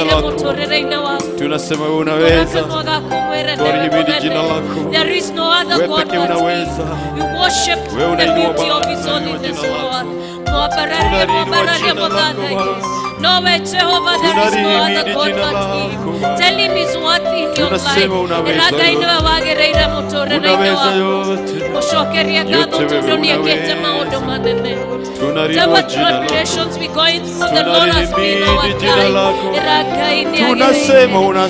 jina lako. Tunasema wewe unaweza. Twalihimidi jina lako. Wewe pekee unaweza. Wewe unainua No way, Jehovah, there is no other God but Him. Tell Him He's worthy in your life. Whatever tribulations we going through, the Lord has been our guide.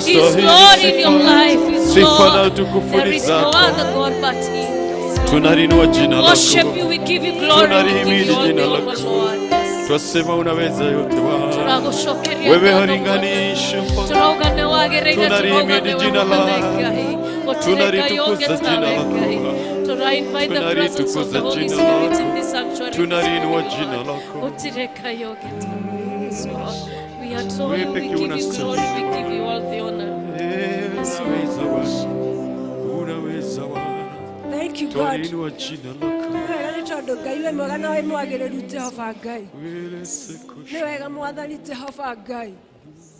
He's Lord in your life. He's Lord. There is no other God but Him. We worship you, we give you glory, we give you all the honor, Lord. Twasema unaweza yote Bwana. Wewe halinganisha. Tunalihimidi jina lako. Tunalitukuza jina lako. Tunalitukuza jina lako. Tunaliinua jina lako. We adore you, we give you glory, we give you all the honor. Thank you, God. Niwega mwathani Jehova Ngai.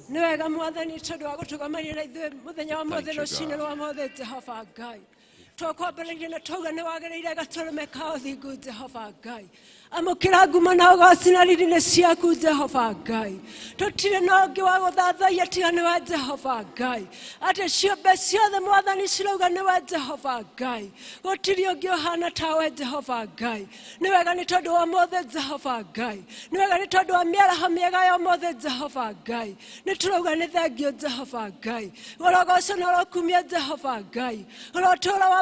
Niwega mwathani tondu wa gutugamania na ithuĩ muthenya wa mothe rũcinĩ rwa mothe Jehova Ngai. Twakwambĩrĩria na twauga nĩ wagĩrĩire gatũrũme ka ũthingu Jehova Ngai. Amũkĩra ngumo na ũgooci na riri nĩ ciaku Jehova Ngai. Tũtirĩ na ũngĩ wa gũthathaiya tiga nĩ wa Jehova Ngai. Atĩ ciũmbe ciothe mwathani cirauga nĩ wa Jehova Ngai. Gũtirĩ ũngĩ ũhana tawe Jehova Ngai. Nĩ wega nĩ tondũ wa mothe Jehova Ngai. Nĩ wega nĩ tondũ wa mĩaraho mĩega ya mothe Jehova Ngai. Nĩ tũrauga nĩ thengio Jehova Ngai. Ũrogoco na ũrokumia Jehova Ngai. Ũrotũũra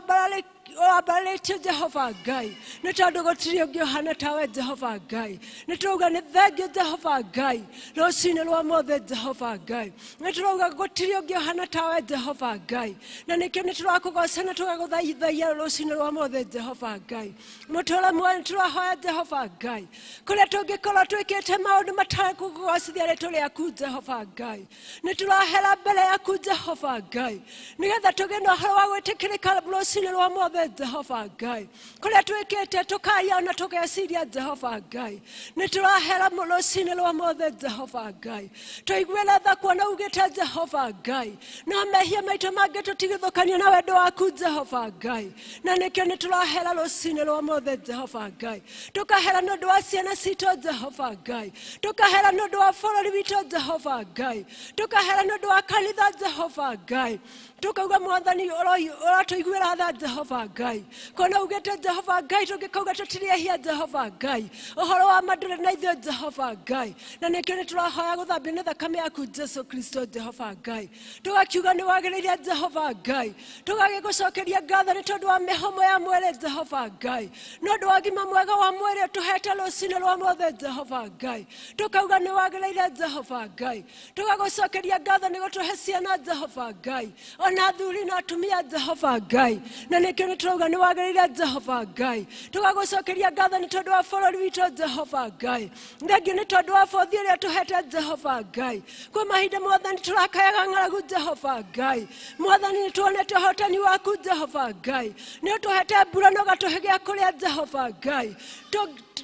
wabarĩtie Jehova Ngai. Nĩ tondũ gũtirĩ ũngĩ ũhana tawe Jehova Ngai. Nĩ tũrauga nĩ thengio Jehova Ngai. Rũcinĩ rwa mothe Jehova Ngai. Nĩ tũrauga gũtirĩ ũngĩ ũhana tawe Jehova Ngai. Na nĩkĩo nĩ tũrakũgoca na tũgagũthaithaia rũcinĩ rwa mothe Jehova Ngai. Mũtũũra muoyo nĩ tũrahoya Jehova Ngai. Kũrĩa tũngĩkorwo twĩkĩte maũndũ matakũgocithia rĩĩtwa rĩaku Jehova Ngai. Nĩ tũrahera mbere yaku Jehova Ngai. Nĩgetha tũgĩe na ũhoro wa gwĩtĩkĩrĩka rũcinĩ rwa mothe Jehova Ngai. Kũrĩa twĩkĩte tũkaria na tũgeciria Jehova Ngai. Nĩ tũrahera rũcinĩ rwa mothe Jehova Ngai. Tũiguĩre tha kuona ugĩte Jehova Ngai. No mehia maitũ mangĩ tũtigithũkania na wendo waku Jehova Ngai. Na nĩkĩo nĩ tũrahera rũcinĩ rwa mothe Jehova Ngai. Tũkahera nĩ ũndũ wa ciana citũ Jehova Ngai. Tũkahera nĩ ũndũ wa bũrũri witũ Jehova Ngai. Tũkahera nĩ ũndũ wa kanitha Jehova Ngai. Tukauga mwathani ũratũiguĩra tha Jehova Ngai. Kuona ugĩte Jehova Ngai tũngĩkauga tũtirĩhia Jehova Ngai. Ũhoro wa ma ndũrĩ na ithuĩ Jehova Ngai. Na nĩkĩo nĩ tũrahoya gũthambio nĩ thakame yaku Jesu Kristo Jehova Ngai. Tũgakiuga nĩ wagĩrĩire Jehova Ngai. Tũgagĩgũcokeria ngatho nĩ tondũ wa mĩhũmũ ya mwĩrĩ Jehova Ngai. Nĩ ũndũ wa ũgima mwega wa mwĩrĩ ũtũhete rũcinĩ rwa mothe Jehova Ngai. Tũkauga nĩ wagĩrĩire Jehova Ngai. Tũgagũcokeria ngatho nĩ gũtũhe ciana Jehova Ngai. Na athuri na atumia Jehova Ngai. Na nĩkĩo nĩ tũrauga nĩ wagĩrĩire Jehova Ngai. Tũgagũcokeria ngatho nĩ tondũ wa bũrũri witũ Jehova Ngai. Thengio nĩ tondũ wa bũthi ũrĩa tũhete Jehova Ngai. Kwa mahinda mwathani tũrakayaga ng'aragu Jehova Ngai. Mwathani nĩ tuonete ũhotani waku Jehova Ngai. Nĩ ũtũhete mbura na ũgatũhe gĩa kũrĩa Jehova Ngai.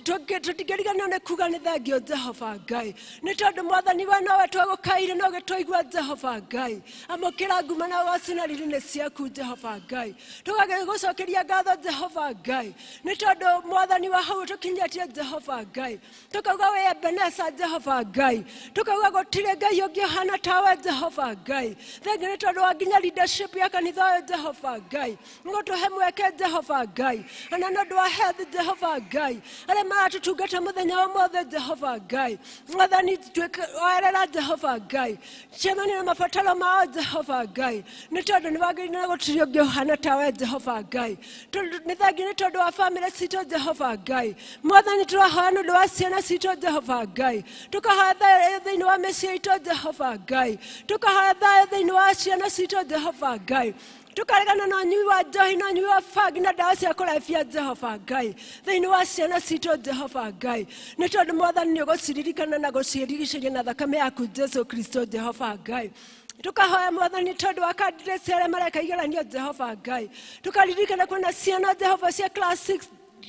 Tũtingĩriganĩrwo nĩ kuuga nĩ thengio Jehova Ngai. Nĩ tondũ mwathani we nowe twagũkaire na ũgĩtũigua Jehova Ngai. Amũkĩra ngumo na ũgooci na riri nĩ ciaku Jehova Ngai. Tũgagĩgũcokeria ngatho Jehova Ngai. Nĩ tondũ mwathani wa hau tũkinyĩtie Jehova Ngai. Tũkauga we Ebeneza Jehova Ngai. Tũkauga gũtirĩ Ngai ũngĩ ũhana tawe Jehova Ngai. Thengio nĩ tondũ wa nginya leadership ya kanitha ũyũ Jehova Ngai. Nĩgũtũhe mweke Jehova Ngai. Ona nĩ ũndũ wa health Jehova Ngai. Arĩa maratũtungata mũthenya wa mothe Jehova Ngai. Mwathani oerera Jehova Ngai. Cemania na mabataro mao Jehova Ngai. Nĩ tondũ nĩ wagĩrĩire na gũtirĩ ũngĩ ũhana tawe Jehova Ngai. Nĩ thengio nĩ tondũ wa family citũ Jehova Ngai. Mwathani tũrahoya nĩ ũndũ wa ciana citũ Jehova Ngai. Tũkahoya thayũ thĩinĩ wa mĩciĩ itũ Jehova Ngai. Tũkahoya thayũ thĩinĩ wa ciana citũ Jehova Ngai. Tukaregana na ũnyui wa njohi na ũnyui wa bangi na ndawa cia kũrebia Jehova Ngai thĩinĩ wa ciana citũ Jehova Ngai. Nĩ tondũ mwathani nĩ ũgũciririkana na gũciĩrigicĩria na thakame yaku Jesu Kristo Jehova Ngai. Tukahoya mwathani tondũ wa candidates arĩa mareka igeranio Jehova Ngai. Tukaririkana kwĩna ciana Jehova cia class 6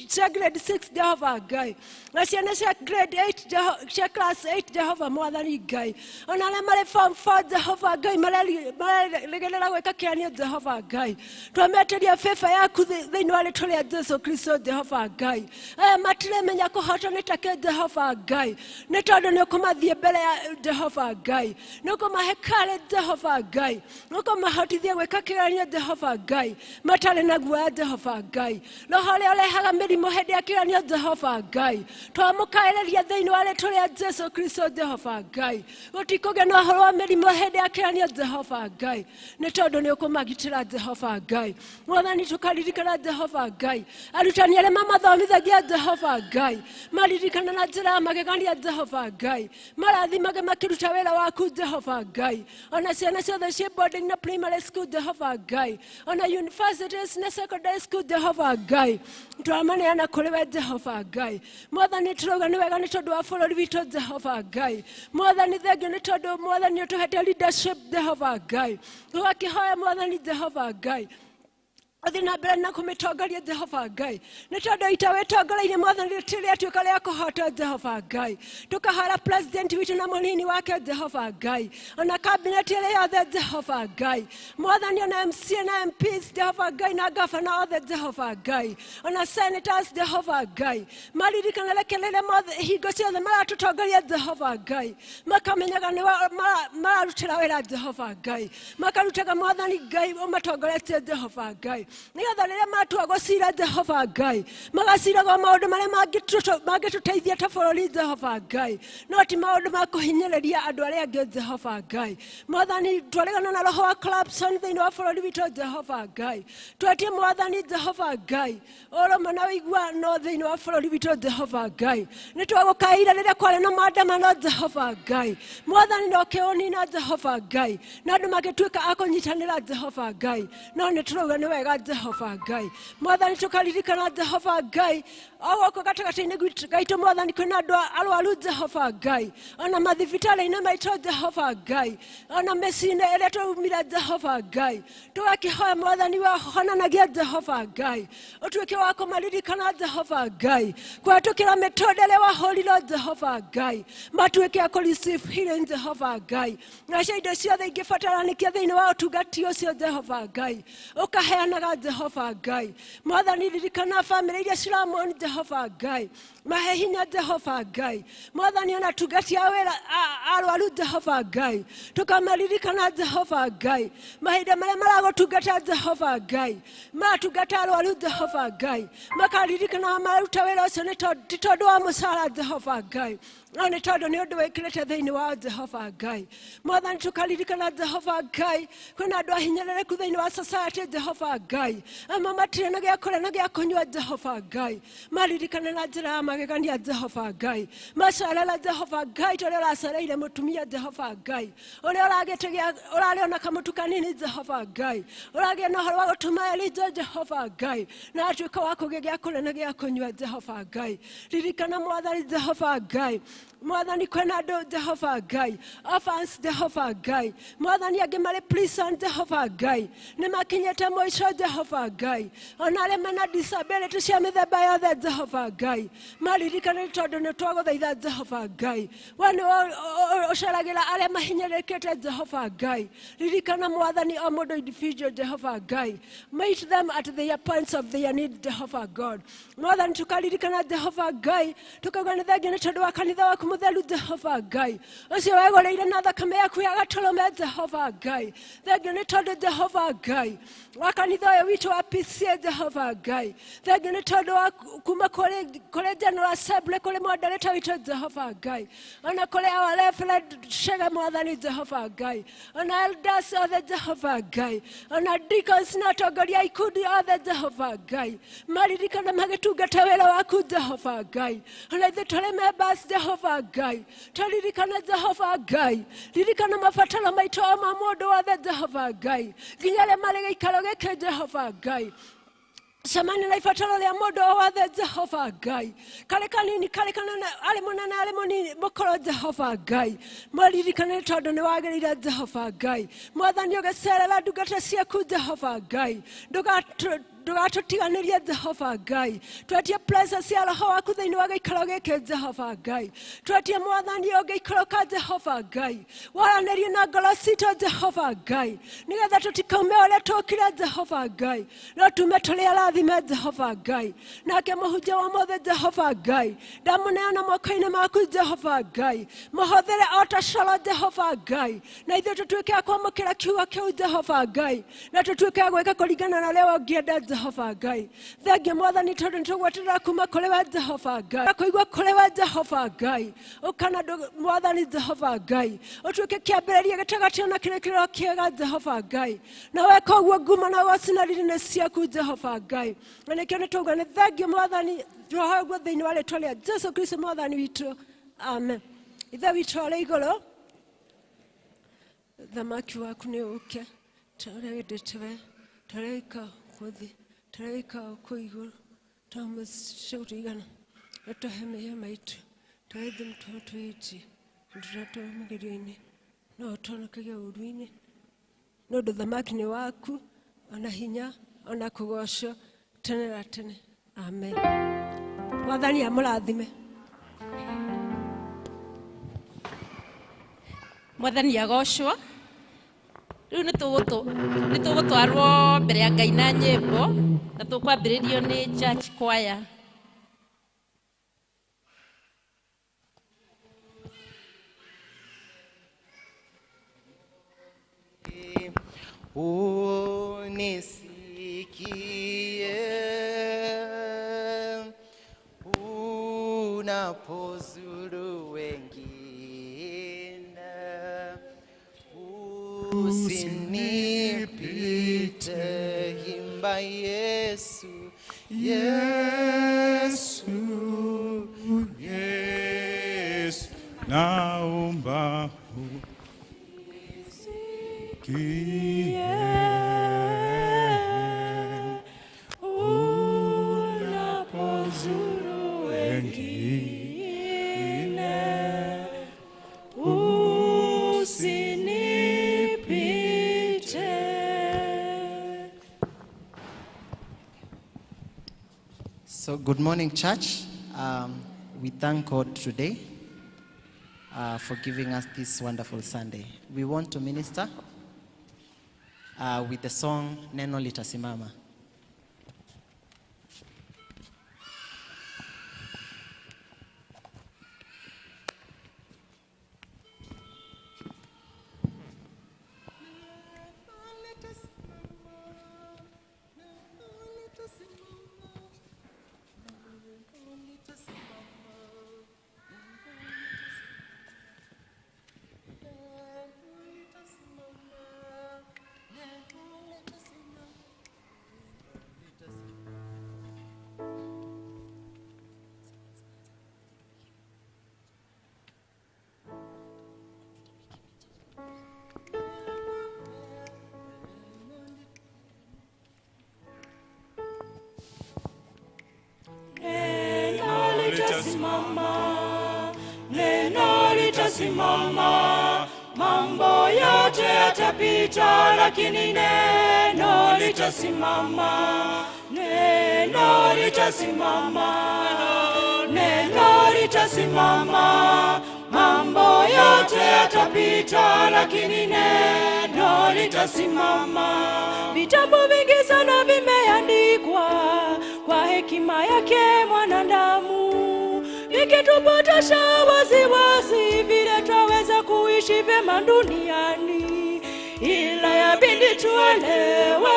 cia grade 6 Jehova Ngai na ciana cia grade 8 cia class 8 Jehova Mwathani Ngai ona arĩa marĩ form 4 Jehova Ngai maregerera gwĩka kĩgeranio Jehova Ngai twametĩria favor yaku thĩinĩ wa rĩĩtwa rĩa Jesu Kristo Jehova Ngai aya matiremenya kũhootwo nĩ take Jehova Ngai nĩ tondũ nĩ ũkũmathiĩ mbere ya Jehova Ngai nĩ ũkũmahe kare Jehova Ngai nĩ ũkũmahotithia gwĩka kĩgeranio Jehova Ngai matarĩ na guoya Jehova Ngai roho ũrĩa ũrehaga mĩrimũ hĩndĩ ya kĩgeranio Jehova Ngai twamũkaĩrĩria thĩinĩ wa rĩĩtwa rĩa Jesu Kristo Jehova Ngai gũtikũgĩa na ũhoro wa mĩrimũ hĩndĩ ya kĩgeranio Jehova Ngai nĩ tondũ nĩ ũkũmagitĩra Jehova Ngai Mwathani tũkaririkana Jehova Ngai arutani arĩa mamathomithagia Jehova Ngai maririkana na njĩra ya magegania Jehova Ngai marathimage makĩruta wĩra waku Jehova Ngai ona ciana ciothe ciĩ boarding na primary school Jehova Ngai ona universities na secondary school Jehova Ngai twamaneana kũrĩ we Jehova Ngai Mwathani tũrauga nĩ wega nĩ tondũ wa bũrũri witũ Jehova Ngai Mwathani thengiũ nĩ tondũ Mwathani ũtũhete leadership Jehova Ngai tũgakĩhoya Mwathani Jehova Ngai Othi na mbere na kũmĩtongoria Jehova Ngai nĩ tondũ ita wĩtongoreirie Mwathani rĩtuĩka rĩa kũhoota Jehova Ngai tũkahoera president witũ na mũnini wake Jehova Ngai ona cabinet ĩrĩa yothe Jehova Ngai Mwathani ona MCA na MPs Jehova Ngai na governor othe Jehova Ngai ona senators Jehova Ngai maririkana rekereire mothe hingo ciothe maratũtongoria Jehova Ngai makamenyaga nĩ mararutĩra wĩra Jehova Ngai makarutaga Mwathani Ngai ũmatongoretie Jehova Ngai nĩgetha rĩrĩa matua gũcira Jehova Ngai magaciraga maũndũ marĩa mangĩtũteithia ta bũrũri Jehova Ngai no ti maũndũ ma kũhinyĩrĩria andũ arĩa angĩ Jehova Ngai Mwathani twaregana na roho wa corruption thĩinĩ wa bũrũri witũ Jehova Ngai twetie Mwathani Jehova Ngai ũrũmwe na ũiguano thĩinĩ wa bũrũri witũ Jehova Ngai nĩ twagũkaĩra rĩrĩa kwarĩ na maandamano Jehova Ngai Mwathani no kĩũnina Jehova Ngai na andũ magĩtuĩka a kũnyitanĩra Jehova Ngai no nĩ tũrauga nĩ wega Jehova Ngai Mwathani tũkaririkana Jehova Ngai ogoko gatagatĩ-inĩ gaitũ Mwathani kwĩna andũ arwaru Jehova Ngai ona mathibitarĩ-inĩ maitũ Jehova Ngai ona mĩciĩ-inĩ ĩrĩa twaumire Jehova Ngai tũgakĩhoya Mwathani wahonanagia Jehova Ngai ũtuĩke wa kũmaririkana Jehova Ngai kũhetũkĩra mĩtũrĩre wahũrirwo Jehova Ngai matuĩke a kũ-receive healing Jehova Ngai nacio indo ciothe ingĩbataranikia thĩinĩ wa ũtungati ũcio Jehova Ngai ũkaheanaga Jehova Ngai Mwathani ririkana famĩlĩ iria ciramoni Jehova Ngai mahe hinya Jehova Ngai Mwathani ona tungati a wĩra arwaru Jehova Ngai tũkamaririkana Jehova Ngai mahinda marĩa maragũtungata Jehova Ngai matungata arwaru Jehova Ngai makaririkana maruta wĩra ũcio ti tondũ wa mũcara Jehova Ngai no nĩ tondũ nĩ ũndũ wĩkĩrĩte thĩinĩ wa Jehova Ngai Mwathani tũkaririkana Jehova Ngai kwĩna andũ ahinyĩrĩrĩku thĩinĩ wa society Jehova Ngai amwe matirĩ na gĩa kũrĩa na gĩa kũnyua Jehova Ngai maririkana na njĩra ya magegania Jehova Ngai macerera Jehova Ngai ta ũrĩa ũracereire mũtumia Jehova Ngai ũrĩa ũrarĩ ona kamũtu kanini Jehova Ngai ũragĩa na ũhoro wa gũtũma Elija Jehova Ngai na atuĩka wa kũgĩa gĩa kũrĩa na gĩa kũnyua Jehova Ngai ririkana Mwathani Jehova Ngai Mwathani kwĩna andũ Jehova Ngai orphans Jehova Ngai Mwathani angĩ marĩ prison Jehova Ngai nĩ makinyĩte mũico Jehova Ngai ona arĩa mena disability cia mĩthemba yothe Jehova Ngai maririkana nĩ tondũ nĩ twagũthaitha Jehova Ngai we nĩ ũceragĩra arĩa mahinyĩrĩkĩte Jehova Ngai ririkana Mwathani o mũndũ individual Jehova Ngai meet them at their points of their need Jehova God Mwathani tũkaririkana Jehova Ngai tukauga nĩ thengiũ nĩ tondũ wa kanitha waku mũtheru Jehova Ngai ũcio wegũrĩire na thakame yaku ya gatũrũme Jehova Ngai thengiũ nĩ tondũ Jehova Ngai wa kanitha ũyũ witũ wa PCA Jehova Ngai thengiũ nĩ tondũ wa kuma kũrĩ General Assembly kũrĩ moderator witũ Jehova Ngai ona kũrĩ our Reverend Shega Mwathani Jehova Ngai ona elders othe Jehova Ngai ona deacons na atongoria a ikundi othe Jehova Ngai maririkana magĩtungata wĩra waku Jehova Ngai ona ithuĩ tũrĩ members Jehova Ngai tũririkana Jehova Ngai ririkana mabataro maitũ o ma mũndũ wothe Jehova Ngai nginya arĩa marĩ gĩikaro gĩkĩ Jehova Ngai Samani na ibataro rĩa mũndũ o wothe Jehova Ngai karĩ kanini karĩ kanene arĩ mũnene arĩ mũnini mũkorwo Jehova Ngai maririkane tondũ nĩ wagĩrĩire Jehova Ngai Mwathani ũgĩcerera ndungata ciaku Jehova Ngai ndugatutiganirie Jehova Ngai twetie presence cia roho waku thiini wa giikaro giki Jehova Ngai twetie mwathani ungiikoroka Jehova Ngai waranirie na ngoro citũ Jehova Ngai nigetha tutikaume uria tukire Jehova Ngai no tume turi arathime Jehova Ngai nake muhunjia wa mothe Jehova Ngai ndamuneana moko-ini maku Jehova Ngai muhũthĩre o ta coro Jehova Ngai na ithuĩ tũtuĩke a kwamũkĩra kiugo kĩu Jehova Ngai na tũtuĩke a gwĩka kũringana na ũrĩa ũngĩenda Jehova Ngai thengiũ mwathani tondũ nĩtũgweterera kuma kũrĩ we Jehova Ngai kũigua kũrĩ we Jehova Ngai ũkana mwathani Jehova Ngai ũtuĩke kĩambĩrĩria gĩtagatĩ na kĩrĩkĩrĩro kĩega Jehova Ngai na weka ũguo ngumo na wacinarĩri-inĩ ciaku Jehova Ngai na nĩkĩo nĩtũuga nĩ thengiũ mwathani roho ũguo thĩinĩ wa rĩĩtwa rĩa Jesũ Kristo mwathani witũ amen. Ithe witũ arĩ igũrũ thamaki waku nĩ ũke ta ũrĩa wendete we ta ũrĩa wĩikaga gũkũ thĩ ta ũrĩa wĩikaga gũkũ igũrũ ta mũcio tũigana ũtũhe mehia maitũ ta ũrĩa ithuĩ twĩhĩtie tũratũra magerio-inĩ no ũtũhonokagie ũũru-inĩ nĩ ũndũ thamaki nĩ waku ona hinya ona kũgocwo tene na tene amen. Mwathani amũrathime. Mwathani agocwo. Riu nitugutwarwo mbere ya Ngai na nyimbo na tukwambĩrĩrio nĩ church choir. Unisikie unapozuru wengine usinipite, imba Yesu, Yesu, Yesu, naomba unisikie unapozuru wengine usinipite. So good morning, church. We thank God today for giving us this wonderful Sunday. We want to minister with the song Neno Litasimama. Neno litasimama, mambo yote yatapita, lakini neno litasimama. Neno litasimama, neno litasimama, mambo yote yatapita, lakini neno litasimama. Vitabu vingi sana vimeandikwa kwa hekima yake mwanadamu, vikitupotosha waziwazi vile twaweza kuishi vyema duniani, ila yabidi tuelewe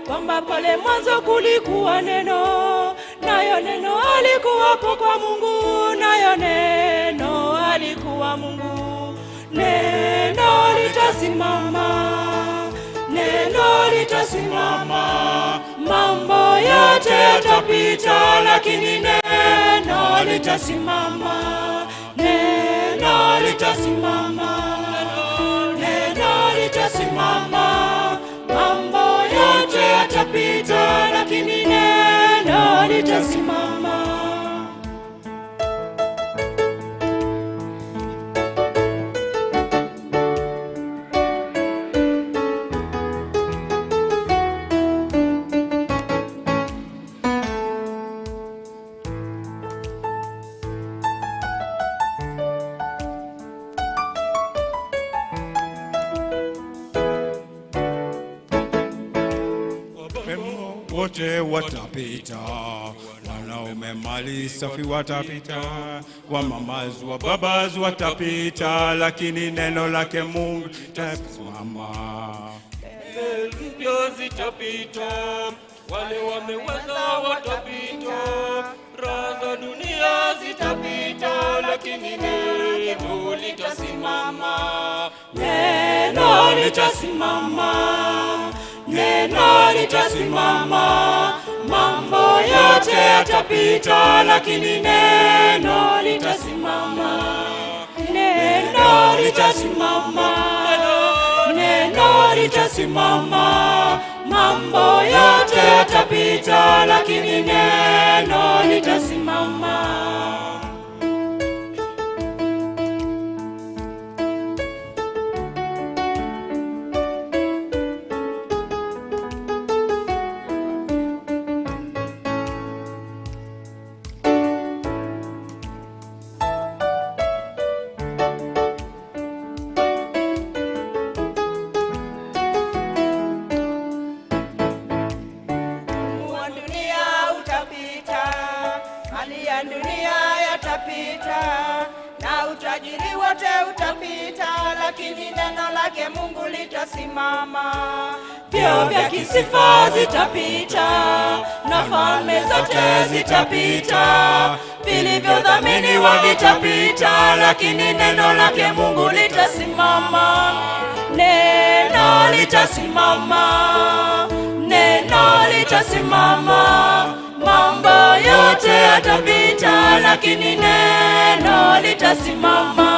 kwamba pale mwanzo kulikuwa neno, nayo neno alikuwapo kwa Mungu, nayo neno alikuwa Mungu. Neno litasimama, neno litasimama, mambo yote yatapita, lakini neno litasimama. Neno litasimama, neno litasimama, mambo yote yatapita, lakini neno litasimama. wote watapita. Wanaume mali safi watapita, wamamazi wa babazi watapita, lakini neno lake Mungu litasimama. Ndio zitapita, wale wameweza watapita, raha za dunia zitapita, lakini neno litasimama. Neno litasimama, neno litasimama. Mambo yote yatapita, lakini neno litasimama. Neno litasimama, neno litasimama. Mambo yote yatapita, lakini neno litasimama. Na utajiri wote utapita, lakini neno lake Mungu litasimama. Vyeo vya kisifa zitapita, na falme zote zitapita, vilivyodhaminiwa vitapita, lakini neno lake Mungu litasimama. Neno litasimama, neno litasimama. Mambo yote yatapita, lakini neno litasimama.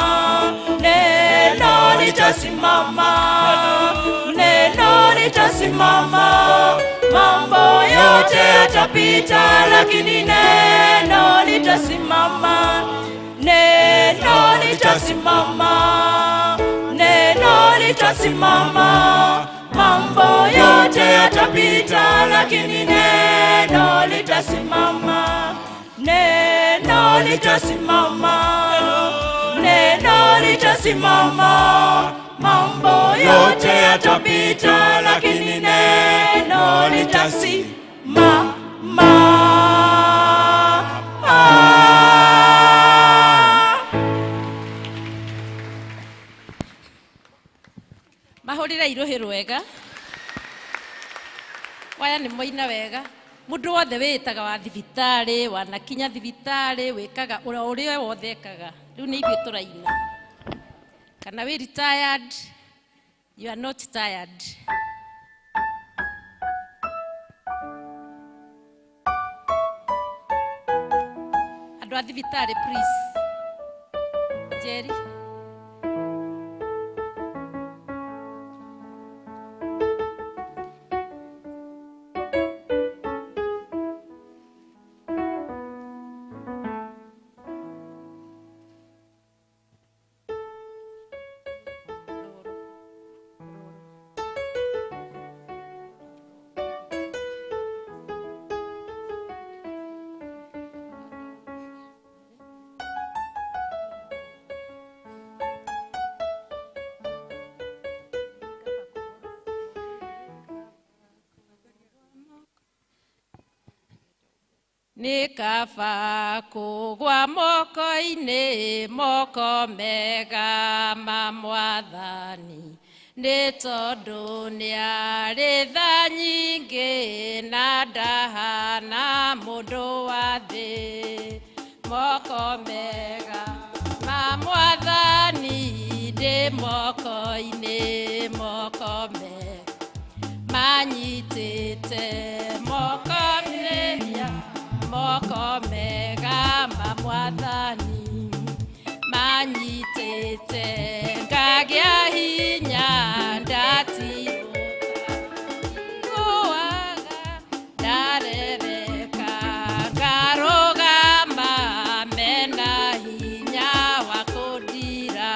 Neno litasimama, neno litasimama. Mambo yote yatapita, lakini neno litasimama. Neno litasimama, neno litasimama. Mambo yote yatapita, lakini neno litasimama. Neno litasimama, neno litasimama. Mambo yote yatapita, lakini neno litasimama. Mahorira irohero wega. Waya ni moina wega. Mundu wothe witaga wa thibitari, wanakinya thibitari, wikaga uria wothe ekaga. Riu ni ithuĩ tũraina. Kana we retired, you are not tired. Andu a thibitari, please. Jerry. Ni kaba kugwa moko-inĩ moko mega ma Mwathani, nĩ tondũ nĩarĩ tha nyingĩ na ndahana mũndũ wa thĩ. Moko mega ma Mwathani ndĩ moko-inĩ moko mega manyitĩte moko meria. Moko mega ma Mwathani manyitĩte ngagĩa hinya ndatigũaga ndarereka ngarũgama mena hinya wa kũndira.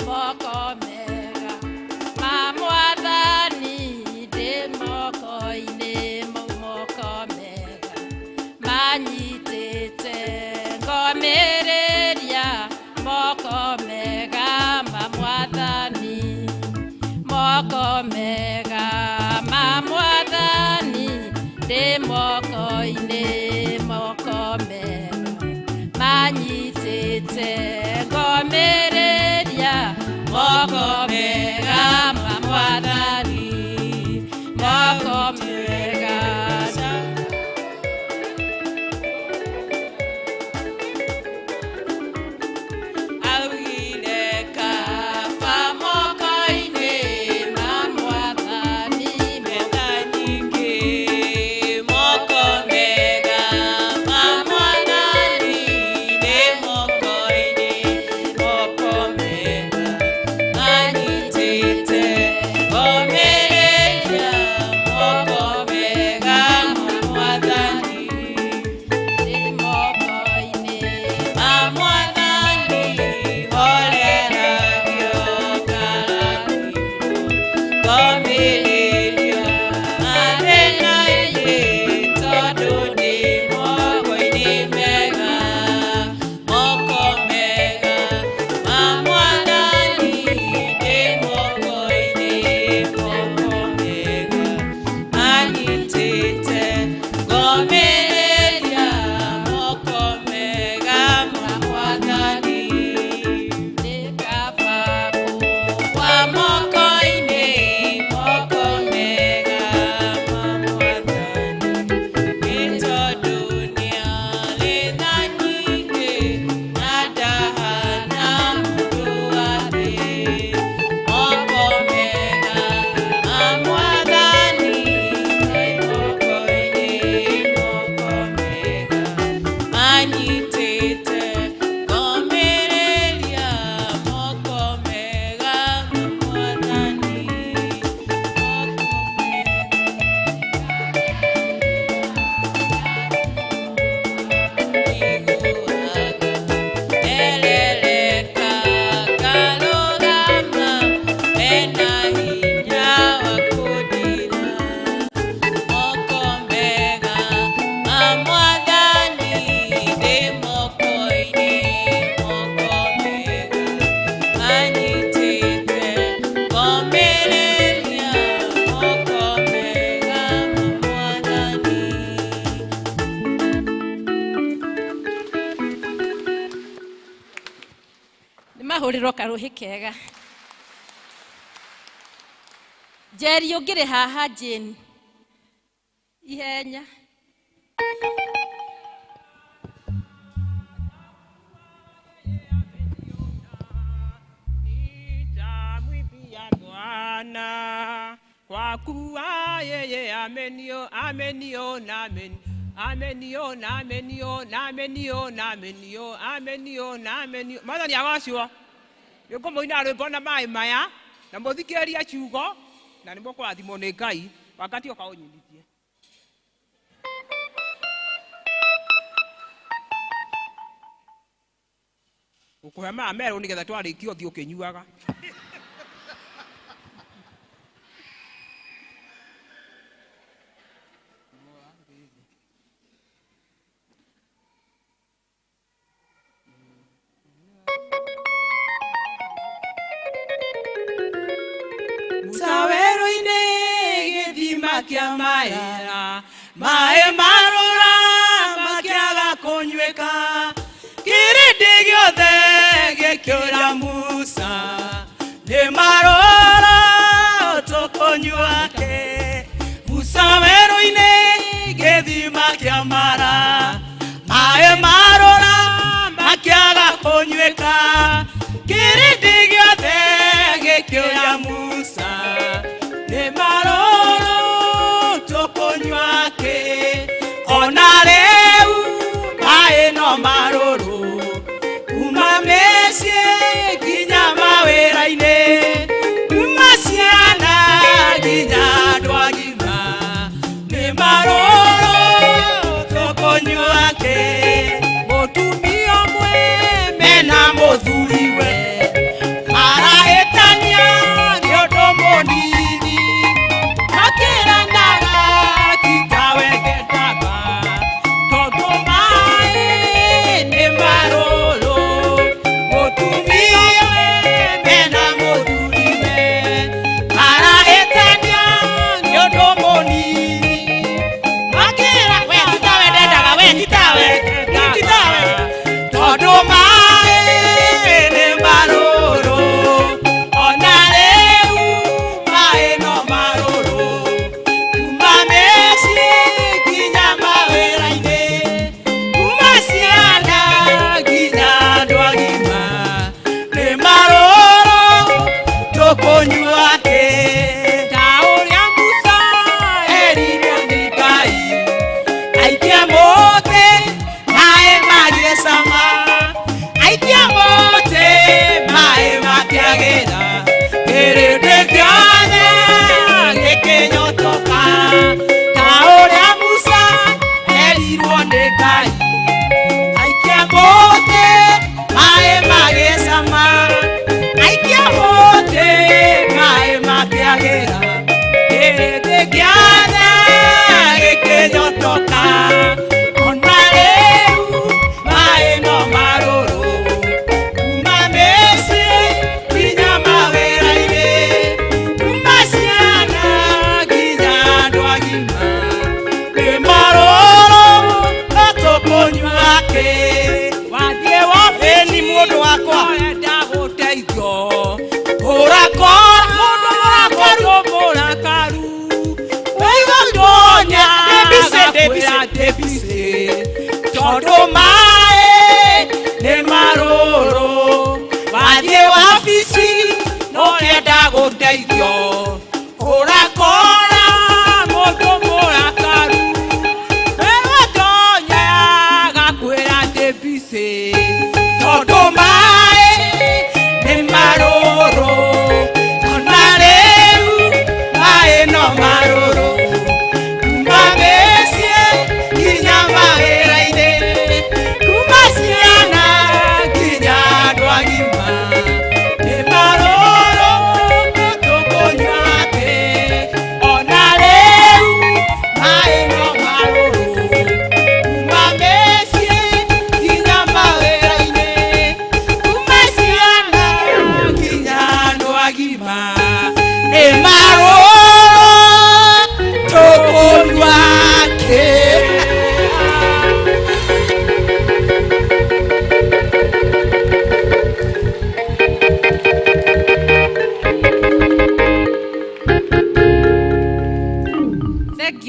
Moko mega ma Mwathani ndĩ moko-inĩ moko mega manyitĩte ngomereria. Moko mega ma Mwathani, moko mega ma Mwathani moko mega mamwathani moko mega mahuriro karuhi kega Jerry ugire haha Jane ihenya kwa kuwa yeye amenio amenio namen amenio namenio namenio namenio amenio namenio mathani agacua yuko moina rwimbo na mai maya na muthikeria ciugo na nimo kurathimo ni Ngai wakati okaonyithie ukuhe mamero nigetha twarikio thio kinyuaga kia maera mae marora makiaga kunyweka kirindi giothe gikiura Musa ni marora tukunywake Musa weru-ini githima kia mara mae marora makiaga kunyweka kirindi giothe gikiura Musa ni marora ona reu mae no maruru kuma mesie ginya mawera-ini kuma ciana ginya andu agima ni maruru tukunywake mutumia umwe mena muthuriwe arahitania ni undu munini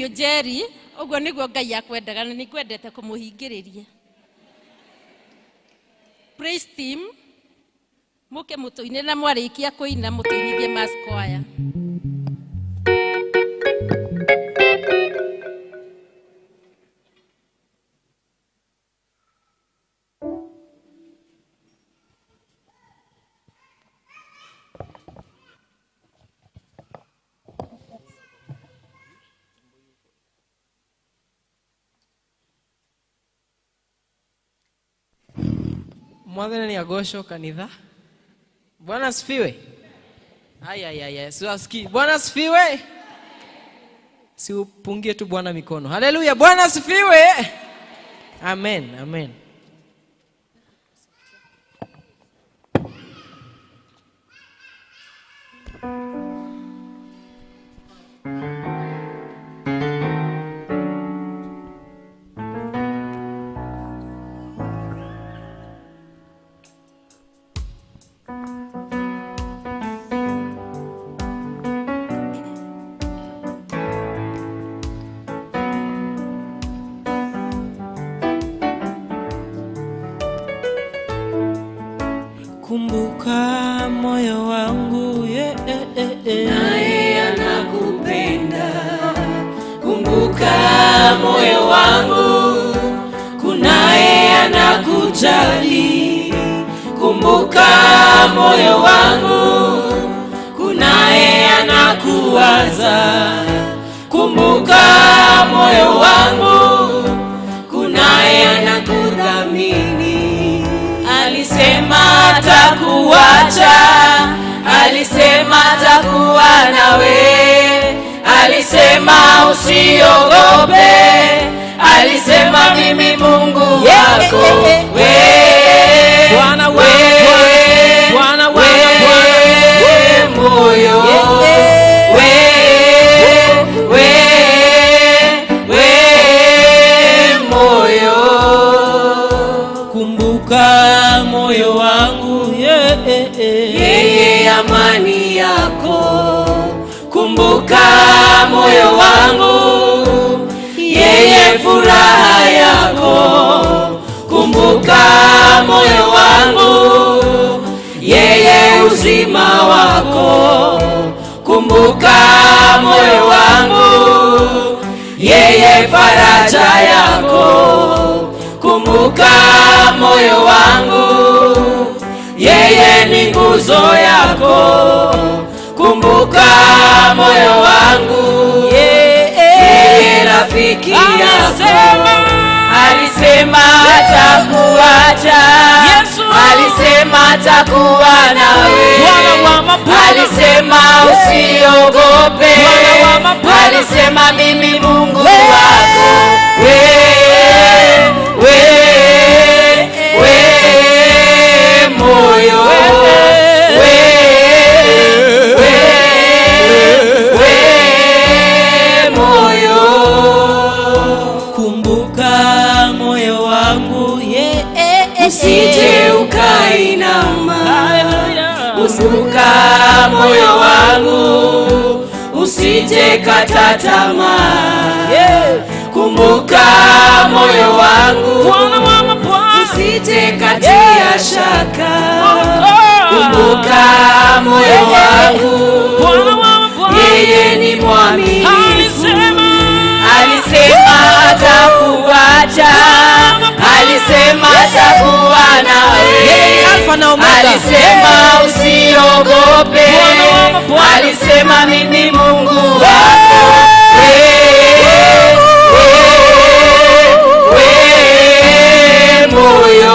you Jerry ogwo niguo Ngai akwendaga na nikwendete kumuhingiriria. Praise team muke mutuine na mwarikia kuina mutuinithie mass choir. Mwathani ni agosho kanitha. Bwana asifiwe. Siwasikii. Bwana asifiwe. Siupungie tu Bwana mikono. Haleluya. Bwana asifiwe. Amen. Amen. Kumbuka moyo wangu naye anakupenda. Kumbuka moyo wangu kunaye anakujali. Kumbuka moyo wangu kunaye anakuwaza. Kumbuka moyo wangu kunaye anakudhamini. Alisema atakuacha, alisema atakuwa nawe, alisema usiogope, alisema mimi Mungu wako. Bwana moyo kumbuka moyo wangu yeye amani yako. Kumbuka moyo wangu yeye furaha yako. Kumbuka moyo wangu yeye uzima wako. Kumbuka moyo wangu yeye faraja yako. Kumbuka moyo wangu yeye ni nguzo yako. Kumbuka moyo wangu yeye rafiki yako. Alisema atakuacha, alisema atakuwa nawe, alisema usiogope, alisema mimi Mungu wako. Moyo kumbuka moyo wangu usije ukainama. Kumbuka moyo wangu usije kata tamaa. Kumbuka moyo wangu usije katia shaka. Kumbuka moyo wangu yeye ni mwaminifu. Alisema atakuacha, alisema atakuwa nawe, alisema usiogope, alisema mimi Mungu wako. Moyo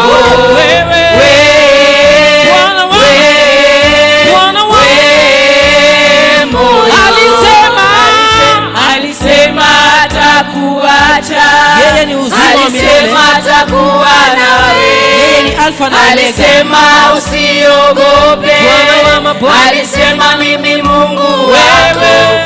alisema atakuacha, yeye ni uzima wa milele. Alisema atakuwa nawe, alisema usiogope, alisema mimi Mungu wako.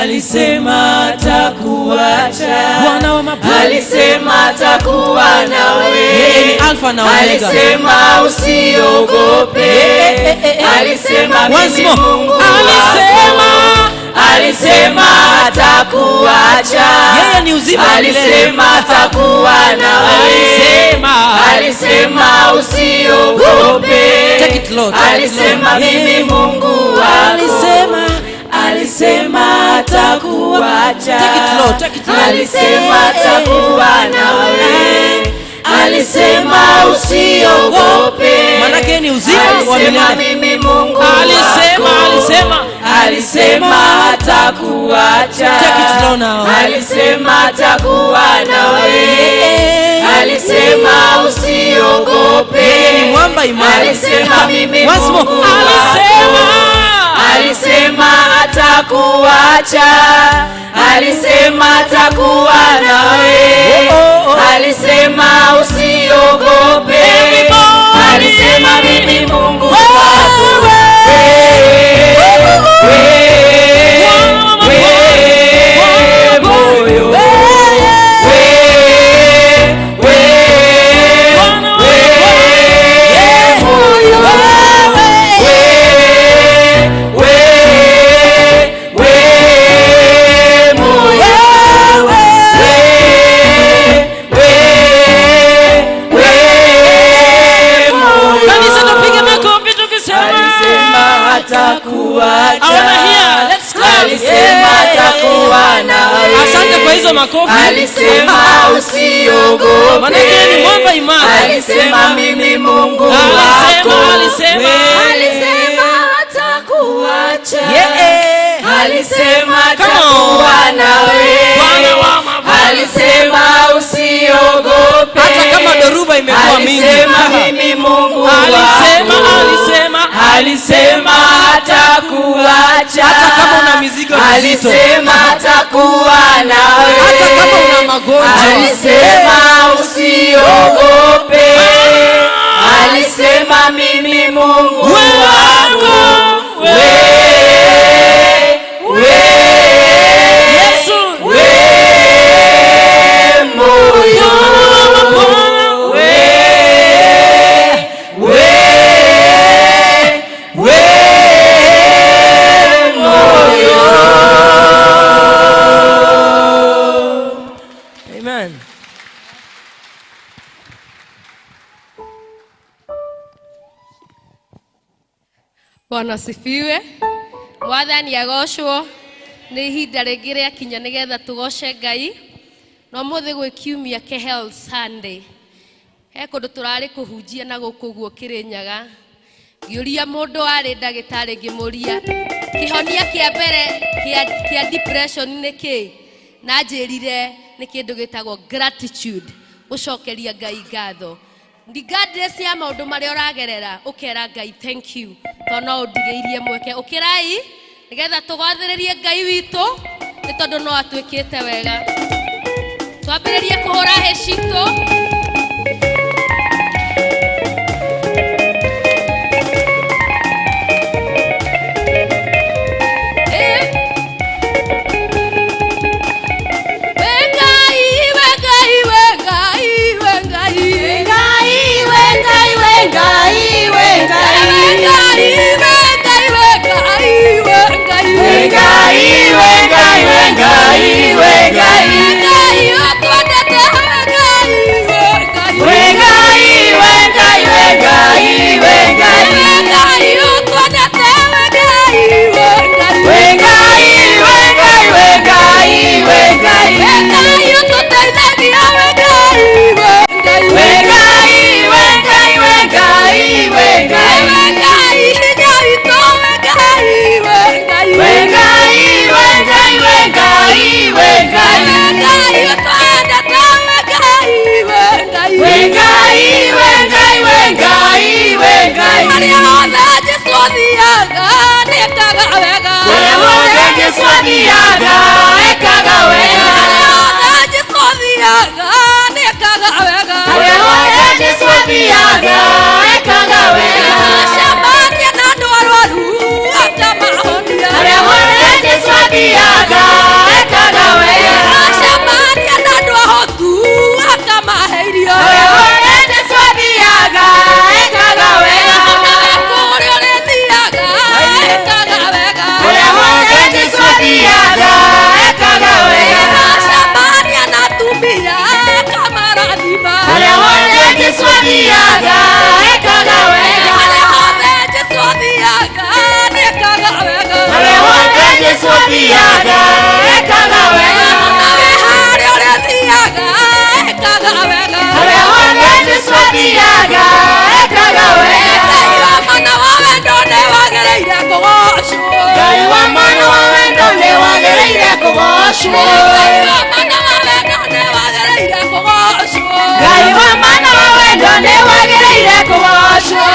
Alisema atakuacha, nawe. Yeye ni Alpha na Omega. Alisema usiogope. Alisema mimi Mungu alisema atakuacha. Yeye ni uzima wa milele. Alisema atakuwa nawe. Alisema usiogope. Take it, Lord. Alisema mimi Mungu alisema atakuacha. Take it, Lord. Take it, Lord. Alisema atakuwa nawe. Alisema usiogope. Manake ni uzima wa milele. Alisema mimi Mungu alisema atakuacha. Take it, Lord, now. Alisema atakuwa nawe. Alisema usiogope. Yeye ni mwamba imara. Alisema mimi Mungu alisema atakuacha. Alisema atakuwa nawe. Alisema usiogope. Alisema mimi Mungu wako. Asante kwa hizo makofi. Alisema usiogope. Manake ni mwamba imara. Alisema mimi Mungu wako. Alisema atakuacha. Alisema atakuwa nawe. Alisema usiogope. Hata kama dhoruba imekuwa mingi. Alisema mimi Mungu wako. Alisema atakuacha. Hata kama una mizigo mizito. Alisema atakuwa nawe. Hata kama una magonjwa. Alisema usiogope. Alisema mimi Mungu wako. Yesu. Moyo. Amen. Bwana sifiwe. Mwathani agocwo. Nĩ ihinda rĩngĩ rĩakinya nĩgetha tũgoce Ngai. No mũthĩ gwĩ kiumia kĩ Health Sunday. He kũndũ tũrarĩ kũhunjia na gũkũ guo Kĩrĩnyaga. Ngĩũria mũndũ warĩ ndagĩtarĩ ngĩmũria kĩhonia kĩa mbere kĩa depression nĩ kĩ? Na njĩrire nĩ kĩndũ gĩtagwo gratitude. Gũcokeria Ngai ngatho. Regardless ya maũndũ marĩa ũragerera ũkera Ngai thank you. Tondũ no ũndigĩirie mweke. Ũkĩrai nĩgetha tũgwathĩrĩrie Ngai witũ nĩ tondũ no atwĩkĩte wega. Twambĩrĩrie kũhũra hĩ citũ. Hallelujah. kũgocwo. Ngai wa mana wa wendo nĩ wagĩrĩire kũgocwo.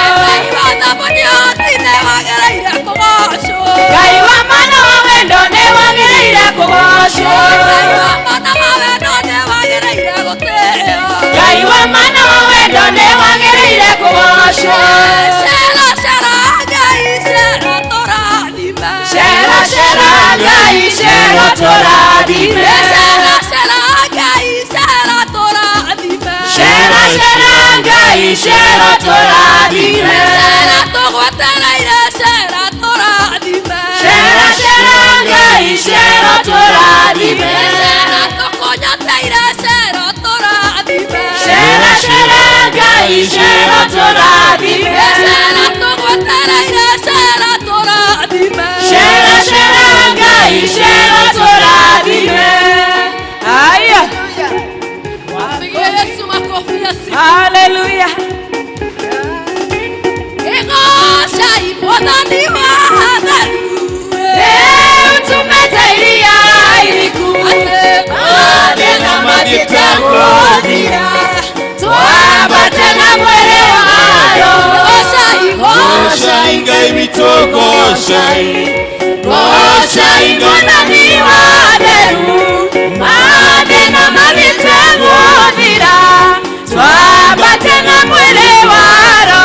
Ngai wa mana wa wendo nĩ wagĩrĩire kũgocwo. Ngai wa mana wa wendo nĩ wagĩrĩire kũgocwo. Cera cera Ngai cera tũrathime. Cera cera Ngai cera tũrathime. Cera cera Ngai cera tũrathime. Cera cera Ngai cera tũrathime. Cera cera Ngai cera tũrathime. Aya. Hallelujah. Leo tumetairia iliku. Adena magitagodira. Twabatana mwele waro. Goshai Ngai mitoko goshai. Goshai ngonani waderu. Adena magitagodira. Twabatana mwele waro.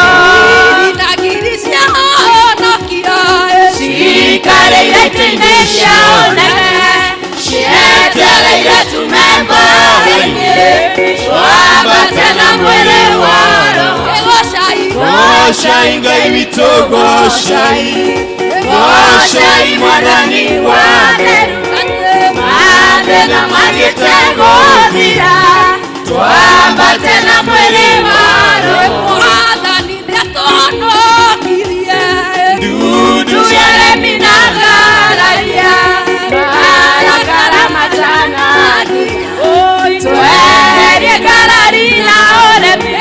Shikareire tinesha onene. Shietereire tumembarenye. Twabatana mwele waro. Goshai Ngai wito goshai. Goshai mwadani waderu. Madena magitegodira. Twabatana mwele waro. Dudu yale minagararia. Marakara matana. Twerie gararina olemi.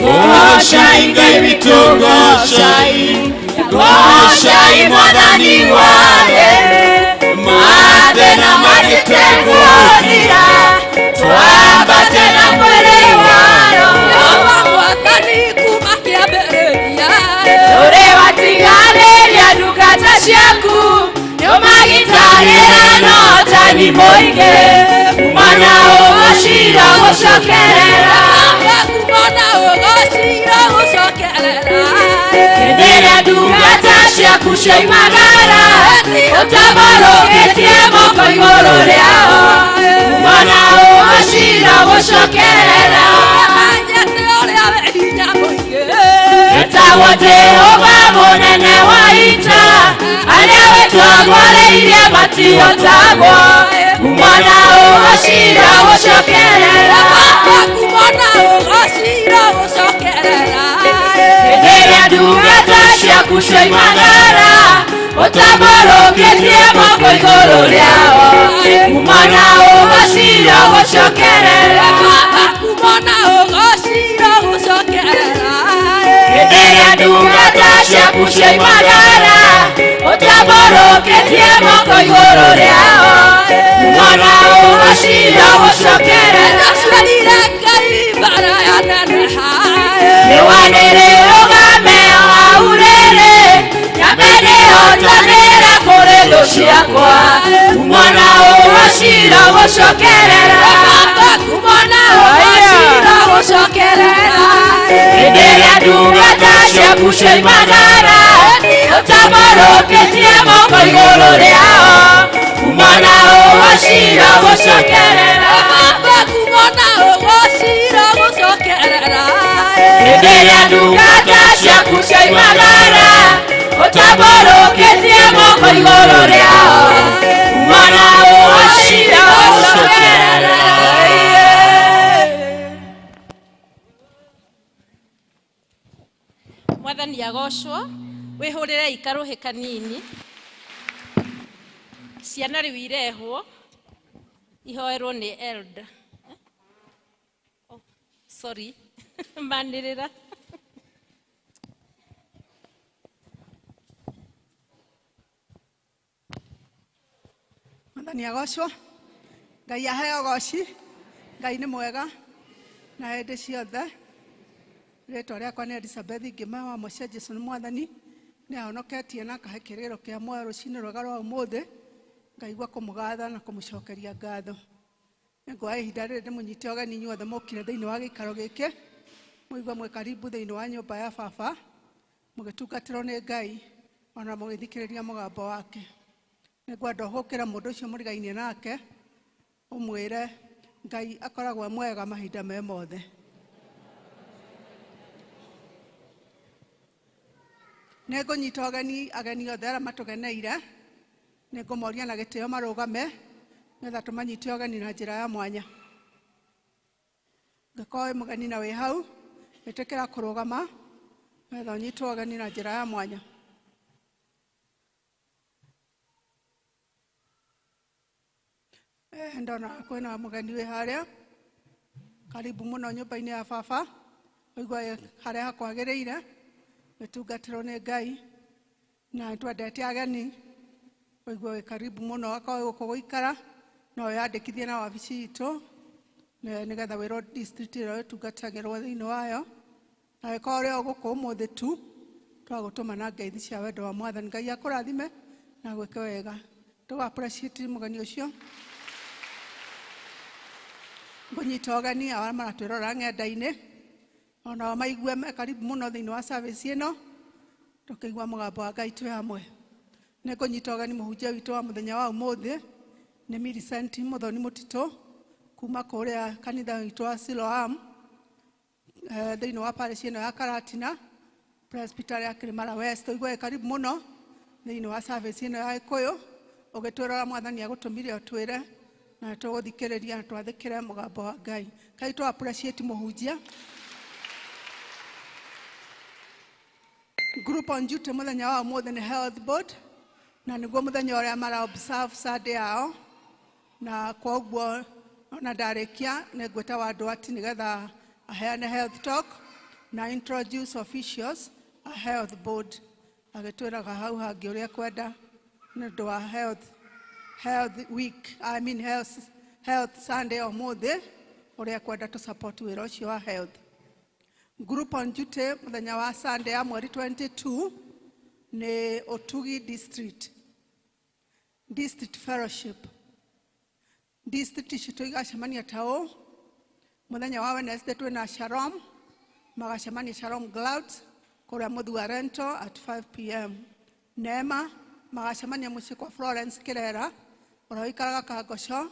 Goshai Ngai wito goshai. Goshai mwadani wale. Madena magitegodira. Twabatana mwele waro. Ore watigareria ndungata ciaku. Nĩũmagitarĩra no tani mũingĩ. Kumana ũgocira gũcokerera. Hĩndĩ ĩrĩa ndungata ciaku cioimagara. Ũtabarũkĩtie moko igũrũ rĩao. Kumana ũgocira gũcokerera. Etagwo Jehova mũnene wa ita. Arĩa wetwagũrĩire matiotagwo. Kumana ũgocira gũcokerera. Hĩndĩ ĩrĩa ndungata ciaku cioimagara. Ũtabarũkĩtie moko igũrũ rĩao. Kumana ũgocira gũcokerera. Hĩndĩ ĩrĩa ndungata ciaku cioimagara. Ũtabarũkĩtie moko igũrũ rĩao. Kumana ũgocira gũcokerera. Nĩwanĩrĩ rũgame waurĩrĩ. Nyambe nĩhotanĩra kũrĩ thũ ciakwa. Kumana ũgocira gũcokerera. Hĩndĩ ĩrĩa ndungata ciaku cioimagara. Ũtabarũkĩtie moko igũrũ rĩao. Kumana ũgocira gũcokerera. Hĩndĩ ĩrĩa ndungata ciaku cioimagara. Ũtabarũkĩtie moko igũrũ rĩao. Kumana ũgocira gũcokerera. Mwathani agocwo. Wĩhũrĩre ikarũhĩ kanini. Ciana rĩu irehwo. Ihoerwo nĩ elder. Sorry. Manĩrĩra. Mwathani agocwo. Ngai aheo goci. Ngai nĩ mwega. Na hĩndĩ ciothe. Rĩtwa rĩakwa nĩ Elizabeth Ngĩma wa Mũcia Jesũ nĩ Mwathani. Nĩ ahonoketie na akahe kĩrĩro kĩa muoyo rũcinĩ rwega rwa ũmũthĩ. Ngaigua kũmũgatha na kũmũcokeria ngatho. Nĩngũoya ihinda rĩrĩ ndĩmũnyite ũgeni inyuothe mũkire thĩinĩ wa gĩikaro gĩkĩ. Mũigua mwĩ karibu thĩinĩ wa nyũmba ya baba. Mũgĩtungatĩrwo nĩ Ngai ona mũgĩthikĩrĩria mũgambo wake. Nĩngwenda ũhũkĩre mũndũ ũcio mũrigainie nake. Ũmwĩre Ngai akoragwo mwega mahinda me mothe. Nĩngũnyita ageni othe arĩa matũgeneire. Nĩngũmoria na gĩtĩo marũgame nĩgetha tũmanyite ũgeni na njĩra ya mwanya. Ngĩkorwo wĩ mũgeni na wĩ hau, ĩtĩkĩra kũrũgama nĩgetha ũnyitwo ũgeni na njĩra ya mwanya. Ndona kwĩna mũgeni wĩ harĩa. Karibu mũno nyũmba-inĩ ya baba. Ũigua harĩa hakwagĩrĩire. Gĩtungatĩrwo nĩ Ngai na twendete ageni. Ũigua wĩ karibu mũno akorwo gũkũ gũikara. No wĩyandĩkithie na wabici itũ nĩgetha wĩrwo district ĩrĩa ũtungatagĩrwo thĩinĩ wayo. Na gĩkorwo ũrĩ o gũkũ ũmũthĩ tu twagũtũma na ngeithi cia wendo wa Mwathani. Ngai akũrathime na gwĩke wega. Tũga-appreciate mũgeni ũcio. Ngũnyita ũgeni arĩa maratwĩrora ng'enda-inĩ. Onao maigue me karibu mũno thĩinĩ wa service ĩno. Tũkĩigua mũgambo wa Ngai twĩ hamwe. Nĩngũnyita ũgeni mũhunjia witũ wa mũthenya wa ũmũthĩ. Nĩ Millicent Mũthoni Mũtitũ kuma kũrĩa kanitha witũ wa Siloam thĩinĩ wa parish ĩno ya Karatina Presbytery ya Kĩrĩmara West. Ũigua karibu mũno thĩinĩ wa service ĩno ya Gĩkũyũ. Ũgĩtwĩrora Mwathani agũtũmire ũtwĩre na tũgũthikĩrĩria na twathĩkĩre mũgambo wa Ngai. Kaĩ tũ appreciate mũhunjia. Group on duty mũthenya wa ũmũthĩ nĩ Health Board na nĩguo mũthenya ũrĩa mara observe Sunday yao. Na kwa ũguo ona ndarĩkia nĩngwĩta Wandwati nĩgetha aheane health talk na introduce officials a Health Board. Agĩtwĩraga hau hangĩ ũrĩa kwenda nĩ ũndũ wa Health Week, Health Sunday ũmũthĩ ũrĩa kwenda to support wĩra ũcio wa health. Group on duty mũthenya wa Sunday ya mweri 22 nĩ Otugi District Fellowship. District citũ igacemania ta ũũ. Mũthenya wa Wednesday twĩna Shalom. Magacemania Shalom Clouds kũrĩa Mũthua Rental at 5 p.m. Neema magacemania mũciĩ kwa Florence Kĩrera ũrĩa ũikaraga Kangoco.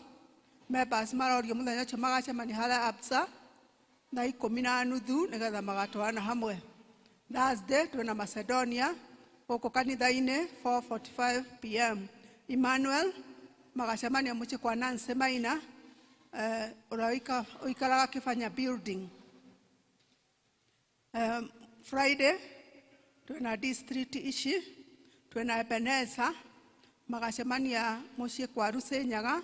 Members marorio mũthenya ũcio magacemania harĩa Absa na 10:30 nĩgetha magatwarana hamwe. Thursday twĩna Macedonia gũkũ kanitha-inĩ 4:45 p.m. Emmanuel magacemania mũciĩ kwa Nancy Maina ũrĩa ũikaraga Kĩbanya Building. Friday twĩna district ici twĩna Ebenezer magacemania mũciĩ kwa Lucy Nyaga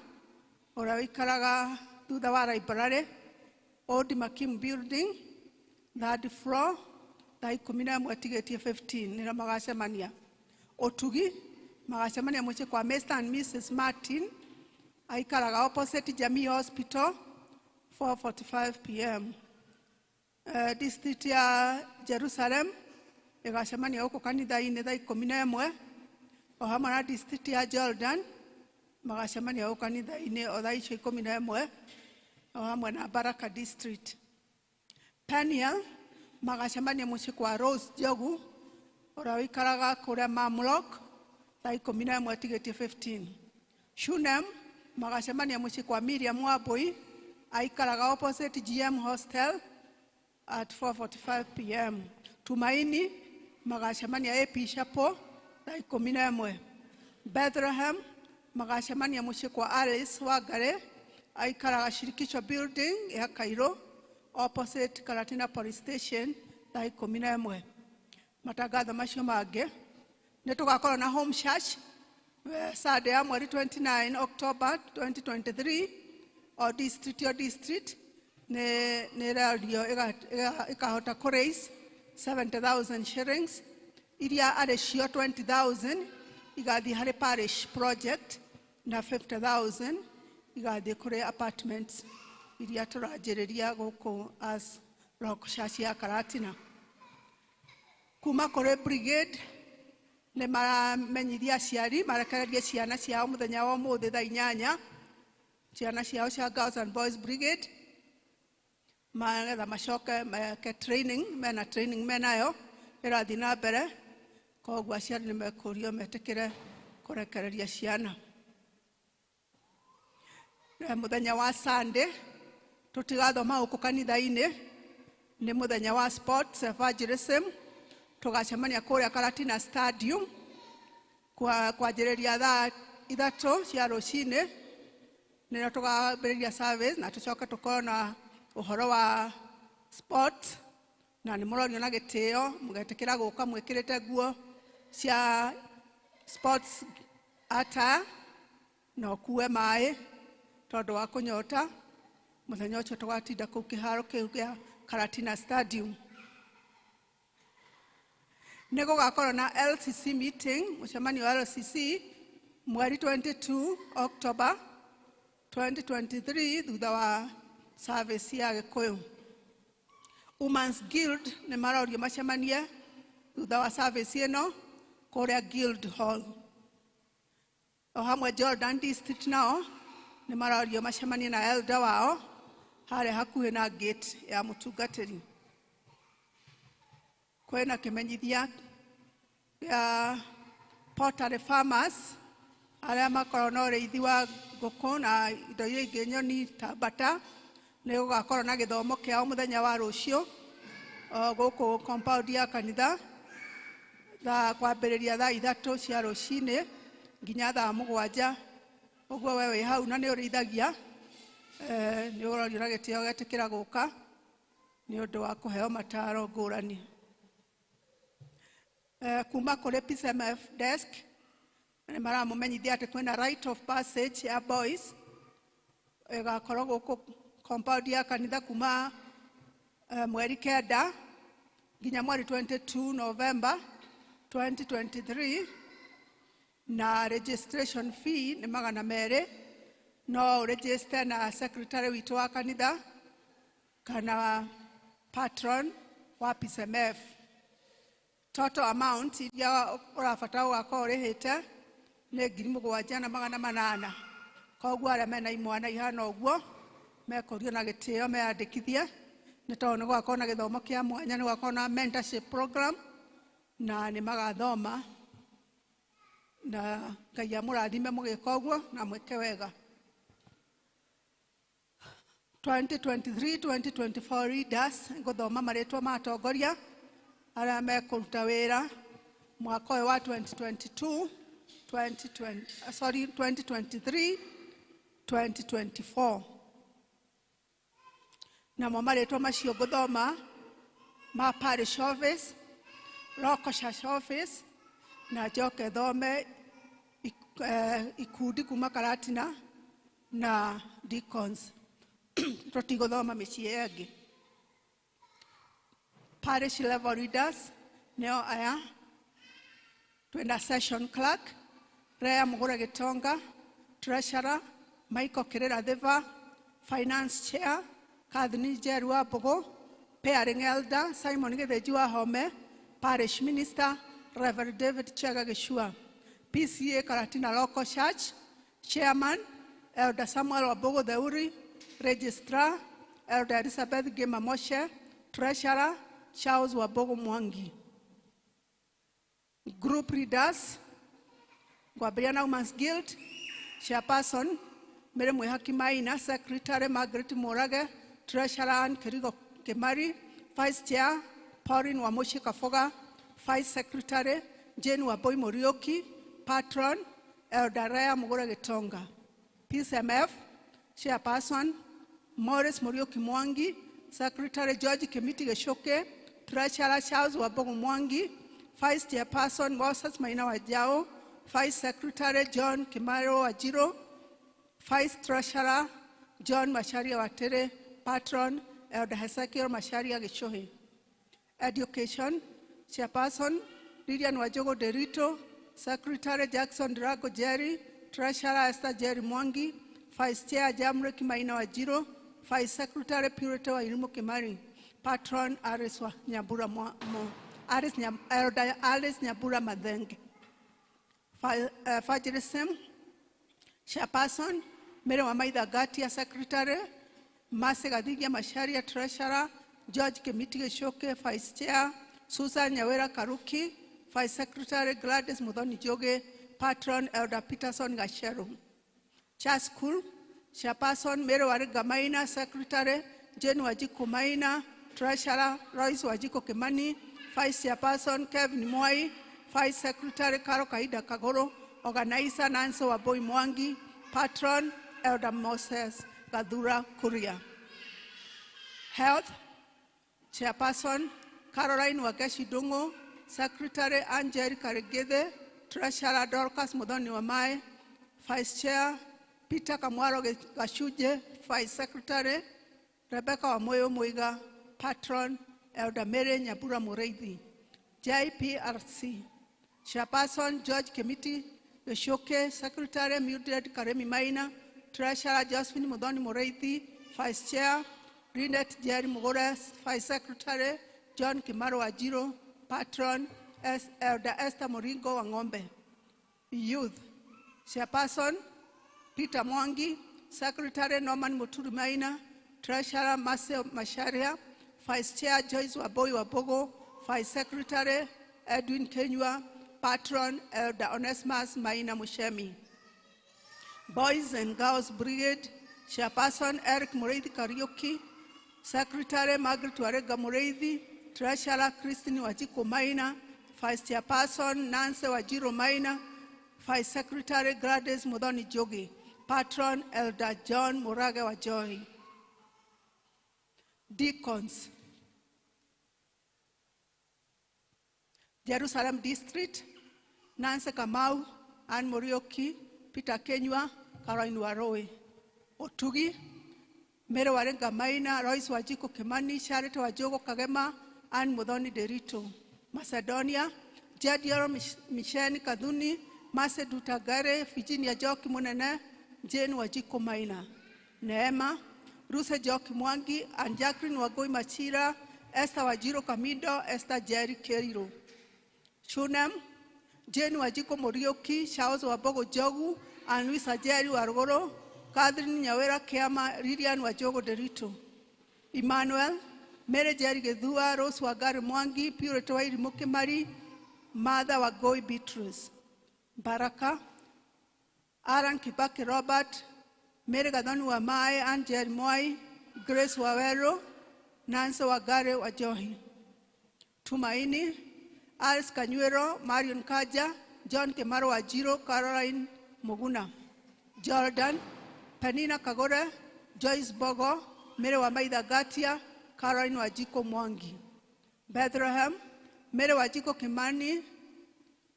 ũrĩa ũikaraga thutha wa library Old Makim Building 3rd floor thaa 11 tigĩtie 15 nĩrĩa magacemania. Otugi magacemania mũciĩ kwa Mr. and Mrs. Martin aikaraga opposite Jamii Hospital 4:45 p.m. District ya Jerusalem igacemania gũkũ kanitha-inĩ thaa 11 o hamwe na district ya Jordan magacemania gũkũ kanitha-inĩ o thaa icio 11 o hamwe na Baraka District. Peniel magacemania mũciĩ kwa Rose Jogu ũrĩa ũikaraga kũrĩa Mamlock thaa 11 tigĩtie 15. Shunem magacemania mũciĩ kwa Miriam Wambui aikaraga opposite GM Hostel at 4:45 p.m. Tumaini magacemania AP Chapel thaa 11. Bethlehem magacemania mũciĩ kwa Alice Wangare aikaraga Shirikisho Building ya Cairo opposite Karatina Police Station thaa 11. Matangatho macio mangĩ nĩ tũgakorwo na home church Sunday ya mweri 29 October 2023 o district nĩ radio ikahota kũraise 70,000 shillings iria arĩ cio 20,000 igathiĩ harĩ parish project na 50,000 igathie kuri apartments iria turanjiriria guku as Rock Church ya Karatina. Kuma kuri brigade ne maramenyithia aciari marekererie ciana ciao muthenya wa umuthi thaa 8 ciana ciao cia Girls and Boys Brigade magetha macoke meke training mena training menayo irathi na mbere koguo aciari nĩ mekũrio metekere kurekereria ciana. Muthenya wa Sunday tutigathoma huko kanitha-inĩ nĩ muthenya wa sports evangelism tugacemania kuria Karatina Stadium kwanjĩrĩria thaa 3 cia rũcinĩ nĩrĩo tugambĩrĩria service na tucoke tukorwo na uhoro wa sports na nĩ mũrorio na gĩtĩo mũgetĩkĩra gũka mwĩkĩrĩte nguo cia sports ata na ũkue maĩ tondũ wa kũnyota. Mũthenya ũcio tũgatinda kũu kĩharo kĩu gĩa Karatina Stadium. Nĩ gũgakorwo na LCC meeting, mũcemanio wa LCC mweri 22 October 2023 thutha wa service ya Gĩkũyũ. Women's Guild nĩ marorio macemanie thutha wa service ĩno kũrĩa Guild Hall. O hamwe Jordan District nao nĩ marorio macemanie na elder wao harĩa hakuhĩ na gate ya mũtungatĩri. Kwĩna kĩmenyithia ya pottery farmers arĩa makorwo na ũrĩithi wa ngũkũ na indo iria ingĩ nyoni ta mbata nĩ gũgakorwo na gĩthomo kĩao mũthenya wa rũciũ gũkũ compound ya kanitha kwambĩrĩria thaa 3 cia rũcinĩ nginya thaa 7. Ũguo we wĩ hau na nĩ ũrĩithagia nĩ ũrorio na gĩtĩo getĩkĩra gũka nĩ ũndũ wa kũheo mataro ngũrani. Kuma kũrĩ PCMF desk nĩ maramũmenyithia atĩ kwĩna right of passage ya boys ĩgakorwo gũkũ compound ya kanitha kuma mweri 9 nginya mweri 22 November 2023 na registration fee nĩ $200. No register na secretary witũ wa kanitha kana patron wa PCMF. Total amount iria ũrabatara gũgakorwo ũrĩhĩte nĩ $7,800. Koguo arĩa mena imwana ihana ũguo mekũrio na gĩtĩo meyandĩkithie nĩ tondũ nĩ gũgakorwo na gĩthomo kĩa mwanya, nĩ gũgakorwo na mentorship program na nĩ magathoma na Ngai amũrathime mũgĩka ũguo na mwĩke wega. 2023-2024 leaders ngũthoma marĩtwa ma atongoria arĩa mekũruta wĩra mwaka ũyũ wa 2023-2024. Namo marĩtwa macio ngũthoma ma parish office, Rock Church office na njoke thome ikundi kuma Karatina na deacons. Tutigũthoma mĩciĩ ĩngĩ. Parish level leaders nĩo aya. Twĩna session clerk Rea Mũgũre Gĩtonga, treasurer Michael Kĩrĩra Thiva, finance chair Kathleen Njeru wa Mbũgũ, pairing elder Simon Gĩthĩnji wa Home, parish minister Reverend David Chega Gĩcua, PCA Karatina Local Church chairman Elder Samuel Wambũgũ Theuri, registrar Elder Elizabeth Gima Moshe, treasurer Charles Wambũgũ Mwangi. Group leaders Gwambĩrĩria na Women's Guild chairperson Mary Mwĩhaki Maina, secretary Margaret Mũrage, treasurer Kĩrigo Kĩmari, vice chair Pauline Wamushi Kafoga, vice secretary Jane Wambui Muriuki, patron Elder Rea Mũgũre Gĩtonga. PCMF chairperson Morris Muriuki Mwangi, secretary George Kimiti Gĩcũkĩ, treasurer Charles Wambũgũ Mwangi, vice chairperson Moses Maina Wajao, vice secretary John Kimaro Wajiro, vice treasurer John Macharia Watere, patron Elder Hezekiel Macharia Gĩcũhĩ. Education chairperson Lilian Wajogo Derito, secretary Jackson Drago Jerry, treasurer Esther Jerry Mwangi, Vice Chair Jamre Kimaina Wajiro, Vice Secretary Purity wa Ilimu Kimari, Patron Aris wa Nyabura Aris Nyabura Madenge. Fajirisem, Chairperson, Mary Wamaida Gatia Secretary, Mase Gadigia Masharia Treasurer, George Kemitige Shoke, Vice Chair, Susan Nyawera Karuki, Vice Secretary Gladys Mudhoni Joge, Patron Elder Peterson Gasheru. Church School, Chairperson Mary Warega Maina, Secretary Jane Wajiko Maina, Treasurer Royce Wajiko Kimani, Vice Chairperson Kevin Mwai, Vice Secretary Karo Kaida Kagoro, Organizer Nancy Waboi Mwangi, Patron Elder Moses Gadura Kuria. Health, Chairperson Caroline Wageshi Dungo, Secretary Angel Karegede, Treasurer Dorcas Mudhoni Wamae, Vice Chair Peter Kamwaro Gashuje, Vice Secretary Rebecca Wamoyo Muiga, Patron Elder Mary Nyabura Mureithi. JPRC, Chairperson George Kemiti Yoshoke, Secretary Mildred Karemi Maina, Treasurer Josephine Mudhoni Mureithi, Vice Chair Rinet Jerry Mugores, Vice Secretary John Kimaro Wajiro, Patron Elder Esther Moringo Wangombe. Youth, Chairperson Peter Mwangi, Secretary Norman Muturu Maina, Treasurer Marcel Masharia, Vice Chair Joyce Waboi Wabogo, Vice Secretary Edwin Kenywa, Patron Elder Onesmus Maina Mushemi. Boys and Girls Brigade, Chairperson Eric Mureithi Karaoke, Secretary Margaret Warega Mureithi, Treasurer Christine Wajiko Maina, Vice Chairperson Nancy Wajiro Maina, Vice Secretary Gladys Mudhoni Jogi, Patron Elder John Murage Wajohi. Deacons, Jerusalem District, Nancy Kamau, Anne Morioki, Peter Kenywa, Caroline Waroe. Otugi, Mary Warenga Maina, Royce Wajiko Kimani, Charity Wajogo Kagema, Anne Mudhoni Derito. Macedonia, Jadioro Misheni Kaduni, Mase Dutagare, Virginia Joki Munene, Jane Wajiko Maina. Neema, Ruse Joki Mwangi, and Jacqueline Wagoi Machira, Esther Wajiro Kamido, Esther Jerry Keriro. Shunem, Jane Wajiko Morioki, Charles Wabogo Jogu, and Luisa Jerry Wargoro, Catherine Nyawera Kiama, Lilian Wajogo Derito. Emmanuel, Mary Jerry Gedua, Rose Wagari Mwangi, Purity Wairi Mukimari, Mother Wagoi Beatrice. Baraka, Aaron Kibaki Robert, Mary Gadoni Wamae, Angel Moi, Grace Wawero, Nancy Wagare Wajohi. Tumaini, Alice Kanyuero, Marion Kaja, John Kemaro Wajiro, Caroline Muguna. Jordan, Penina Kagore, Joyce Bogo, Mary Wamaida Gatia, Caroline Wajiko Mwangi. Bethlehem, Mary Wajiko Kimani,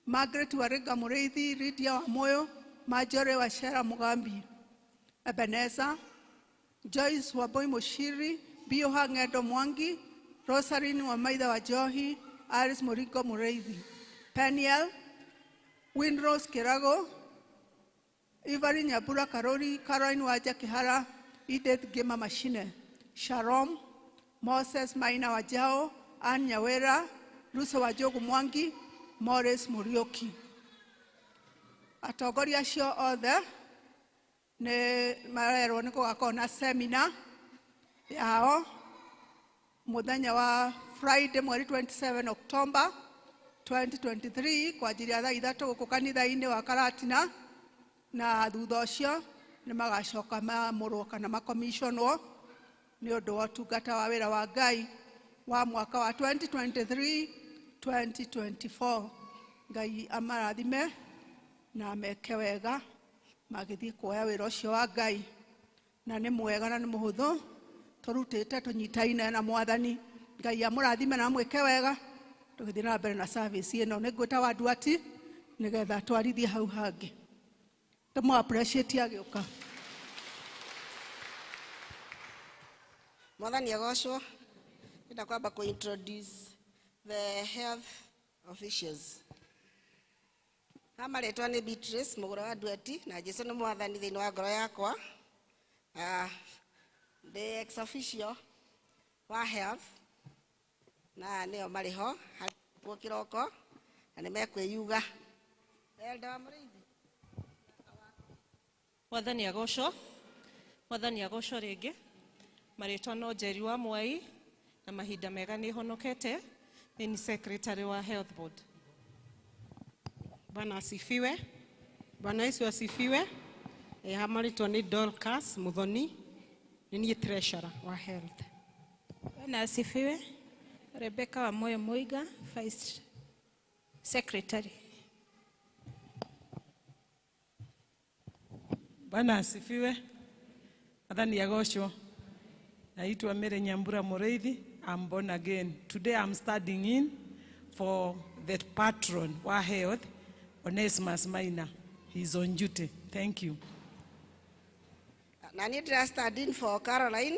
Margaret Warega Mureithi, Lydia Wamoyo, Majore Washera Mugambi. Ebenezer, Joyce Waboi Moshiri, Bioha Ngedo Mwangi, Rosarine Wamaida Wajohi, Aris Morigo Mureithi. Peniel, Windrose Kirago, Ivari Nyabura Karori, Caroline Waja Kihara, Edith Gema Machine. Sharom, Moses Maina Wajao, Anne Nyawera, Lusa Wajogo Mwangi, Morris Murioki. Atogoria shio othe ne marero niko gakona seminar yao muthenya wa Friday mweri 27 October 2023 kwa ajili ya thaa 3 guku kanitha-ini wa Karatina, na thutha ucio ni magacoka mamurwo kana makomissionwo ni undu wa utungata wa wira wa Ngai wa mwaka wa 2023-2024. Ngai amarathime na meke wega magithii kuoya wira ucio wa Ngai, na ni mwega na ni muhuthu turutite tunyitaine na Mwathani. Ngai amurathime na mweke wega tugithii na mbere na service ino. Ni ngwita wandu ati nigetha twarithie hau hangi. Tumu appreciate agiuka. Mwathani agocwo. Nenda kwamba introduce the health officials. Amaretwa ni Beatrice Mugura wa Dueti, na Jesu ni Mwathani thiini wa ngoro yakwa. the ex-officio wa health na neo mariho hakuo kiroko na nimekwiyuga elder wa Muriithi. Mwathani agocwo ringi maritwa no Njeri wa Mwai na mahinda mega ni honokete ni secretary wa health board. Bwana asifiwe. Bwana Yesu asifiwe. Hamaritwa ni Dorcas Muthoni ni treasurer wa health. Bwana asifiwe. Rebecca wa Moyo Muiga vice secretary. Bwana asifiwe. Mwathani agocwo. Naitwa Mary Nyambura Muriithi. I'm born again. Today I'm studying in for the patron wa health, Onesimus Maina. He's on duty. Thank you. Na ni studying for Caroline.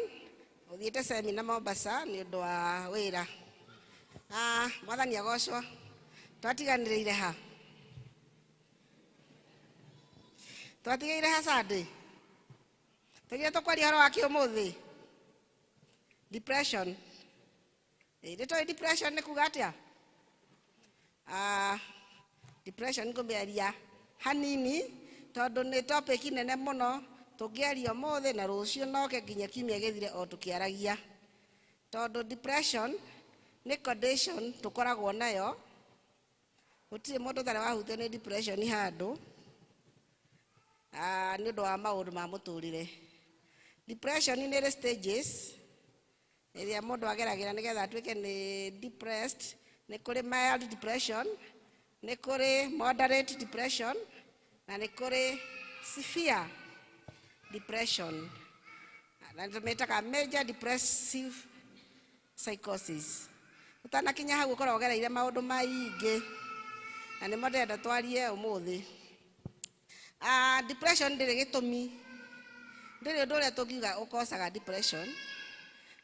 Uthiete seminar Mombasa ni undu wa wira. Mwathani agocwo. Twatiganiriire ha. Twatigaire ha Sunday. Tugire tukwaria horo wa kiumuthi. Depression. Depression ni kuga atia? Depression ngumbearia hanini tondu ni topic nene muno tungiaria umuthi na rucio noke nginya kiumia githire o tukiaragia. Tondu depression ni condition tukoragwo nayo. Gutire mundu tare wahutio ni depression handu. Ni undu wa maundu ma muturire. Depression ni the stages. Iria mundu ageragira nigetha atuike ni depressed. Ni kuri mild depression, ni kuri moderate depression, na ni kuri severe depression. Na tumetaga major depressive psychosis. Utanakinya hau ukora ogereire maundu maingi. Na ni ndenda twarie umuthi. Depression ndiri gitumi. Ndiri undu uria tungiuga ukosaga depression.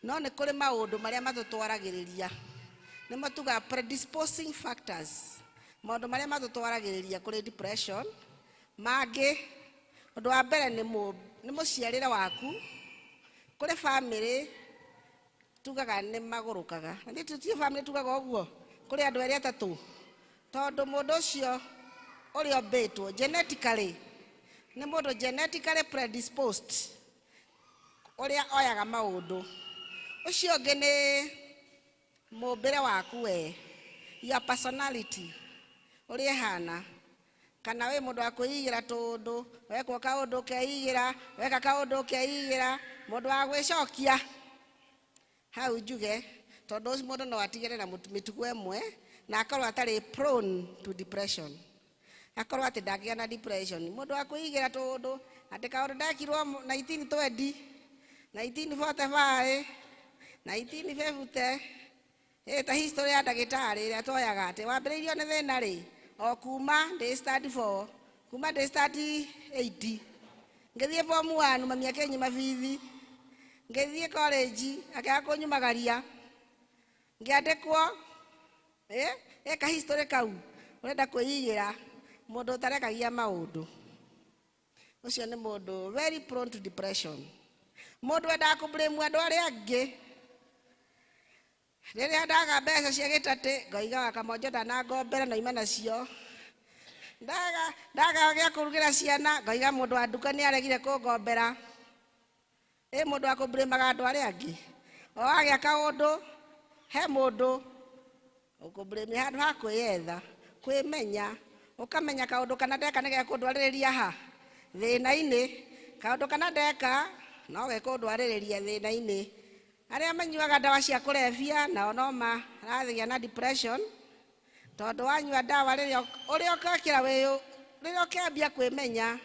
No ni kuri maundu maria matutwaragiriria. Ni matuga predisposing factors. Maundu maria matutwaragiriria kuri depression. Magi undu wa mbere ni muciarire waku. Kuri family tugaga ni magurukaga. Ndi tutie family tugaga oguo. Kuri andu eri atatu. Tondu mundu ucio uri obetwo genetically ni mundu genetically predisposed. Uria oyaga maundu. Ucio ngi ni mumbire waku we. Your personality. Uri hana. Kana we mundu akuigira tundu, wekwo kaundu keigira, weka kaundu keigira, mundu wa gwicokia. Hau njuge tondu ucio mundu no atigire na mitugo emwe na akorwo atari prone to depression. Akorwo ati ndagia na depression. Mundu wa kuigira tundu ati kaundu ndekirwo 1920, 1945, 1950. Ta history ya ndagitari ria twoyaga ati wambiriirio ni thina ri o kuma day study 4 kuma day study 80 ngithie form 1 mamia kenyi mabithi ngithie college akia kunyumagaria ngiandikwo ka history kau urenda kuigira mundu tarekagia maundu ucio ni mundu very prone to depression. Mundu enda ku blame andu aria angi. Riria ndaga mbeca cia gitate ngoiga kamonjo na ngombera na imana cio. Ndaga gya kurugira ciana ngoiga mundu wa nduka ni aregire kungombera. Mundu akublemaga andu aria angi. O agia kaundu he mundu ukubleme handu ha kwiyetha kwimenya ukamenya kaundu kana ndeka nige kundwaririria ha thina-ini. Kaundu kana ndeka no ge kundwaririria thina-ini. Aria manyuaga dawa cia kulevya nao no marathigia na depression. Tondu wanyua dawa riria ukakira wiyo riria ukiambia kwimenya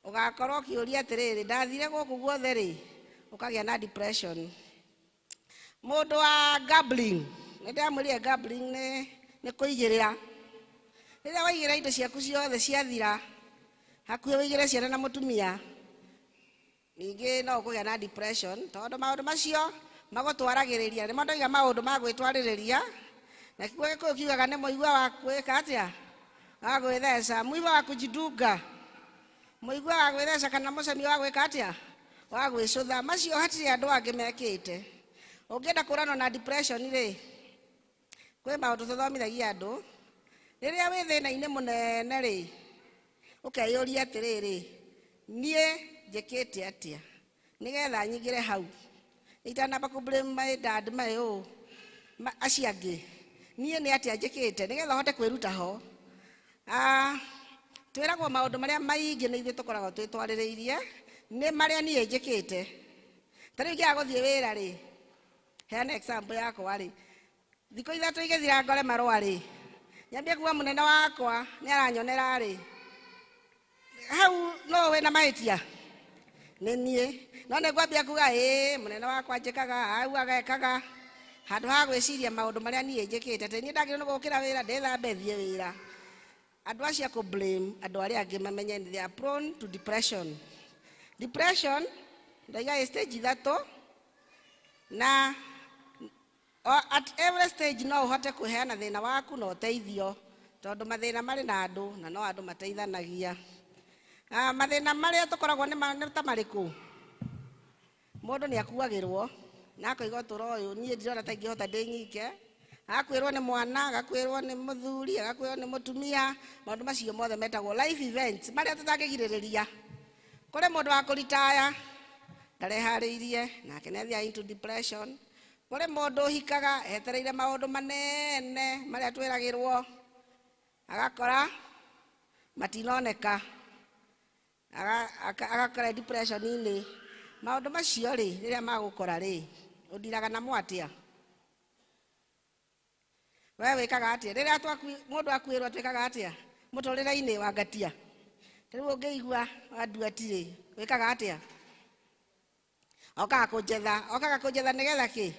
ugakorwo ukiuria atiriri ndathire guku guothe ri ukagia na depression. Mundu wa gambling ndamwire gambling ni kuigirira. Riria waigira indo ciaku ciothe ciathira hakuhi wigire ciana na mutumia ningi no kugia na depression. Tondu maundu macio magutwaragiriria ni mondoiga maundu ma gwitwaririria na kikuyu kiugaga ni muigua wa gwika atia wa gwithesha muigua wa kujidunga muigua wa gwithesha kana mucemi wa gwika atia wa gwicutha macio hatiri andu angi mekite ungenda kurano na depression ri kwe maundu tuthomithagia andu riria wi thina-ini munene ri ukeyuria atiriri nie njikite atia nigetha nyingire hau itanamba ku blame my dad my aciangi nie ni atia njikite nigetha hote kwiruta ho twiragwo maundu maria maingi ni ithuĩ tukoragwo twitwarĩrĩirie ni maria nie njikite tari ngia guthie wira ri heana example yakwa ri thiko ithatu igithira ngore marwa ri nyambie kuwa munene wakwa ni aranyonera ri hau no we na maitia ni nie no ne gwambia kuga munene wakwa njikaga hau agekaga handu ha gwiciria maundu maria nie njikite te nie ndagire no gukira wira ndethambe thie wira andu acia ku blame andu aria angi mamenye they are prone to depression. Depression ndaiga stage ithatu na at every stage no uhote kuheana thina waku no teithio tondu mathina mari na andu na no andu mateithanagia. Mathina maria tukoragwo ni ta mariku mundu ni akuagirwo na akoiga toro uyu nie ndirona ta ingihota ndi nyike akwirwo ni mwana agakwirwo ni muthuri agakwirwo ni mutumia maundu macio mothe metagwo life events maria tutangigiririria kore mundu wa kuritaya ndarehariirie nake nethia into depression kore mundu hikaga etereire maundu manene maria twiragirwo agakora matinoneka agakora depression ini maundu macio ri riria magukora ri udiraga na mwatia wewe wikaga atia riria mundu akwirwo twikaga atia muturire-ini wa ngatia riu ungeigua andu atiri wikaga atia okaga kunjetha nigetha ki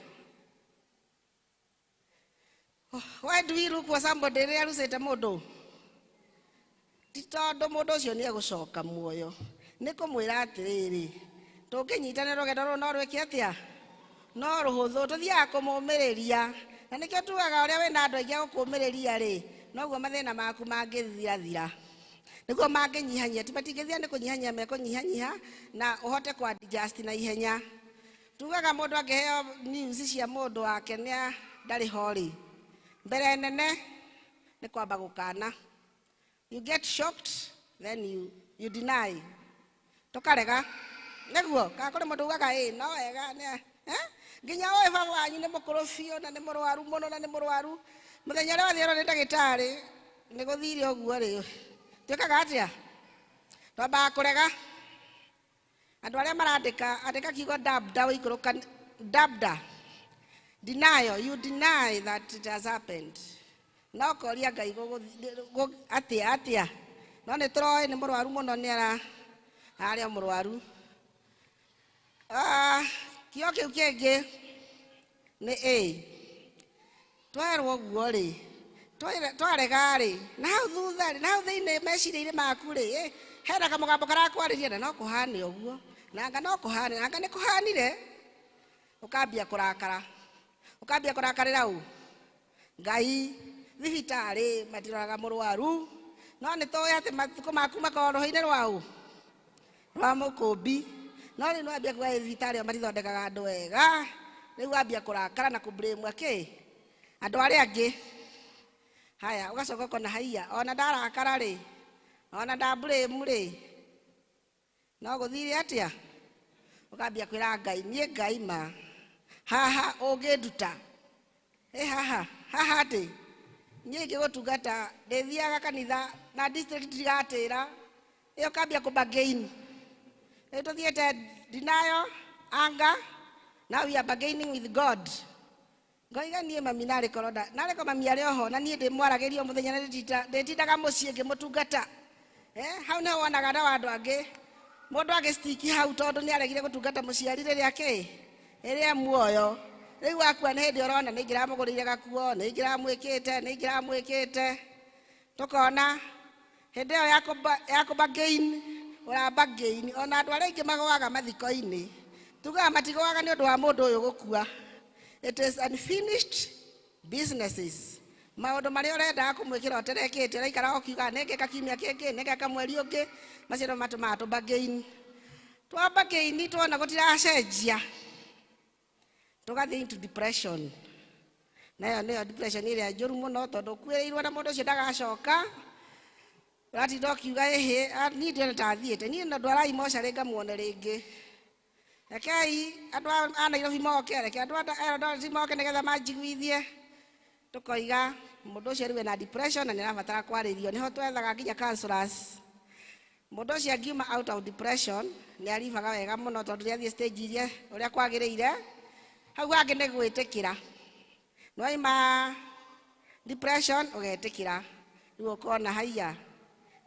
why do we look for somebody riria rucite mundu titondu mundu ucio ni egucoka muoyo ni kumwira atiriri tunginyitane rugendo ru no rwike atia no ruhuthu tuthiaga kumumiriria na nikio tugaga uria wina andu aingi gukumiriria ri noguo mathina maku mangithirathira niguo manginyihanyia ti matingithia ni kunyihanyia mekunyihanyiha na uhote ku adjust na ihenya. Tugaga mundu angiheo news cia mundu wake ni ndari hori mbere nene ni kwamba gukana. You get shocked then you deny tukarega niguo kakore mundu ugaga no wega nginya we baba wanyu ni mukuru biu na ni murwaru muno na ni murwaru muthenya ria wathiro ni ndagitari ni guthire uguo ri twikaga atia twamba kurega andu aria marandika kiugo dabda wikuruka dabda denial. You deny that it has happened no koria ngai atia no ni turoi ni murwaru muno ni aria murwaru kio kiu kingi ni twerwo guo ri twarega ri na hau thutha ri na hau thiini meciria-ini maku ri hena kamugambo karakwariria na no kuhane uguo nanga no kuhane nanga ni kuhanire ukambia kurakarira u ngai thibitari matiroraga murwaru no ni toya ati matuko maku makoroho-ini rwau rwa mukumbi no ni nwambia kwa thibitari marithondekaga andu wega riu ambia kurakara na kublame andu aria angi haya ugacoka kona haiya ona ndarakara ri ona ndablame ri no guthire atia ukambia kwira ngai nie ngai ma haha unginduta haha ati nie ngigutungata ndithiaga kanitha na district tigatira iyo kambia kubagain tuthiete denial anger. Now we are bargaining with God. Ngoiga nie mami nari koroda nari ko mami ari oho na nie ndi mwaragerio muthenya nditindaga mucie ngimutungata hau no wonaga na wandu angi mundu agistiki hau tondu ni aregire gutungata muciari riria iria muoyo riu akua ni hindi urona ni ngiramugurire gakuo ni ngiramwikite tukona hindi iyo yakubargain urabagain ona andu aria ingi magwaga mathiko-ini tugaga matigwaga ni undu wa mundu uyu gukua. It is unfinished businesses. Maundu maria urenda kumwikira uterekete raikara ukiuga nengeka kiumia kingi nengeka mweri ungi macio matumaga tubagain twamba kiini twona gutiracenjia tugathii into depression. Nayo nĩyo depression ĩrĩa njũru mũno tondũ kwĩrĩirwo na mũndũ ũcio ndagacoka. Ũratinda ũkiuga niĩ ndiona ta athiĩte, niĩ ndwarai mocarĩ ngamuone rĩngĩ. Rekei andũ a Nairobi moke, reke andũ a Eldoret moke nĩgetha manjiguithie. Tũkoiga mũndũ ũcio rĩu na depression na nĩarabatara kwarĩrio, nĩho twethaga nginya counselors. Mũndũ ũcio angiuma out of depression nĩaribaga wega mũno tondũ nĩathiĩ stage iria ũrĩa kwagĩrĩire. Hau hangĩ nĩ gwĩtĩkĩra. Nĩwaima depression ũgetĩkĩra. Rĩu ũkona haiya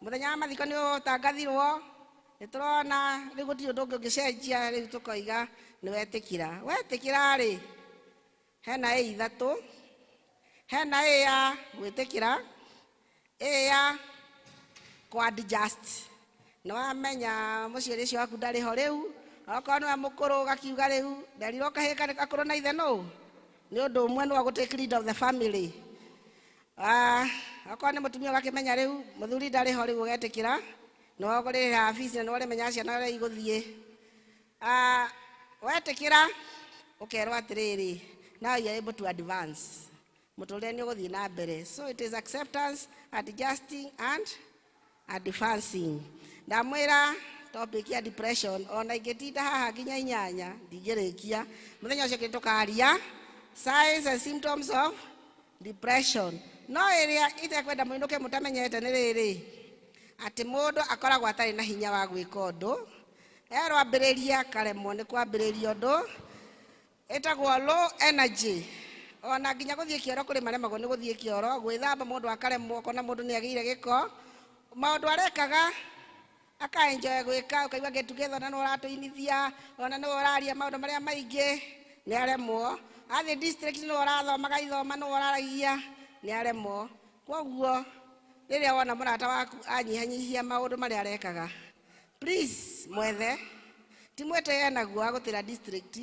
mũthenya wa mathiko nĩũtangathirwo, nĩtũrona rĩu gũtirĩ ũndũ ũngĩ ũngĩcenjia, rĩu tũkoiga nĩwetĩkĩra. Wetĩkĩra rĩ, hena ithatũ. Hena ya gwĩtĩkĩra, ya kũadjust. Nĩwamenya mũciari ũcio waku ndarĩ ho rĩu, okorwo nĩwe mũkũrũ ũgakiuga rĩu nderirwo kahĩĩ gakũrũ na ithe nũ, nĩ ũndũ ũmwe nĩwe gũtake lead of the family. Okorwo nĩ mũtumia ũgakĩmenya rĩu mũthuri ndarĩ ho, rĩu ũgetĩkĩra nĩwe ũgũrĩrĩra bici na nĩwe ũrĩmenya ciana ũrĩa igũthiĩ. Wetĩkĩra ũkerwo atĩrĩrĩ, now you are able to advance. Mũtũrĩre nĩ ũgũthiĩ na mbere. So it is acceptance, adjusting and advancing. Ndamwĩra topic ya depression ona ingĩtinda haha nginya 8 ndingĩrĩkia. Mũthenya ũcio tũkaria signs and symptoms of depression. No ĩrĩa itekwenda mũinũke mũtamenyete nĩ rĩrĩ, atĩ mũndũ akoragwo atarĩ na hinya wa gwĩka ũndũ, erwambĩrĩria karemwo nĩ kwambĩrĩria ũndũ, ĩtagwo low energy. Ona nginya gũthiĩ kĩoro kũrĩ maremagwo nĩ gũthiĩ kĩoro, gwĩthamba mũndũ akaremwo, kona mũndũ nĩagĩire gĩko. Maũndũ arekaga akaenjoy gwĩka, ũkaigua get together na nĩũratũinithia, ona nĩwe ũraria maũndũ marĩa maingĩ, nĩaremwo. Athiĩ district nĩwe ũrathomaga ithoma, nĩwe ũraragia, nĩaremwo. Koguo rĩrĩa wona mũrata waku anyihanyihia maũndũ marĩa arekaga, please mwethe. Ti mwĩtĩe naguo wa gũtĩra district,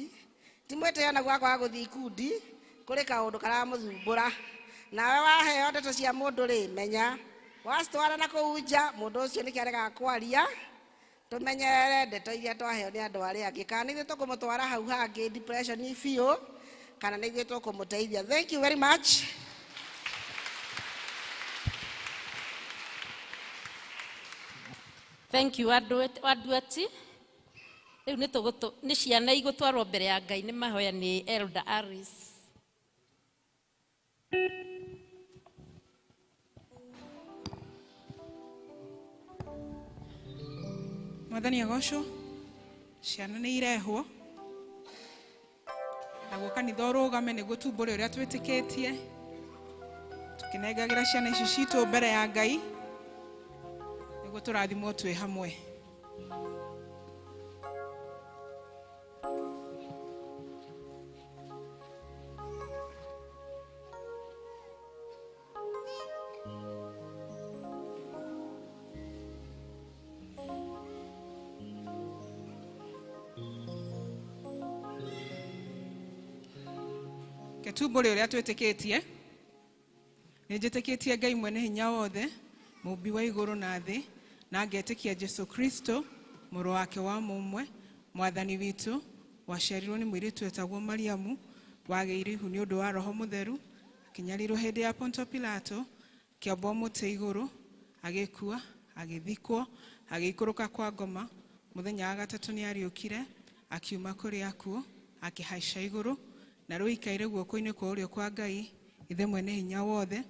ti mwĩtĩe naguo wa gũthiĩ ikundi, kũrĩ kaũndũ karamũthumbũra. Nawe waheo ndeto cia mũndũ rĩ, menya wacitwara na kũu nja, mũndũ ũcio nĩkĩ aregaga kwaria. Tũmenyerere ndeto iria twaheo nĩ andũ arĩa angĩ, kana nĩ ithuĩ tũkũmũtwara hau hangĩ depression biũ, kana nĩ ithuĩ tũkũmũteithia. Thank you very much. Thank you andũ ati. Rĩu nĩ ciana igũtwarwo mbere ya Ngai nĩ mahoya nĩ Elder Aris. Mwathani agocwo, ciana nĩ irehwo naguo kanitha ũrũgame nĩguo tumbũre ũrĩa twĩtĩkĩtie, tũkĩnengagĩra ciana ici citũ mbere ya Ngai nĩguo tũrathimwo twĩ hamwe. Ketumbũre ũrĩa twĩtĩkĩtie, nĩnjĩtĩkĩtie Ngai mwene hinya wothe, mũmbi wa igũrũ na thĩ, na ngetĩkia Jesu Kristo, mũrũ wake wa mũmwe, mwathani witũ, waciarirwo nĩ mũirĩtu wetagwo Mariamu, wagĩire ihu nĩ ũndũ wa Roho Mũtheru, akĩnyarirwo hĩndĩ ya Ponto Pilato, kĩambwo mũtĩ igũrũ, agĩkua, agĩthikwo, agĩikũrũka kwa ngoma, mũthenya wa gatatũ nĩariũkire, akiuma kũrĩ akuũ, akĩhaica igũrũ, na rĩu aikaire guoko-inĩ kwa ũrĩo kwa Ngai, ithe mwene hinya wothe,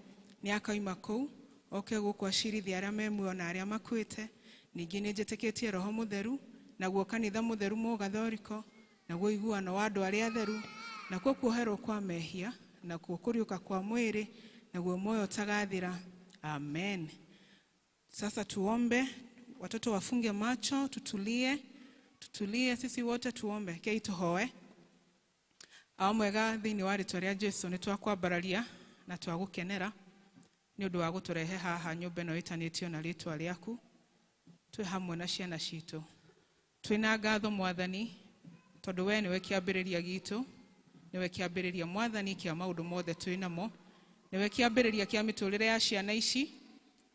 nĩ akaima kũu, oke gũkũ acirithia arĩa me muoyo na arĩa makuĩte. Ningĩ nĩnjĩtĩkĩtie Roho Mũtheru, naguo kanitha mũtheru mũgathoriko, naguo iguano wa andũ arĩa atheru, nakuo kuoherwo kwa mehia, nakuo kũriũka kwa mwĩrĩ, naguo moyo ũtagathira. Amen. Sasa tuombe, watoto wafunge macho, tutulie sisi wote tuombe. Kei tuhoe. Mwega thĩinĩ wa rĩtwa rĩa Jesu nĩtwakwambararia na twagũkenera nĩ ũndũ wa gũtũrehe haha nyũmba ĩno ĩtanĩtio na rĩtwa rĩaku, twĩ hamwe na ciana citũ. Twĩna ngatho Mwathani tondũ we nĩwe kĩambĩrĩria gitũ, nĩwe kĩambĩrĩria Mwathani kĩa maũndũ mothe twĩnamo, nĩwe kĩambĩrĩria kĩa mĩtũrĩre ya ciana ici,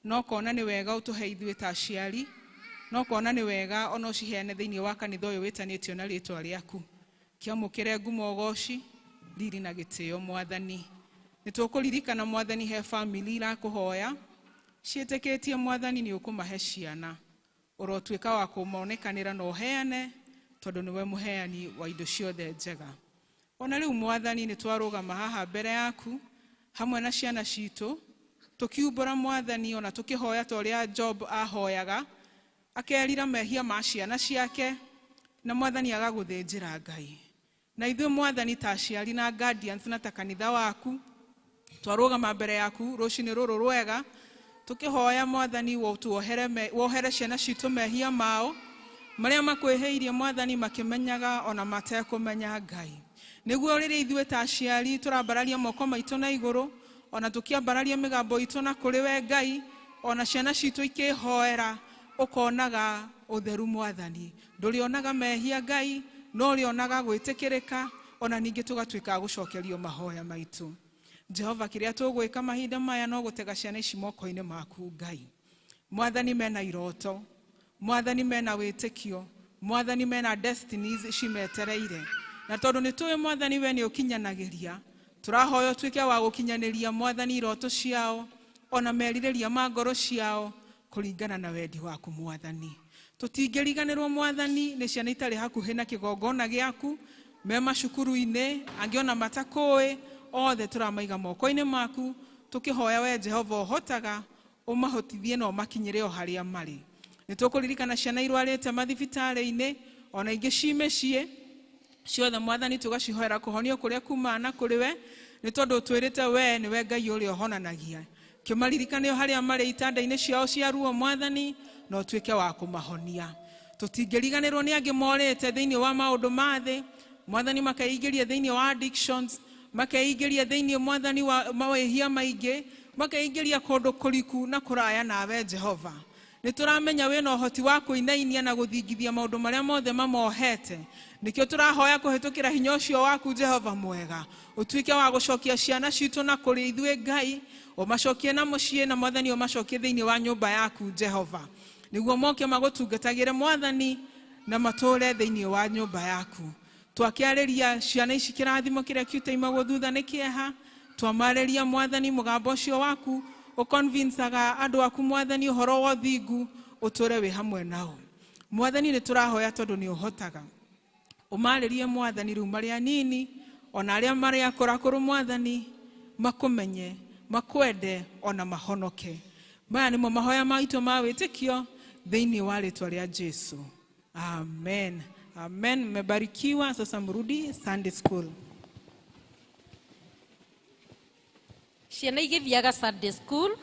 no kona nĩ wega ũtũhe ithuĩ ta aciari no kona nĩ wega ona ũciheane thĩinĩ wa kanitha ũyũ wĩtanĩtio na rĩtwa rĩaku. Kĩamũkĩre ngumo ũgoci riri na gĩtĩo Mwathani. Nĩtũkũririkana Mwathani he family irakũhoya ciĩtĩkĩtie Mwathani nĩ ũkũmahe ciana. Ũrotuĩka wa kũmonekanĩra na ũheane tondũ nĩwe mũheani wa indo ciothe njega. Ona rĩu Mwathani nĩtwarũgama haha mbere yaku hamwe na ciana citũ tukiumbũra Mwathani ona tukihoya ta ũrĩa Job ahoyaga akerira mehia ma ciana ciake na Mwathani agagũthĩnjĩra Ngai. Na ithuĩ Mwathani ta aciari na guardians na ta kanitha waku twarũgama mbere yaku rũcinĩ rũrũ rwega tukihoya Mwathani wohere ciana citũ mehia mao marĩa makwĩhĩirie Mwathani makĩmenyaga ona matekũmenya Ngai. Nĩguo rĩrĩa ithuĩ ta aciari tũrambararia moko maitũ na igũrũ ona tukiambararia mĩgambo itũ na kũrĩ we Ngai ona ciana citũ ikĩhoera ũkonaga ũtheru Mwathani. Ndũrĩonaga mehia Ngai no ũrĩonaga gwĩtĩkĩrĩka ona ningĩ tũgatuĩka gũcokerio mahoya maitũ. Jehova, kĩrĩa tũgwĩka mahinda maya no gũtega ciana ici moko-inĩ maku Ngai. Mwathani mena iroto, Mwathani mena wĩtĩkio, Mwathani mena destinies cimetereire. Na tondũ nĩtũĩ Mwathani we nĩ ũkinyanagĩria, tũrahoya ũtuĩke wa gũkinyanĩria Mwathani iroto ciao ona merirĩria ma ngoro ciao kũringana na wendi waku Mwathani. Tũtingĩriganĩrwo Mwathani nĩ ciana itarĩ hakuhĩ na kĩgongona gĩaku, me macukuru-inĩ, angĩ ona matakũĩ, othe tũramaiga moko-inĩ maku, tũkĩhoya we Jehova ũhotaga ũmahotithie na ũmakinyĩre o harĩa marĩ. Nĩtũkũririkana ciana irwarĩte mathibitarĩ-inĩ ona ingĩ ci mĩciĩ, ciothe Mwathani tũgacihoera kũhonio kũrĩa kuuma na kũrĩ we, nĩ tondũ twĩrĩte we nĩwe Ngai ũrĩa ũhonanagia. Kĩmaririkane o harĩa marĩ itanda-inĩ ciao cia ruo Mwathani na ũtuĩke wa kũmahonia. Tũtingĩriganĩrwo nĩ angĩ morĩte thĩinĩ wa maũndũ ma thĩ, Mwathani makeingĩria thĩinĩ wa addictions, makeingĩria thĩinĩ Mwathani wa mawĩhia maingĩ, makeingĩria kũndũ kũriku na kũraya nawe Jehova. Nĩtũramenya wĩna ũhoti wa kũinainia na gũthingithia maũndũ marĩa mothe mamohete. Nĩkĩo tũrahoya kũhĩtũkĩra hinya ũcio waku Jehova mwega, ũtuĩke wa gũcokia ciana citũ na kũrĩ ithuĩ Ngai, ũmacokie na mũciĩ na Mwathani ũmacokie thĩinĩ wa nyũmba yaku Jehova. Nĩguo moke magũtungatagĩre Mwathani na matũũre thĩinĩ wa nyũmba yaku. Twakĩarĩria ciana ici kĩrathimo kĩrĩa kiute imagwo thutha nĩ kĩeha, twamarĩria Mwathani mũgambo ũcio waku ũconvincaga andũ aku Mwathani ũhoro wa ũthingu, ũtũũre wĩ hamwe nao. Mwathani nĩtũrahoya tondũ nĩ ũhotaga. Ũmarĩrie Mwathani rĩu marĩ anini ona arĩa marĩ akũrakũrũ Mwathani makũmenye, makwende ona mahonoke. Maya nĩmo mahoya maitũ ma wĩtĩkio thĩinĩ wa rĩtwa rĩa Jesu. Amen. Amen. Mmebarikiwa. Sasa mrudi Sunday school. Ciana igĩthiaga Sunday school,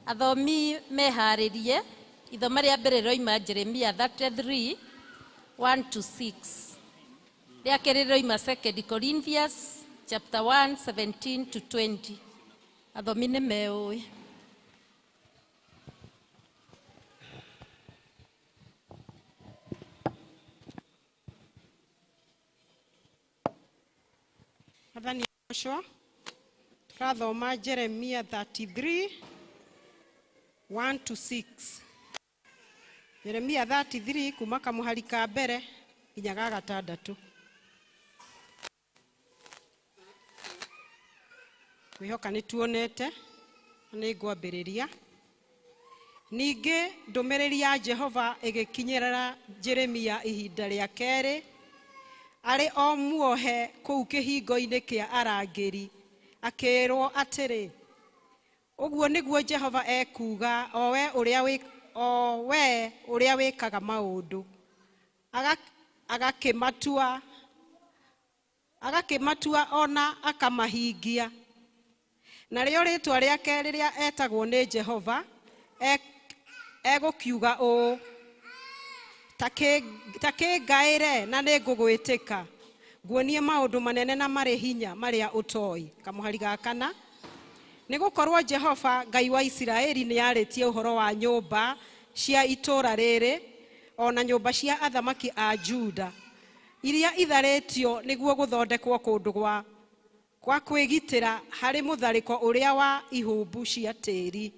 athomi meharĩrie ithoma rĩa mbere roima Jeremia 33 1-6. Rĩa kerĩ roima 2 Corinthians chapter 1 17-20. Athomi nĩ meũĩ. Mwathani ũcio tũrathoma Jeremia 33 1-6. Jeremia 33 kuma kamũhari ka mbere nginya ga gatandatũ. Kwĩhoka nĩtuonete, nĩngwambĩrĩria. Ningĩ ndũmĩrĩri ya Jehova ĩgĩkinyĩrĩra Jeremia ihinda rĩa kerĩ, arĩ o muohe kũu kĩhingo-inĩ kĩa arangĩri, akĩrwo atĩrĩ, ũguo nĩguo Jehova ekuga, o we ũrĩa wĩkaga maũndũ, agakĩmatua ona akamahingia. Narĩo rĩtwa rĩake rĩrĩa etagwo nĩ Jehova egũkiuga ũũ, ta kĩngaĩre na nĩngũgwĩtĩka, nguonie maũndũ manene na marĩ hinya marĩa ũtoĩ. Kamũhari ga kana, nĩgũkorwo Jehova Ngai wa Isiraeli nĩarĩtie ũhoro wa nyũmba cia itũũra rĩrĩ, ona nyũmba cia athamaki a Juda, iria itharĩtio nĩguo gũthondekwo kũndũ gwa kwĩgitĩra harĩ mũtharĩko ũrĩa wa ihũmbu cia tĩri,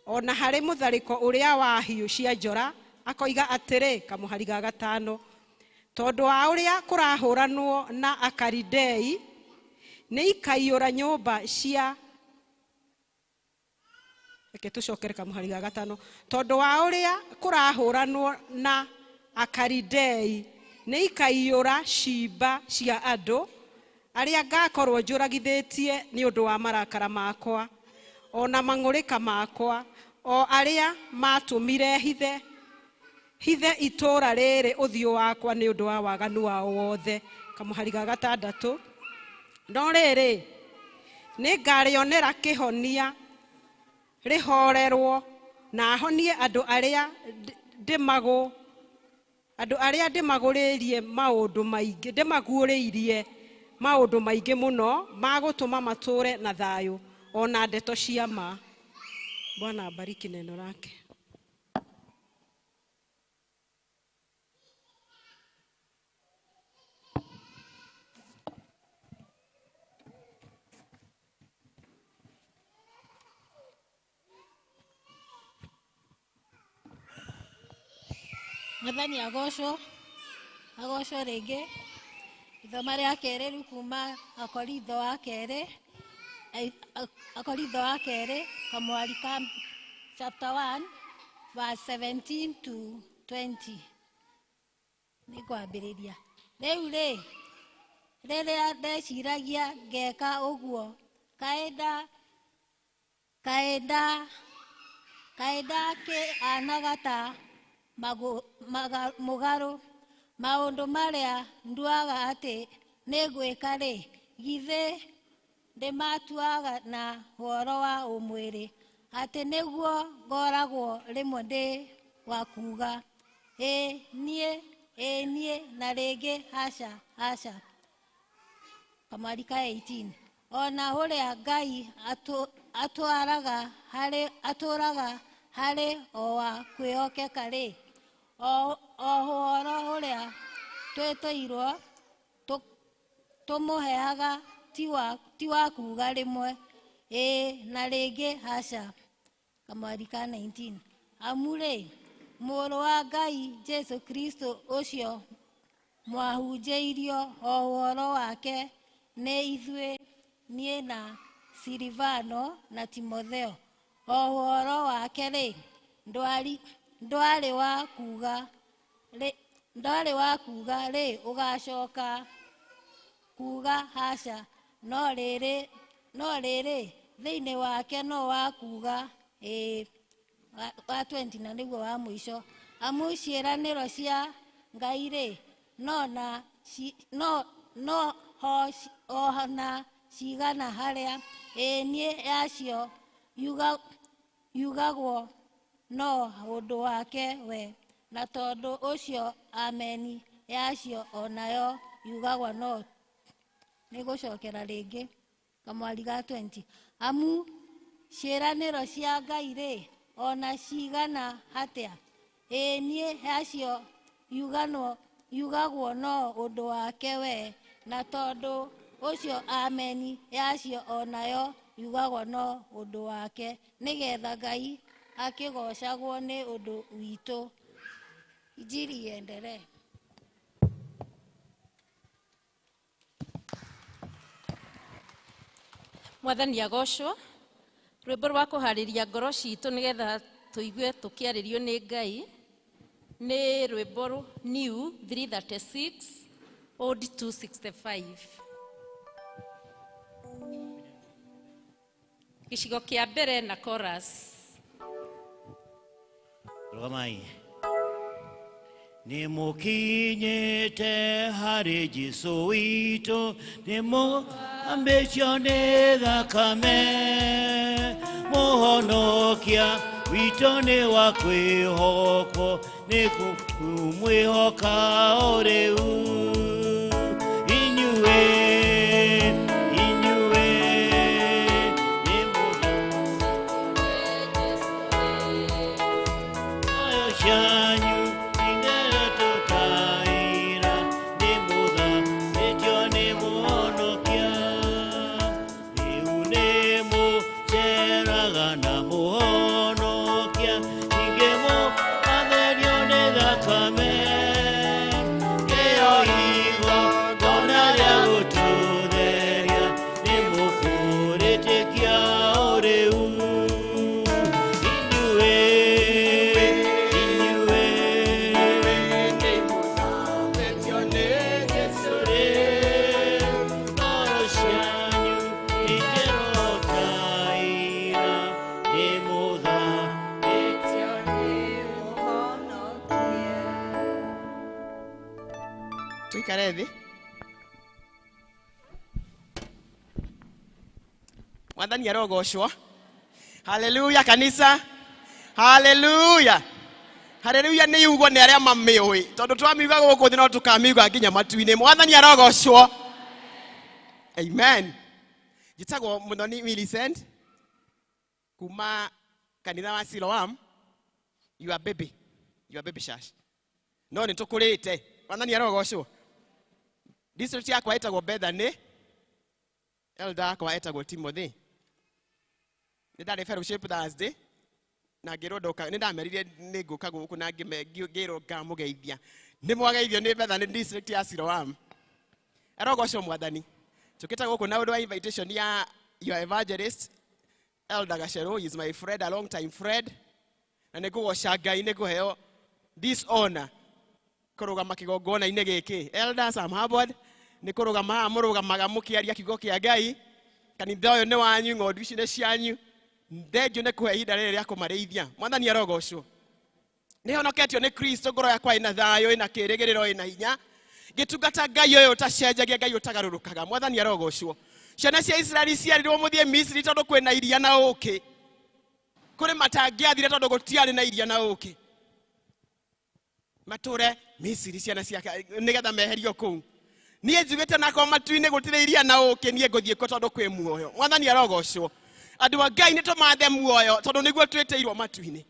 ona harĩ mũtharĩko ũrĩa wa hiũ cia njora akoiga atĩrĩ kamũhari ga gatano, tondũ wa ũrĩa kũrahũranwo na Akaridei nĩ ikaiyũra nyũmba cia, reke tũcokere kamũhari ga gatano, tondũ wa ũrĩa kũrahũranwo na Akaridei nĩ ikaiyũra ciimba cia andũ arĩa ngakorwo njũragithĩtie nĩ ũndũ wa marakara makwa, ona mang'ũrĩka makwa, o arĩa matũmire hithe itũũra rĩrĩ ũthiũ wakwa nĩ ũndũ wa waganu wao wothe. Kamũhari ga gatandatũ, no rĩrĩ nĩngarĩonera kĩhonia rĩhorerwo na honie andũ arĩa ndĩmagũrĩirie maũndũ maingĩ, ndĩmaguũrĩirie maũndũ maingĩ mũno ma gũtũma matũũre na thayũ ona ndeto cia ma. Bwana abariki neno lake. Mwathani agocwo rĩngĩ. Ithoma rĩa kerĩ rĩu kuma Akorintho wa kerĩ kamũhari ka chapter 1 verse 17 to 20. Nĩ kwambĩrĩria. Rĩu rĩrĩa ndeciragia ngeka ũguo, kaenda kĩanaga ta mũgarũ, maũndũ marĩa nduaga atĩ nĩngwĩka githĩ ndĩmatuaga na ũhoro wa ũmwĩrĩ, atĩ nĩguo ngoragwo rĩmwe ndĩ wa kuuga niĩ na rĩngĩ aca. Kamũhari ka 18, ona ũrĩa Ngai atũũraga harĩ o wa kwĩhokeka o ũhoro ũrĩa twĩtĩirwo tũmũheaga ti wa kuuga rĩmwe na rĩngĩ aca. Kamũhari ka 19, amu mũrũ wa Ngai Jesu Kristo ũcio mwahunjĩirio o ũhoro wake nĩ ithuĩ, niĩ na Silivano na Timotheo, o ũhoro wake ndwarĩ wa kuuga ũgacoka kuuga aca, no rĩrĩ thĩinĩ wake no wa kuuga wa 20 na nĩguo wa mũico, amu ciĩranĩro cia Ngai no ho na cigana harĩa niĩ yacio yugagwo no ũndũ wake we, na tondũ ũcio ameni yacio onayo yugagwo no. Nĩ gũcokera rĩngĩ kamũhari ga 20, amu ciĩranĩro cia Ngai ona cigana atĩa niĩ yacio yugagwo no ũndũ wake we, na tondũ ũcio ameni yacio onayo yugagwo no ũndũ wake, nĩgetha Ngai akĩgocagwo nĩ ũndũ witũ. Injili iendelee. Mwathani agocwo. Rwĩmbo rwa kũharĩria ngoro citũ nĩgetha tũigue tũkĩarĩrio nĩ Ngai nĩ rwĩmbo New 336 Old 265. Gĩcigo kĩa mbere na chorus. Rũgamai. Nĩmũkinyĩte harĩ Jesũ witũ, nĩmũhambĩtio nĩ thakame, mũhonokia witũ nĩ wa kwĩhokwo, nĩ kũmwĩhoka o rĩu. Ingemo, Amen, Tuikare thi. Mwathani arogoshwo. Hallelujah kanisa. Hallelujah. Hallelujah ni yugo ni aria mamiwi. Tondu twamiuga guku thi no tukamiuga nginya matu-ini. Mwathani arogoshwo. Amen. Jitagwo Muthoni Millicent. Kuma kanitha wa Siloam. You are baby. You are baby shash. No ni tukurite. Mwathani arogoshwo. District yakwa etagwo Bethany. Elder akwa etagwo Timothy. Nidare fellowship Thursday. Na ngirondoka nindamerire ninguka guku na ngironga mugeithia. Nimwageithio ni Bethany district ya Siloam. Arogoshwo Mwathani. Tukita guku na undu wa invitation ya your evangelist Elder Gashero. He is my friend, a long time friend. Na nigugosha Ngai niguheo this honor. Kurugama kigongona ine giki. Elders, I'm humbled. Ni kurugama murugamaga mukiaria kigo kia Ngai. Kanitha uyu ni wanyu, ng'ondu ici ni cianyu. Thengiũ nĩ kũhe ihinda rĩrĩ rĩa kũmarĩithia. Mwathani arogocwo. Nĩ honoketio nĩ Kristo, ngoro yakwa ĩna thayũ, ĩna kĩĩrĩgĩrĩro, ĩna hinya. Ngĩtungata Ngai ũyũ ũtacenjagia, Ngai ũtagarũrũkaga. Mwathani arogocwo. Ciana cia Israeli ciarirwo mũthiĩ Misiri tondũ kwĩna iria na ũũkĩ. Kũrĩ matangĩathire tondũ gũtiarĩ na iria na ũũkĩ. Matũre Misiri ciana ciake nĩgetha meherio kũu. Niĩ njugĩte nako matu-inĩ gũtirĩ iria na ũũkĩ, niĩ ngũthiĩ kũ tondũ kwĩ muoyo. Mwathani arogocwo. Andũ a Ngai nĩ tũmathe muoyo tondũ nĩguo twĩtĩirwo matu-inĩ.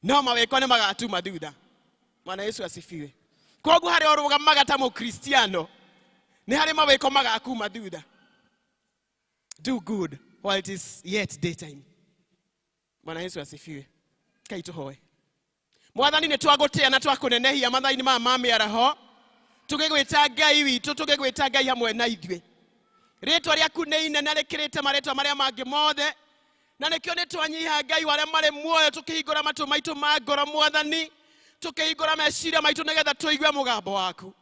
No mawĩko nĩ magatuma thutha. Mwana Yesu asifiwe. Koguo harĩ ũrũgamaga ta mũkristiano nĩ harĩ mawĩko magakuma thutha. Do good while it is yet daytime. Mwana Yesu asifiwe. Kai tũhoe. Mwathani nĩ twagũtĩa na twakũnenehia mathaa-inĩ maya ma mĩaraho. Tũgĩgwĩta Ngai witũ, tũgĩgwĩta Ngai hamwe na ithuĩ. Rĩtwa rĩaku nĩ inene rĩkĩrĩte marĩtwa marĩa mangĩ mothe. Na nĩkĩo nĩ twanyiha Ngai warĩa marĩ muoyo tũkĩhingũra matũ maitũ ma ngoro Mwathani. Tũkĩhingũra meciria maitũ nĩgetha tũigue mũgambo waku.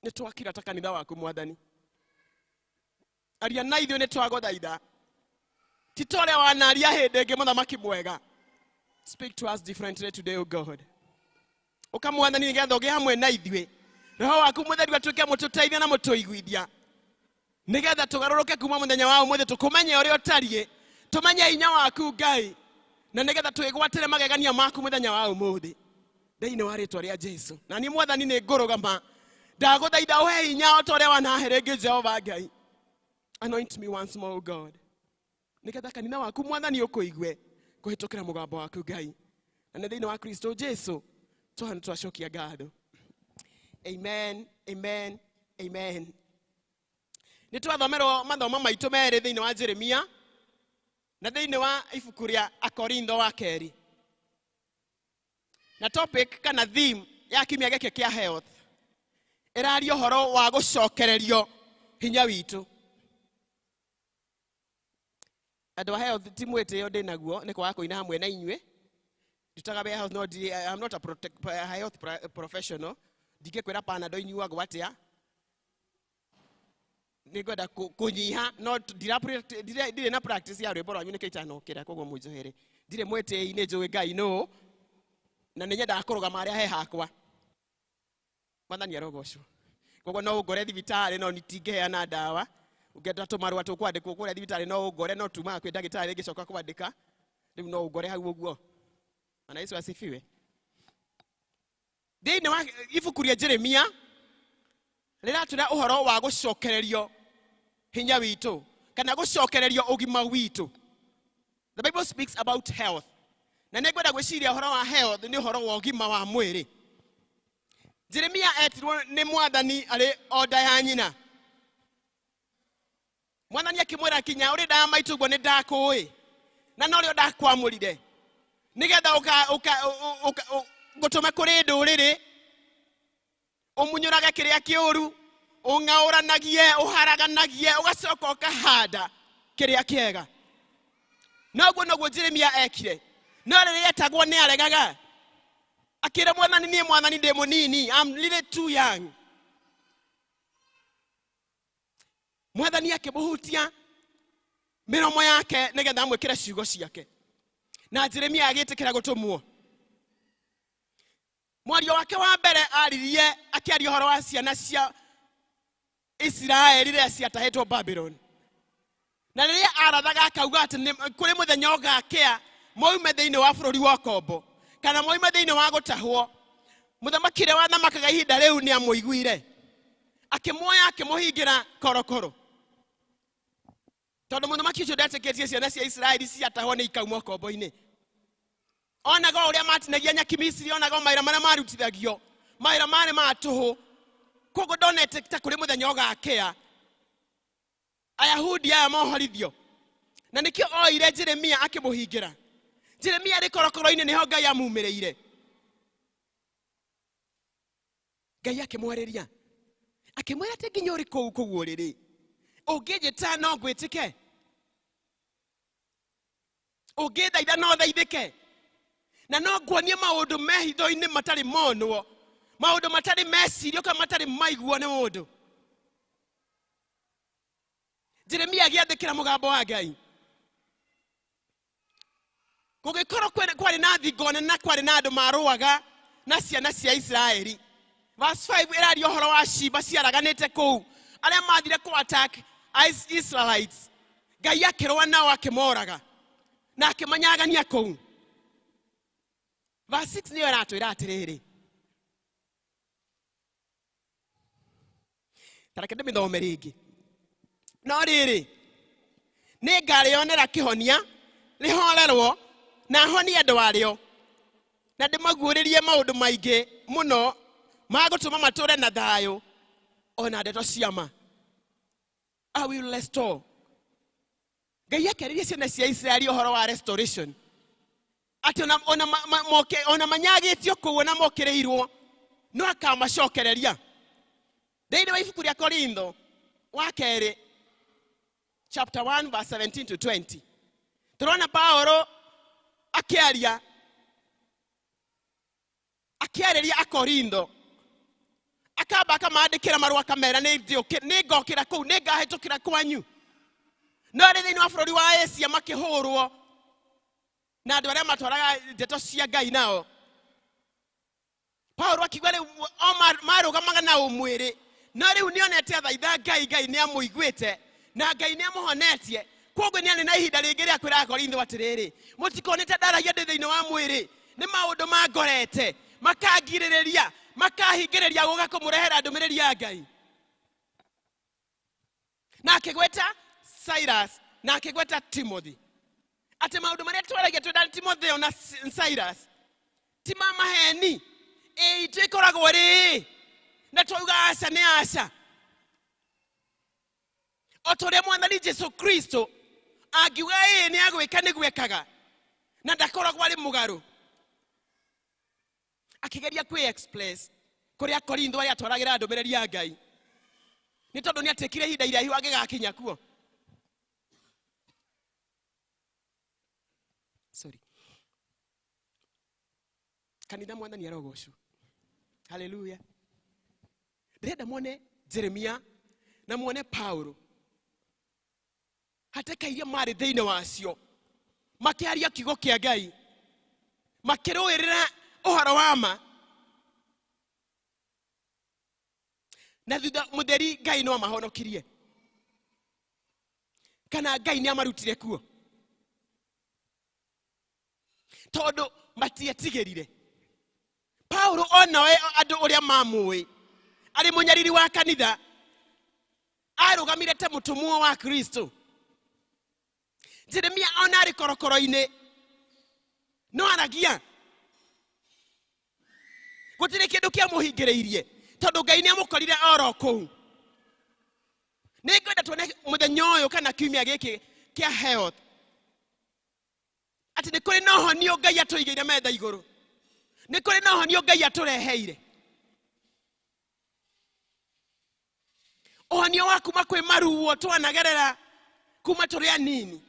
Nĩ twakira ta kanitha waku Mwathani. Aria na ithuĩ nĩ twagũthaitha. Ti ta ũrĩa wanaria hĩndĩ ĩngĩ mũthamaki mwega. Speak to us differently today, O God. Ũka Mwathani nĩgetha ũgĩe hamwe na ithuĩ. Roho waku mũtheru atuĩke mũtũteithia na mũtũiguithia. Nĩgetha tũgarũrũke kuma mũthenya wa ũmũthĩ tũkũmenye ũrĩa ũtariĩ. Tũmenye hinya waku Ngai. Na nĩgetha twĩgwatĩre magegania maku mũthenya wa ũmũthĩ. Thĩinĩ wa rĩtwa rĩa Jesũ. Na niĩ Mwathani nĩ ngũrũgama. Ndagũthaitha ũhe hinya o ta ũrĩa wanahe rĩngĩ Jehova Ngai. Anoint me once more, O God. Nĩgetha kanitha waku Mwathani ũkũigue kũhĩtũkĩra mũgambo waku Ngai. Na nĩ thĩinĩ wa Kristo Jesũ tũhana twacokia ngatho. Amen, amen, amen. Nĩ twathomerwo mathomo maitũ merĩ thĩinĩ wa Jeremia na thĩinĩ wa ibuku rĩa Akorintho wa kerĩ. Na topic kana theme ya kiumia gĩkĩ kĩa health ĩraria ũhoro wa gũcokererio hinya witũ. Andũ a health ti mwĩtĩo ndĩ naguo nĩ kwaga kũina hamwe na inyuĩ. Ndutaga be health, no I'm not a health professional. Ndingĩkwĩra panado inyuagwo atĩa. Nĩngwenda kũnyiha no ndirĩ na practice ya rwĩmbo rwanyu nĩkĩo itanokĩra koguo mũnjohere. Ndirĩ mwĩtĩi nĩ njũĩ Ngai no na nĩ nyendaga kũrũgama harĩa he hakwa. Mwathani arogocwo. Koguo no ũngore thibitarĩ no nĩtingĩheana ndawa. Ũngĩenda tũmarũa tũkwandĩkwo kũrĩa thibitarĩ no ũngore no tumaga kwĩ ndagĩtarĩ ĩngĩcoka kwandĩka. Rĩu no ũngore hau ũguo. Mwana Yesu asifiwe. Thĩinĩ wa ibuku rĩa Jeremia rĩratũra ũhoro wa gũcokererio hinya witũ kana gũcokererio ũgima witũ. The Bible speaks about health. Na nĩngwenda gwĩciria ũhoro wa health nĩ ũhoro wa ũgima wa mwĩrĩ. Jeremia etirwo nĩ Mwathani arĩ o nda ya nyina. Mwathani akĩmwĩra kinya ũrĩ nda ya maitũ guo nĩ ndakũĩ na no rĩo ndakwamũrire nĩgetha gũtũma kũrĩ ndũrĩrĩ ũmunyũrage kĩrĩa kĩũru ũng'aũranagie ũharaganagie ũgacoka ũkahanda kĩrĩa kĩega. Noguo noguo Jeremia ekire. No rĩrĩa etagwo nĩ aregaga akĩra Mwathani niĩ Mwathani ndĩ mũnini, I'm really too young. Mwathani akĩmũhutia mĩromo yake nĩgetha amwĩkĩre ciugo ciake. Na Jeremia agĩtĩkĩra gũtũmwo. mwario wake wa mbere aririe akiaria horo wa ciana cia Israeli rĩrĩa ciatahetwo Babylon. Na rĩrĩa arathaga akauga atĩ kũrĩ mũthenya ũgakĩa moime thĩinĩ wa bũrũri wa Kombo kana moime thĩinĩ wa gũtahwo. Mũthamaki ũrĩa wathamakaga ihinda rĩu nĩ amũiguire, akĩmuoya akĩmũhingĩra korokoro, tondũ mũthamaki ũcio ndetĩkĩtie ciana cia Isiraeli ciatahwo nĩ ikauma ũkombo-inĩ. Onaga ũrĩa matinagia nyaki Misiri, onaga mawĩra marĩa marutithagio, mawĩra marĩ ma tũhũ. Koguo ndonete ta kũrĩ mũthenya ũgakĩa Ayahudi aya mohorithio. Na nĩkĩo oire Jeremia akĩmũhingĩra. Jeremia arĩ korokoro-inĩ nĩho Ngai amumĩrĩire. Ngai akĩmwarĩria, akĩmwĩra atĩ nginya ũrĩ kũu ũrĩrĩ, ũngĩnjĩta no ngwĩtĩke, ũngĩthaitha no thaithĩke, na no nguonie maũndũ mehitho-inĩ matarĩ monwo, maũndũ matarĩ mecirio kana matarĩ maiguo nĩ mũndũ. Jeremia agĩathĩkĩra mũgambo wa Ngai. Gũgĩkorwo kwarĩ na thingo nene na kwarĩ na andũ marũaga na ciana cia Isiraeli. Verse 5 ĩraria ũhoro wa ciimba ciaraganĩte kũu, arĩa mathire kũ attack Israelites. Ngai akĩrũa nao akĩmoraga na akĩmanyagania kũu. Verse 6 nĩyo ĩratwĩra atĩrĩrĩ, tareke ndĩmĩthome rĩngĩ. No rĩrĩ, nĩngarĩonera kĩhonia, rĩhorerwo na honie andũ arĩo, na ndĩmaguũrĩrie maũndũ maingĩ mũno magũtũma matũũre na thayũ ona ndeto cia ma. I will restore. Ngai akĩarĩria ciana cia Isiraeli ũhoro wa restoration, atĩ ona manyagĩtio kũu na mokĩrĩirwo no akamacokereria. Thĩinĩ wa ibuku rĩa Korintho wa kerĩ chapter 1 verse 17 to 20 tũrona Paulo akĩarĩria Akorintho, akamba akamandĩkĩra marũa akamera nĩngokĩra kũu, nĩngahĩtũkĩra kwanyu. No arĩ thĩinĩ wa bũrũri wa Asia makĩhũrwo na andũ arĩa matwaraga ndeto cia Ngai nao. Paulo akiuga rĩu marũgamaga na ũmwĩrĩ, no rĩu nĩonete athaitha Ngai nĩamũiguĩte na Ngai nĩamũhonetie. Koguo nĩ na ihinda rĩngĩ rĩa kwĩra Akorintho atĩrĩrĩ, mũtikonete ndaragia ndĩ thĩinĩ wa mwĩrĩ, nĩ maũndũ mangorete makangirĩrĩria, makahingĩrĩria gũka kũmũrehera ndũmĩrĩri ya Ngai. Na akĩgweta Silas na akĩgweta Timothy, atĩ maũndũ marĩa twaragia twĩna Timotheo na Silas ti ma maheni, twĩkoragwo rĩ na twauga aca nĩ aca. O ta ũrĩa Mwathani Jesũ Kristo angiuga ĩĩ nĩ agwĩka nĩ gwekaga na ndakoragwo arĩ mũgarũ. Akĩgeria kwĩ-express kũrĩ Akorintho arĩa atwaragĩra ndũmĩrĩri ya Ngai, nĩ tondũ nĩ atĩkire ihinda iraihu angĩgakinya kuo. Kanitha Mwathani arogocwo. Hallelujah. Ndĩrenda muone Jeremia na muone Paulo, hateka iria marĩ thĩinĩ wacio makĩaria kiugo kĩa Ngai, makĩrũĩrĩra ũhoro wa ma. Na thutha mũtheri Ngai no amahonokirie, kana Ngai nĩ amarutire kuo, tondũ matietigĩrire. Paulo onawe andũ ũrĩa mamũĩ, arĩ mũnyariri wa kanitha, arũgamire ta mũtũmwo wa Kristo. Jeremia ona arĩ korokoro-inĩ no aragia, gũtirĩ kĩndũ kĩamũhingĩrĩirie tondũ Ngai nĩ amũkorire oro kũu. Nĩngwenda tuone mũthenya ũyũ kana kiumia gĩkĩ kĩa health atĩ nĩ kũrĩ na ũhonio Ngai atũigĩire metha igũrũ, nĩ kũrĩ na ũhonio Ngai atũreheire. Ũhonio wa kuma kwĩ maruo twanagerera kuma tũrĩ anini,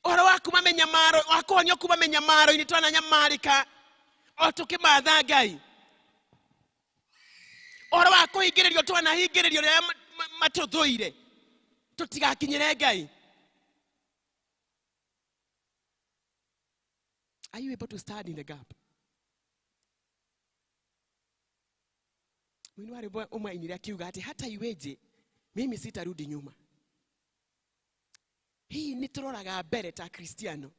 ũhoro wa kuma menyamaro, wa kũhonio kuma menyamaro-inĩ twananyamarĩka o tũkĩmatha Ngai, ũhoro wa kũhingĩrĩrio twanahingĩrĩrio rĩrĩa matũthũire tũtigakinyĩre Ngai. Are you able to stand in the gap? Mwinware bwa umainire akiuga ati hata iweje mimi sitarudi nyuma. Hii ni turoraga mbere ta Kristiano.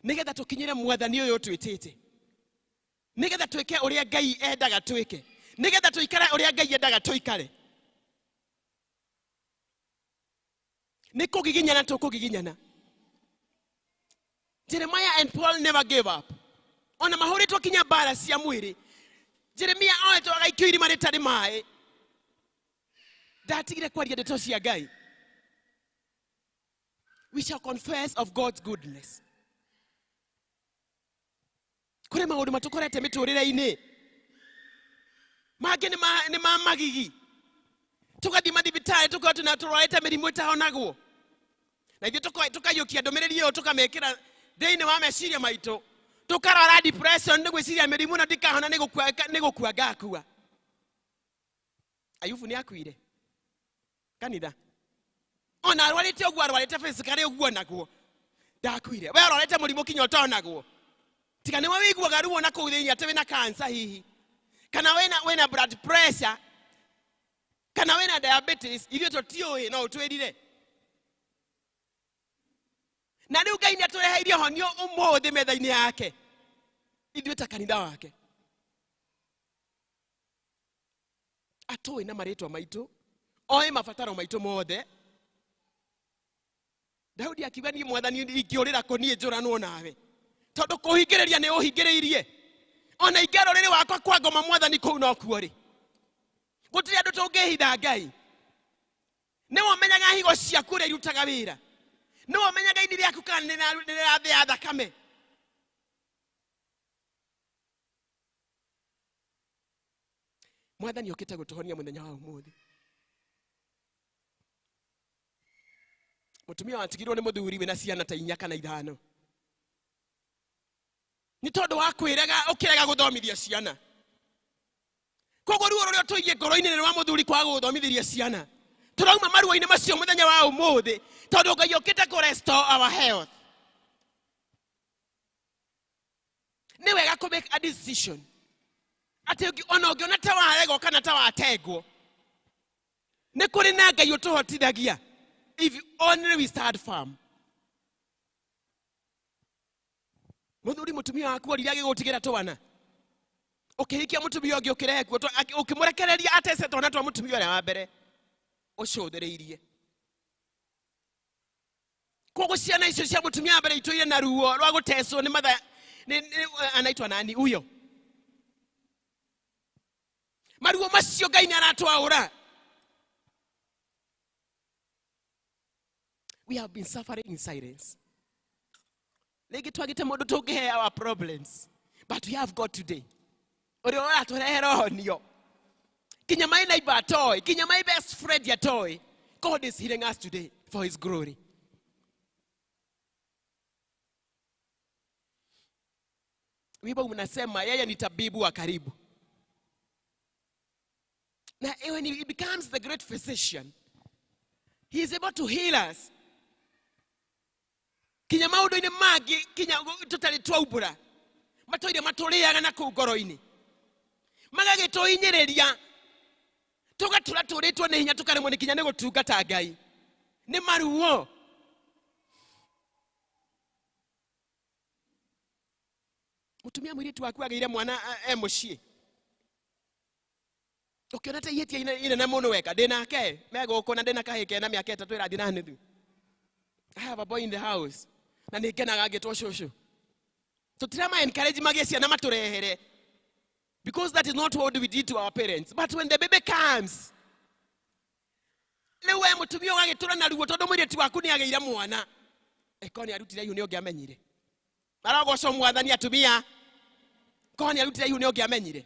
Nigetha tukinyire mwathani uyu twitite. Nigetha twike uria Ngai endaga twike. Nigetha tuikare uria Ngai endaga tuikare. Nikugiginyana tukugiginyana. Jeremiah and Paul never gave up. Ona mahoritwo kinya bara cia mwiri. Jeremiah oetwo agaikio irima ritari mai. Ndatigire kwaria ndeto cia Ngai. We shall confess of God's goodness. Kure maundu matukorete miturire-ini. Mangĩ nĩ ma magigi. Tugathi mathibitari tukorwo tunatũrwarĩte mĩrimũ ĩtahonagwo. Na ithuĩ tukayũkia ndũmĩrĩri ĩyo tukamekĩra thĩinĩ wa meciria maitũ. Tukarora depression nĩ gwĩciria mĩrimũ na ndikahona nĩ gũkua ngakua. Ayubu nĩ akuire. Kanitha. Ona arwarĩte ũguo arwarĩte physically ũguo naguo. Ndakuire. We arwarĩte mũrimũ kinya ũtonagwo. Tiga nĩ wĩiguaga ruo na kũu thĩinĩ atĩ wĩna cancer hihi. Kana wĩna blood pressure. Kana wĩna diabetes, ithuĩ tũtiũĩ no ũtwĩrire. Na rĩu Ngai nĩ atũreheire honio ũmũthĩ metha-inĩ yake. Ithuĩ ta kanitha wake. Atũĩ na marĩtwa maitũ. Oĩ mabataro maitũ mothe. Daudi akiuga niĩ mwathani ingĩũrĩra kũ niĩ njũranwo nawe. Tondũ kũhingĩrĩria nĩ ũhingĩrĩirie. Ona ingĩara ũrĩrĩ wakwa kwa ngoma mwathani kũu no kuo rĩ. Gũtirĩ andũ tũngĩhitha Ngai. Nĩwe ũmenyaga higo ciaku ũrĩa irutaga wĩra. Nĩwe ũmenyaga ini rĩaku kana nĩrĩrathĩa thakame. Mwathani okĩte gũtũhonia mũthenya wa ũmũthĩ. Mũtumia watigirwo nĩ mũthuri wĩna ciana ta 4 kana 5. Nĩ tondũ wa kwĩrega ũkĩrega gũthomithia ciana. Koguo ruo rũrĩa tũigie ngoro-inĩ nĩ rwa mũthuri kwaga gũthomithĩria ciana. Tũrauma maruo-inĩ macio mũthenya wa ũmũthĩ tondũ Ngai okĩte kũ restore our health. Nĩ wega kũ make a decision. Atĩ ona ũngĩona ta warego kana ta wategwo. Nĩ kũrĩ na Ngai ũtũhotithagia. If only we stand firm. Mũthuri mũtumia waku orire agĩgũtigĩra twana. Ũkĩhikia mũtumia ũngĩ ũkĩrehe kuo ũkĩmũrekereria atece twana twa mũtumia ũrĩa wa mbere. Ũcũthĩrĩirie. Koguo ciana icio cia mũtumia wa mbere itũire na ruo rwa gũtecwo nĩ matha anaitwa nani huyo. Maruo macio Ngai nĩ aratwaũra. We have been suffering in silence. Legi twagite mũndũ tũngĩhe our problems. But we have God today. Ũrĩa ũratũrehera honio. Kinya my neighbor toy, kinya my best friend ya toy. God is healing us today for his glory. Wimbo unasema yeye ni tabibu wa karibu. Now when he becomes the great physician, he is able to heal us. Kinya maũndũ-inĩ mangĩ kinya tũtarĩ twaubũra. Matũire matũrĩaga na kũu ngoro-inĩ. Magagĩtũhinyĩrĩria. Tũgatũra tũrĩtwo nĩ hinya tũkaremwo nĩ kinya nĩ gũtungata Ngai. Nĩ maruo. Mũtumia mũirĩtu waku agĩire mwana mũciĩ. Ũkĩona ta ihĩtia inene mũno weka ndĩnake megũkũ na ndĩna kahĩĩ kena mĩaka 3 ĩrathiĩ na nuthu. I have a boy in the house. Na nĩngenaga ngĩtwo cũcũ. Tũtirama encourage magĩe ciana matũrehere. Because that is not what we did to our parents. But when the baby comes, lewe mũtumia ũgagĩtũra na ruo tondũ mũirĩtu waku nĩ agĩire mwana. Ekoni arutire ihu nĩ ũngĩamenyire. Aragocwo mwathani atumia. Koni arutire ihu nĩ ũngĩamenyire.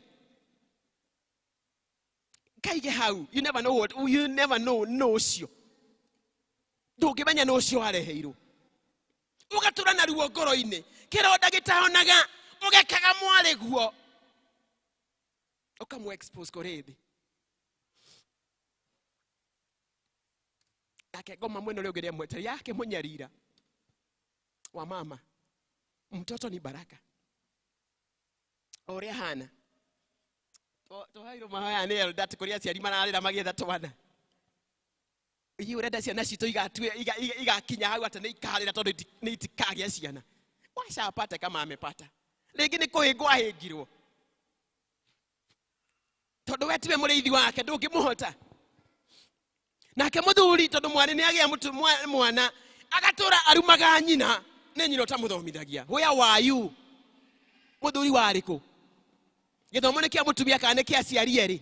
Kaige hau, you never know what, you never know ũcio. Ndũngĩmenya nĩ ũcio wareheirwo. Ũgatũra na ruo ngoro-inĩ. Kĩronda gĩtahonaga, ũgekaga mwarĩ guo. Ukamu expose koredi. Nake ngoma mwene ũrĩa ũngĩrĩa mweteri yake mũnyarira. Wa mama. Mtoto ni baraka. Ore hana. To hairo mahaya ne that koria cia rimana arira magetha twana. Iyi urenda ciana citũ igakinya hau atĩ nĩ ikarĩra tondũ nĩ itikagĩa ciana. Washapata kama amepata. Rĩngĩ nĩ kũhĩngwo ahĩngirwo. Tondũ we tiwe mũrĩithi wake ndũngĩmũhota. Nake mũthuri tondũ mwana nĩ agĩa mwana agatũra arumaga nyina nĩ nyina ũtamũthomithagia. Where were you? Mũthuri warĩ kũ? Gĩthomo nĩ kĩa mũtumia kana nĩ kĩa aciari erĩ?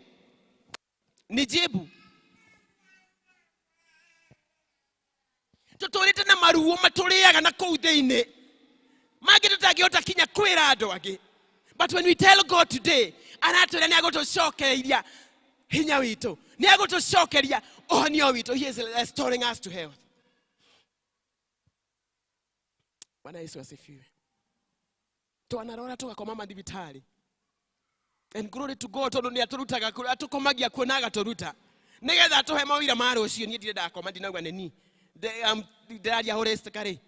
Nĩ jibu. Tũtũrĩte na maruo matũrĩaga na kũu thĩinĩ. Mangĩ tũtangĩhota kinya kwĩra andũ angĩ. But when we tell God today, anatwĩra nĩ agũtũcokeria hinya witũ. Nĩ agũtũcokeria ũhonio witũ. He is restoring us to health. Bwana Yesu asifiwe. Twanarora tugakoma mathibitarĩ. And glory to God tondũ nĩ atũrutaga atũkomagia kuona agaturuta. Nĩgetha atũhe mawĩra ma rũciũ niĩ ndirĩ ndakoma ndinauga nĩ ndaria horest kare.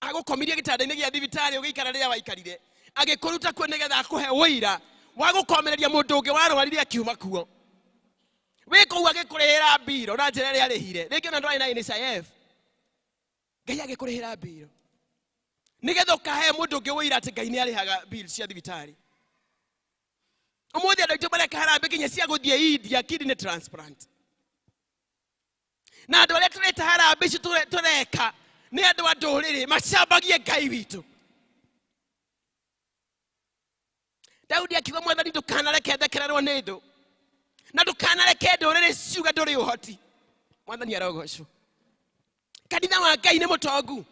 Agũkomirie gĩtanda-inĩ gĩa thibitarĩ ũgĩikara rĩrĩa waikarire. Agĩkũruta kuo nĩgetha akũhe wĩra wa gũkomereria mũndũ ũngĩ warwarire akiuma kuo. We kũu agĩkũrĩhĩra mbiro na njĩra ĩrĩa arĩhire. Rĩngĩ ona ndwarĩ na NHIF. Ngai agĩkũrĩhĩra mbiro. Nĩgetha ũkahe mũndũ ũngĩ wĩra atĩ Ngai nĩ arĩhaga bill cia thibitarĩ. Ũmũthĩ andũ aitũ mareka harambĩ nginya cia gũthiĩ India kidney transplant. Na andũ arĩa tũreta harambĩ ici tũreka nĩ andũ a ndũrĩrĩ macambagie Ngai witũ. Daudi akiuga Mwathani ndũkanareke thekererwo nĩ thũ. Na ndũkanareke ndũrĩrĩ ciuga ndũrĩ ũhoti. Mwathani arogocwo. Kanitha wa Ngai nĩ mũtongu.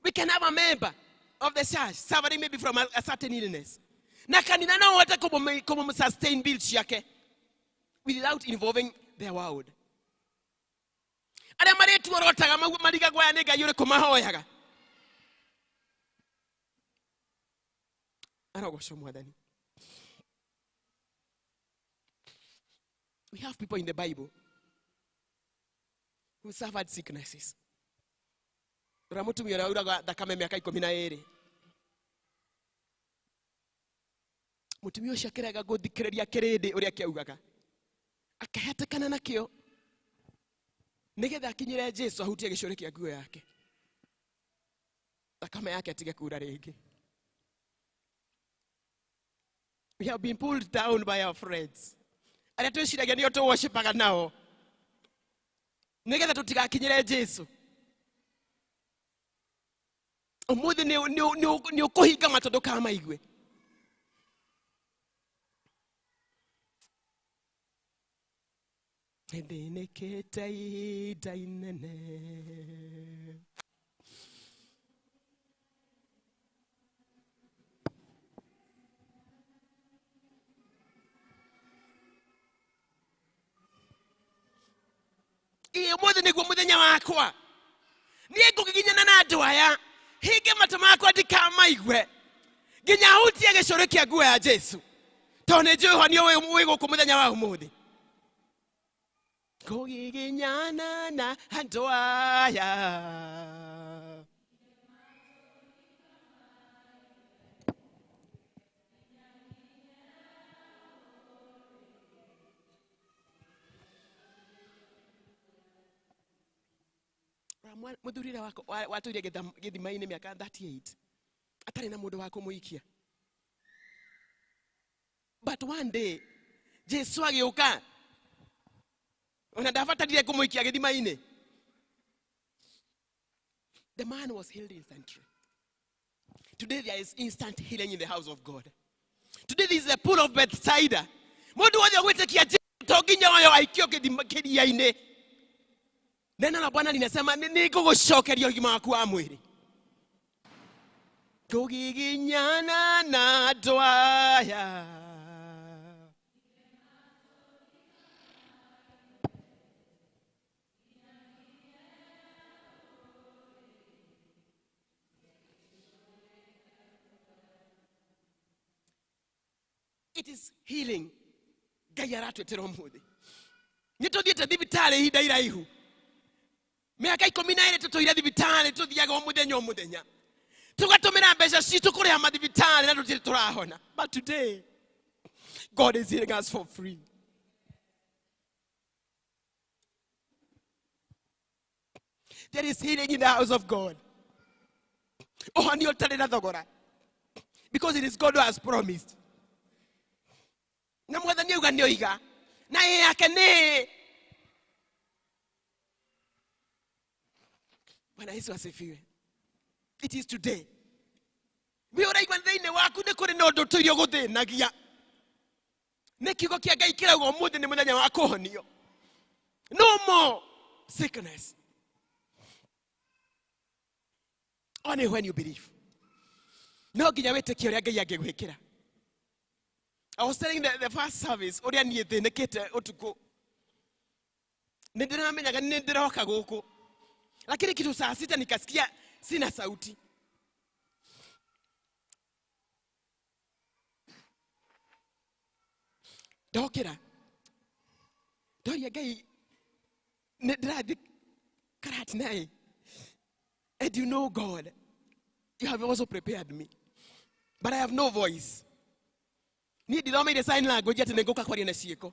We can have a member of the church suffering maybe from a certain illness. Na kanitha no wote como sustain bill ciake without involving their world. Arĩa marĩtuorotaga mariga gwaya nĩ Ngai ũrĩkũ mahoyaga. Arogocwo Mwathani. We have people in the Bible who suffered sicknesses. Ora mũtumia ũrĩa uraga thakame mĩaka 12. Mũtumia ũcio akĩrega gũthikĩrĩria kĩrĩndĩ ũrĩa kĩaugaga. Akahetĩkana nakĩo. Nĩgetha akinyĩre Jesũ ahutie gĩcũrĩ kĩa nguo yake. Thakame yake atige kuura rĩngĩ. We have been pulled down by our friends. Arĩa twĩciragia nĩo tũworship-aga nao. Nĩgetha tũtigakinyĩre Jesũ. Ũmũthĩ nĩ ũkũhinga matũ ndũkamaigue. Ndĩnĩkĩte ihinda inene. Ũmũthĩ nĩguo mũthenya wakwa. Niĩ ngũgiginyana na andũ aya. Hinge matũ makwa ndikamaigue. Nginya hutie gĩcũrĩ kĩa nguo ya Jesũ. Tondũ nĩ njũĩ ũhonio wĩ gũkũ mũthenya wa ũmũthĩ. Kũgiginyana na andũ aya. Mũthurire wako watũire gĩthima-inĩ mĩaka 38. Atarĩ na mũndũ wa kũmũikia. But one day, Jesũ agĩũka. Ona ndabatarire kũmũikia gĩthima-inĩ. The man was healed instantly. Today there is instant healing in the house of God. Today there is a pool of Bethsaida. Mũndũ wothe ũgwĩtĩkia Jesũ to nginya oyo aikio kĩria-inĩ. Neno la Bwana linasema nĩngũgũcokeria ũgima waku wa mwĩrĩ. Kũgiginyana na andũ aya. It is healing. Ngai aratwĩtĩra ũmũthĩ. Nĩtũthiĩte thibitarĩ ihinda iraihu. Mĩaka 12 tũtũire thibitarĩ tũthiaga o mũthenya o mũthenya. tugatumira mbeca citu kuria mathibitari na tutiri turahona. But today God is healing us for free. There is healing in the house of God. Oh, and you'll tell another God. Because it is God who has promised. Na mwathani uga ni oiga. Na yeye yake ni. Bwana Yesu asifiwe. It is today. We uraigwa thĩinĩ waku nĩ kũrĩ na ũndũ ũtũire gũthĩnagia. Nĩ kiugo kĩa Ngai kĩrauga ũmũthĩ nĩ mũthenya wa kũhonio. No more sickness. Only when you believe. No nginya wĩtĩkie ũrĩa Ngai angĩgwĩkĩra. I was telling the first service, ũrĩa niĩ thĩnĩkĩte ũtukũ. Nĩ ndĩramenyaga nĩ ndĩroka gũkũ. Lakini kitu saa 6 nikasikia sina sauti. Dokera. Doria Ngai ndĩrathi karati naye. And you know God, you have also prepared me. But I have no voice. Ni ndĩthoma ile sign language ati nĩngũka kwaria na ciĩko.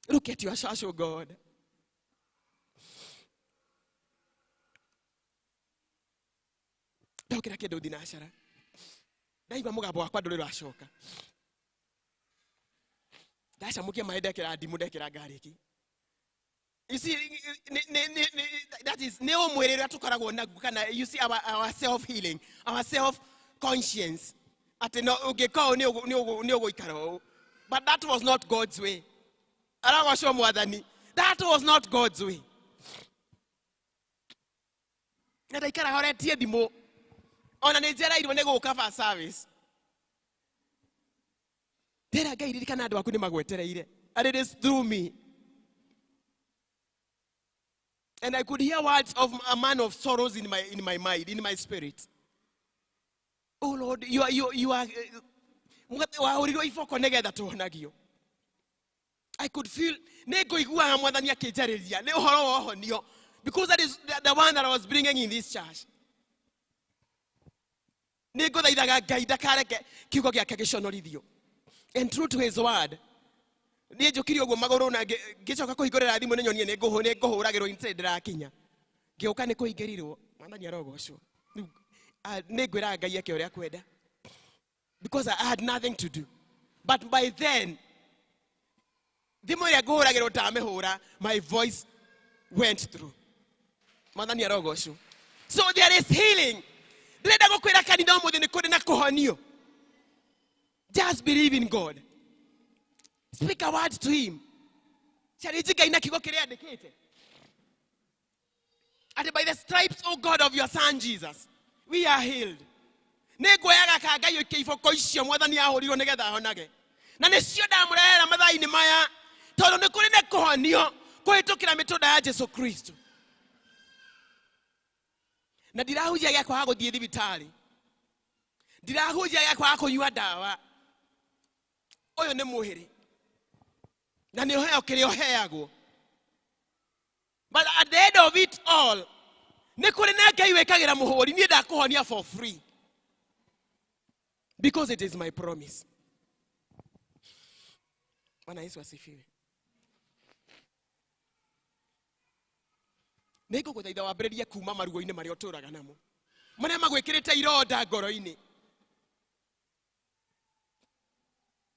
Look at your church, oh God. Ndokera kĩndũ thinacara. Ndaigua mũgambo wakwa ndũrĩ ũracoka. Ndacamukia maĩ ndekĩra ndimũ ndekĩra ngarĩki. You see, that is neo mwĩrĩre tukoragwo naguo kana you see our self healing, our self conscience. Ati no ungĩkao nĩ ũgũikara ũũ. But that was not God's way. Aragocwo mwathani. That was not God's way. Na ndaikara horetie ndimũ. Ona nĩ njĩrairwo nĩ gũka for service. Ndĩra Ngai ririkana andũ aku nĩ magwetereire. And it is through me. And I could hear words of a man of sorrows in my mind, in my spirit. Oh Lord, you are I could feel because that is the one that I was bringing in this church. And true to his word, because I had nothing to do. But by then, my voice went through. So there is healing. Just believe in God. Speak a word to him. And by the stripes, oh God, of your son Jesus, we are healed. Na ndirahuja yako hago thie thibitari. Ndirahuja yako hako nyua dawa. Oyo nĩ muhiri. Na nĩ heo kĩrĩa ũheagwo. But at the end of it all, nĩ kũrĩ na Ngai wĩkagĩra mũhũri niĩ ndakũhonia for free. Because it is my promise. Bwana Yesu asifiwe. Nĩngũ gũthaitha wambĩrĩrie kuma marugo-inĩ marĩa ũtũraga namo. Marĩa magwĩkĩrĩte ironda ngoro-inĩ.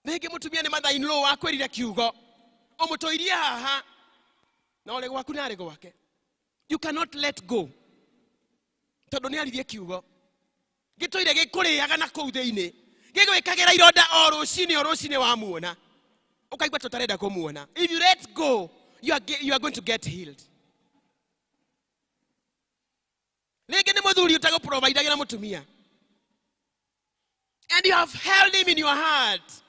Nĩngĩ mũtumia nĩ mother-in-law wakwĩrire kiugo. Ũmũtũirie haha. Na ole gwaku nĩ arĩ gwake. You cannot let go. Tondũ nĩ aririe kiugo. Gĩtũire gĩkũrĩaga na kũu thĩinĩ. Gĩgwĩkagĩra ironda o rũcinĩ wamuona. Ũkaigua tũtarenda kũmuona. If you let go, you are going to get healed. Rĩngĩ nĩ mũthuri ũtagũprovide na mũtumia. And you have held him in your heart.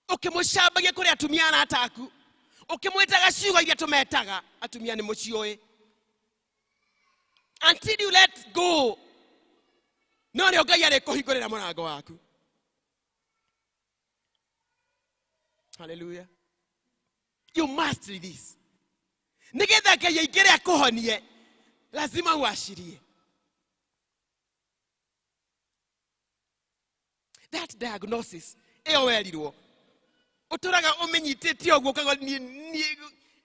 Ũkĩmũcambagia kũrĩ atumia na ataku. Ũkĩmwĩtaga ciugo iria tũmetaga atumia nĩ mũciũĩ. Until you let go. No rĩo Ngai arĩkũhingũrĩra mũrango waku. Hallelujah. You must release. Nĩgetha Ngai aingĩre akũhonie. Lazima uashirie. That diagnosis, eowerirwo. Uturaga umenyitete ogwo kago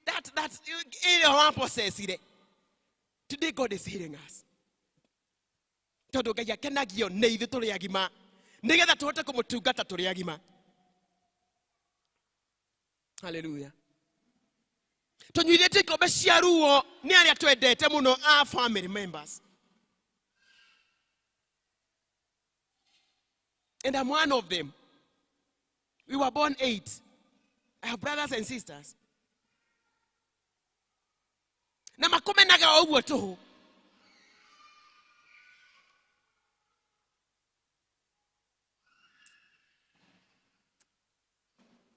that process ire. Today God is healing us. Todo gaya kenagio neithe turi agima. Nigetha tuhote kumutungata turi agima. Hallelujah. Tonyirete ko beshiaruo ni aria twendete muno our family members. And I'm one of them. We were born 8. I have brothers and sisters. Na makome naga ogwo to.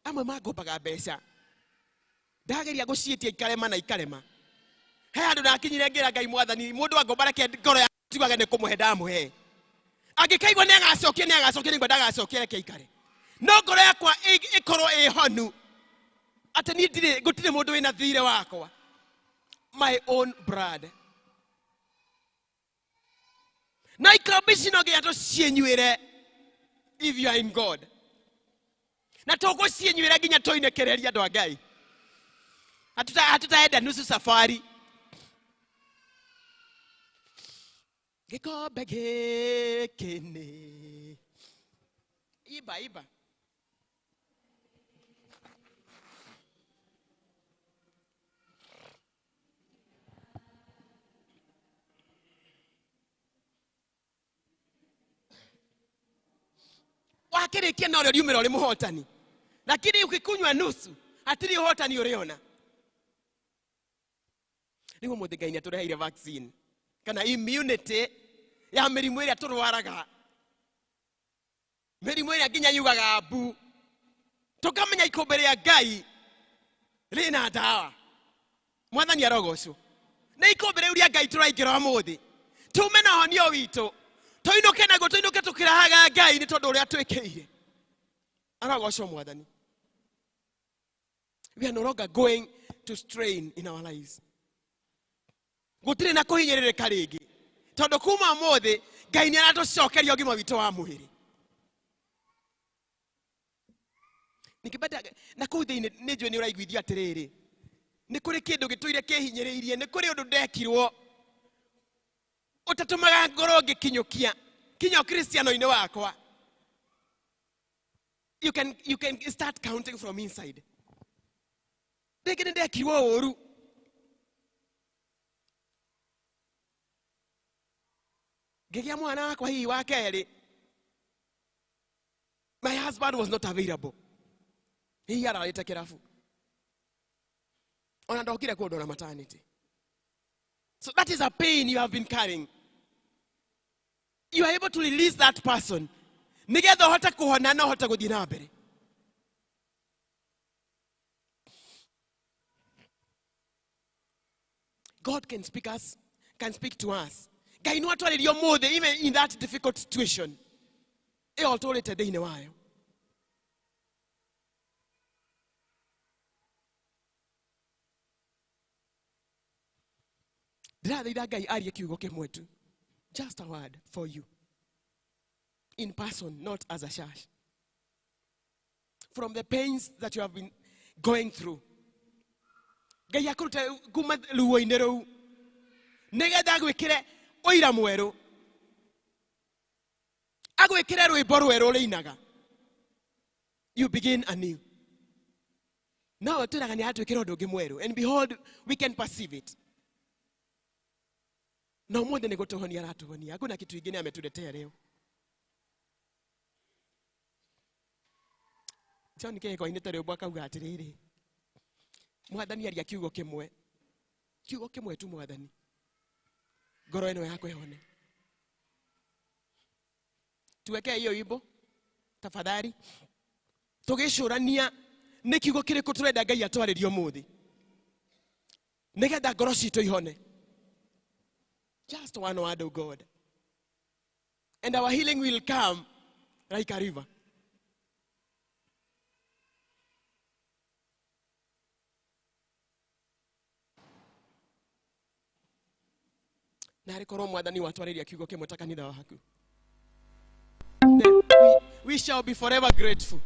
Amwe magobaga mbeca. Ndageria gucietia ikarema na ikarema. He andu nakinyire ngira Ngai mwathani mundu agobara ke ngoro ya tugaga ne kumuhe ndamuhe. Agikaigwa ne agacokia nigwa ndagacokia reke ikare. No ngoro yakwa ikorwo ihonu. Ati ni ndire gutire mundu wina thire wakwa. My own blood. Na ikabisi no gya to cienyuire if you are in God. Na toko cienyuire ginya toinekereria andu a Ngai. Hatutaenda nusu safari. Gikombe gikini. Iba. Wakirikia na riumiro ri muhotani. Lakini ukikunywa nusu, atiri hotani uriona. Nigo muthe Ngai atureheire vaccine. Kana immunity ya mirimu iria turwaraga. Mirimu iria nginya yugaga mbu. Tukamenya ikombe ria Ngai rina ndawa. Mwathani arogocwo. Na ikombe riu ria Ngai turaingira muthi. Tumena honio witu. Toinuke nago toinuke tukirahaga Ngai ni tondu uria twikeire. Arogocwo Mwathani. We are no longer going to strain in our lives. Gutire na kuhinyerereka ringi. Tondu kuma muthi Ngai ni aratucokeria ugima witu wa mwiri. Nikibata na kuthini nijwe ni uraiguithia atiriri. Ni kuri kindu gituire kihinyeririe, ni kuri undu ndekirwo. Utatumaga ngoro ngikinyukia kinya Kristiano-ini wakwa. You can start counting from inside. Ndege ndekirwo uru. Gegia mwana wakwa hii wa keri. My husband was not available. He ararite kirafu. Ona ndokire kuondora maternity. So that is a pain you have been carrying. You are able to release that person. Nigetha hota kuhona na hota guthii na mbere. God can speak to us. Ngai no atwaririo mothe even in that difficult situation. Altorete thĩinĩ wayo. Ndĩrathaitha Ngai arie kiugo kĩmwe tu. Just a word for you. In person, not as a church. From the pains that you have been going through. Ngai akuruta kuma ruo-inĩ rũu. Nĩgetha gwĩkĩre oira mweru. Agwĩkĩre rwĩmbo rwerũ rĩinaga. You begin anew. Now tũraga nĩ atwĩkĩra ũndũ ũngĩ mweru. And behold, we can perceive it. Na ũmũthĩ nĩ gũtũhonia aratũhonia. Hakuna kitu kingine ametuletea leo. John kĩhiko-inĩ ta rĩmbo akauga atĩrĩrĩ. Mwathani aria kiugo kĩmwe. Kiugo kĩmwe tu Mwathani. Ngoro ĩno yakwa ĩhone. Tuweke hiyo wimbo tafadhali. Tugĩcũrania nĩ kiugo kĩrĩkũ tũrenda Ngai atwarĩrie ũmũthĩ. Nĩgetha ngoro citũ ihone. Just one word of God. And our healing will come like a river. Na arikorwo Mwathani watwarĩria kiugo kĩmwe ta kanitha waku. We we shall be forever grateful.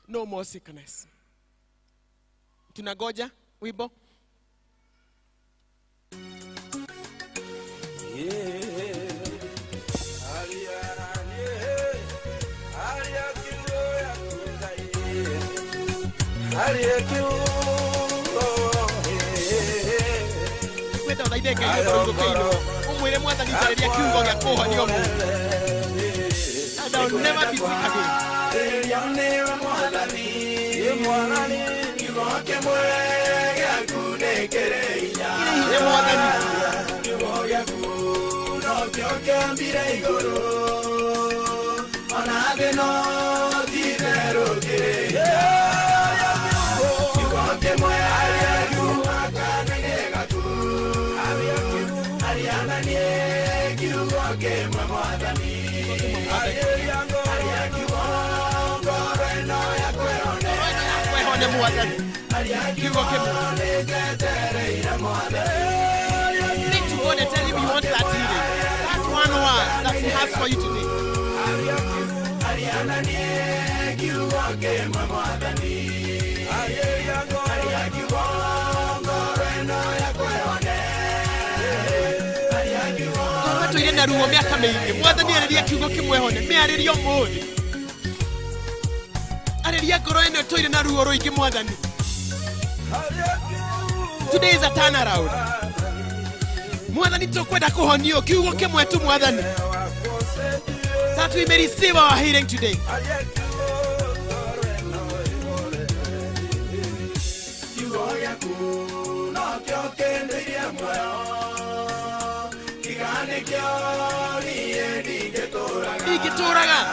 No more sickness. Tunagoja wimbo. Umwire mwathani tareria kiungo gya kuhonia mundu. And I'll never be sick again. Speak to God and tell him you want that healing. That's one word that he has for you today. Tuire ruo miaka mingi mwathani ariria kiugo kimwe hone miaririo muthi ariria ngoro ino tuire na ruo ruingi mwathani. Today is a turnaround. Mwathani tukwenda kuhonio kiugo kimwe tu mwathani, that we may receive our healing today. Igituraga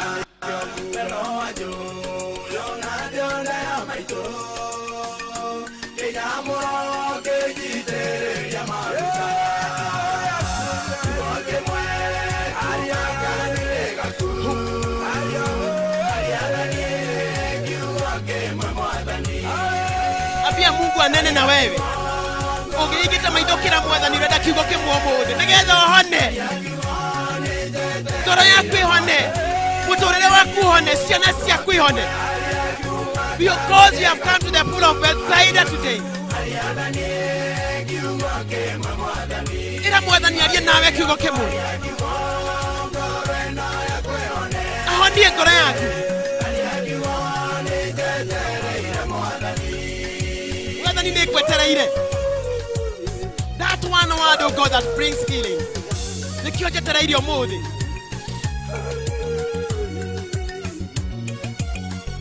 apia Mungu anene na wewe. Ungigita maidokira mwathani reda kiugo kimwe umuthi nigetha hone ngoro yaku ihone, muturire waku hone, ciana ciaku ihone, because you have come to the pool of Bethsaida today. Ira mwathani arie nawe kiugo kimwe ahonie ngoro yaku. Mwathani nikwetereire that one word of God that brings healing. Nikio jetereire umuthi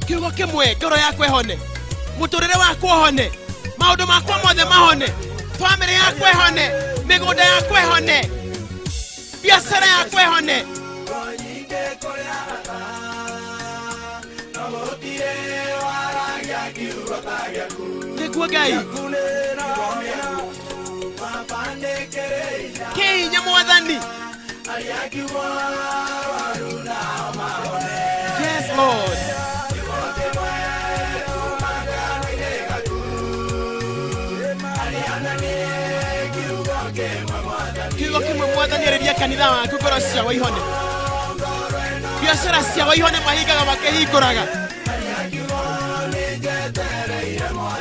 kiugo kimwe ngoro yaku ihone, muturire waku uhone, maundu makwa mothe mahone, family yaku ihone, migunda yaku ihone, biashara yaku ihone. Nikuo Ngai kinya mwathani. Yes Lord. Kiugo kimwe mwathani ariria kanitha waku ngoro ciao ihone, biashara ciao ihone, mahingaga makihinguraga.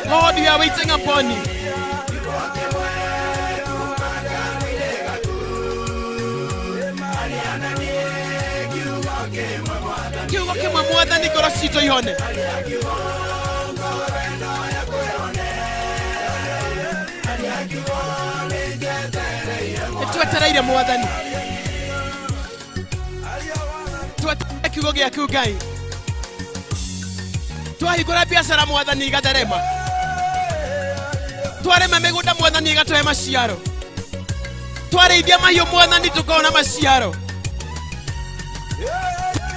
Lord, we are waiting upon you. Kiugo kimwe mwathani ngoro citũ ihone. Twetereire mwathani, twetereire kiugo gĩaku Ngai. Twahingũra biashara mwathani igatherema, twarĩma mĩgũnda mwathani igatũhe maciaro, twarĩithia mahiũ mwathani tũkona maciaro.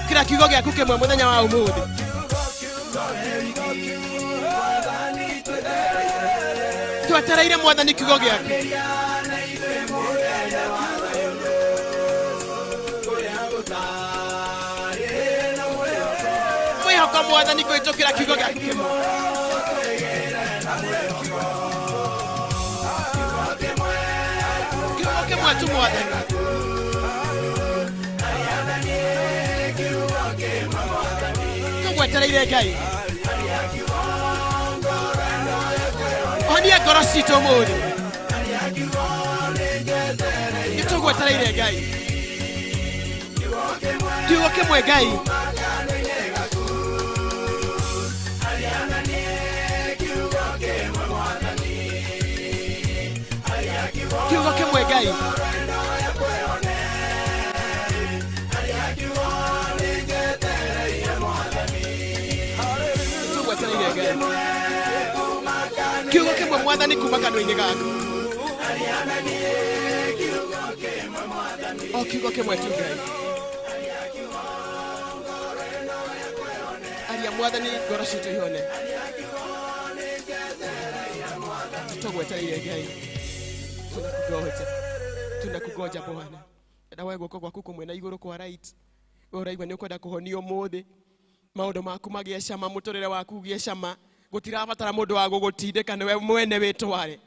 Kira kiugo gĩaku kĩmwe mũthenya wa ũmũthĩ. Twetereire mwathani kiugo gĩaku. Mwĩhoka mwathani kũhĩtũkĩra kiugo gĩaku kĩmwe. Kiugo kĩmwe tu mwathani. tũgwetereire Ngai honia ngoro citũ ũmũthĩ nĩ tũgwetereire Ngai kiugo kĩmwe Ngai kiugo kĩmwe Ngai tũgwetereire Ngai kiugo kĩmwe Mwathani kuma kanua-inĩ gaku o kiugo kĩmwe tu Ngai aria Mwathani ngoro citũ ihone tũgwetereire Ngai tunakugoja Bwana na wewe guoko gwaku kumwe na igũrũ kwa right wewe ũraigua nĩ ũkwenda kũhonio ũmũthĩ maũndũ maku magĩe cama mũtũrĩre waku ũgĩe cama gũtirabatara mũndũ wa gũgũtindĩka nĩ we mwene wĩtware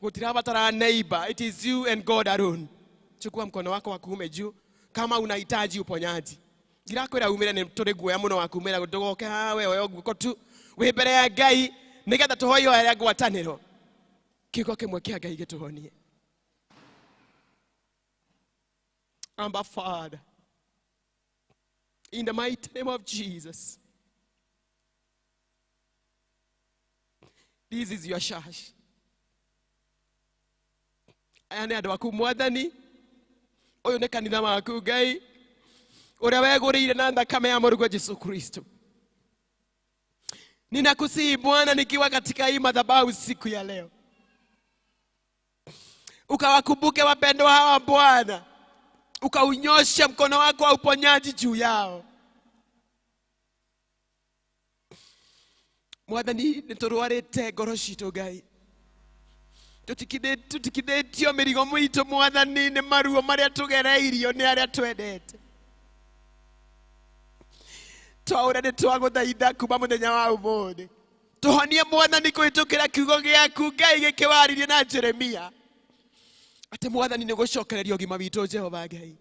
gũtirabatara neighbor it is you and God alone chukua mkono wako wa kuume juu kama unahitaji uponyaji ndirakwĩra umĩre nĩ tũrĩ guoya mũno wa kumĩra ndũgoke wewe guoko tu wĩ mbere ya Ngai nĩgetha tũhoyo arĩa ngwatanĩro kiugo kĩmwe kĩa Ngai gĩtũhonie Abba Father, in the mighty name of Jesus, this is your church. Aya nĩ andũ aku Mwathani, ũyũ nĩ kanitha waku Ngai, ũrĩa wegũrĩire na thakame ya mũrũgwo Yesu Kristo. Ninakusihi Bwana nikiwa katika hii madhabahu siku ya leo, ukawakumbuke wapendwa hawa Bwana, ukaunyosha mkono wako wa uponyaji juu yao. Mwathani nĩtũrwarĩte ngoro citũ Ngai, tũtikithĩtio mĩrigo mĩitũ Mwathani nĩ maruo marĩa tũgereirio nĩ arĩa twendete. Twaũra nĩ twagũthaitha kuma mũthenya wa ũmũthĩ tũhonie Mwathani kũhĩtũkĩra kiugo gĩaku Ngai gĩkĩwaririe na Jeremia atĩ Mwathani nĩ gũcokereria ũgima witũ Jehova Ngai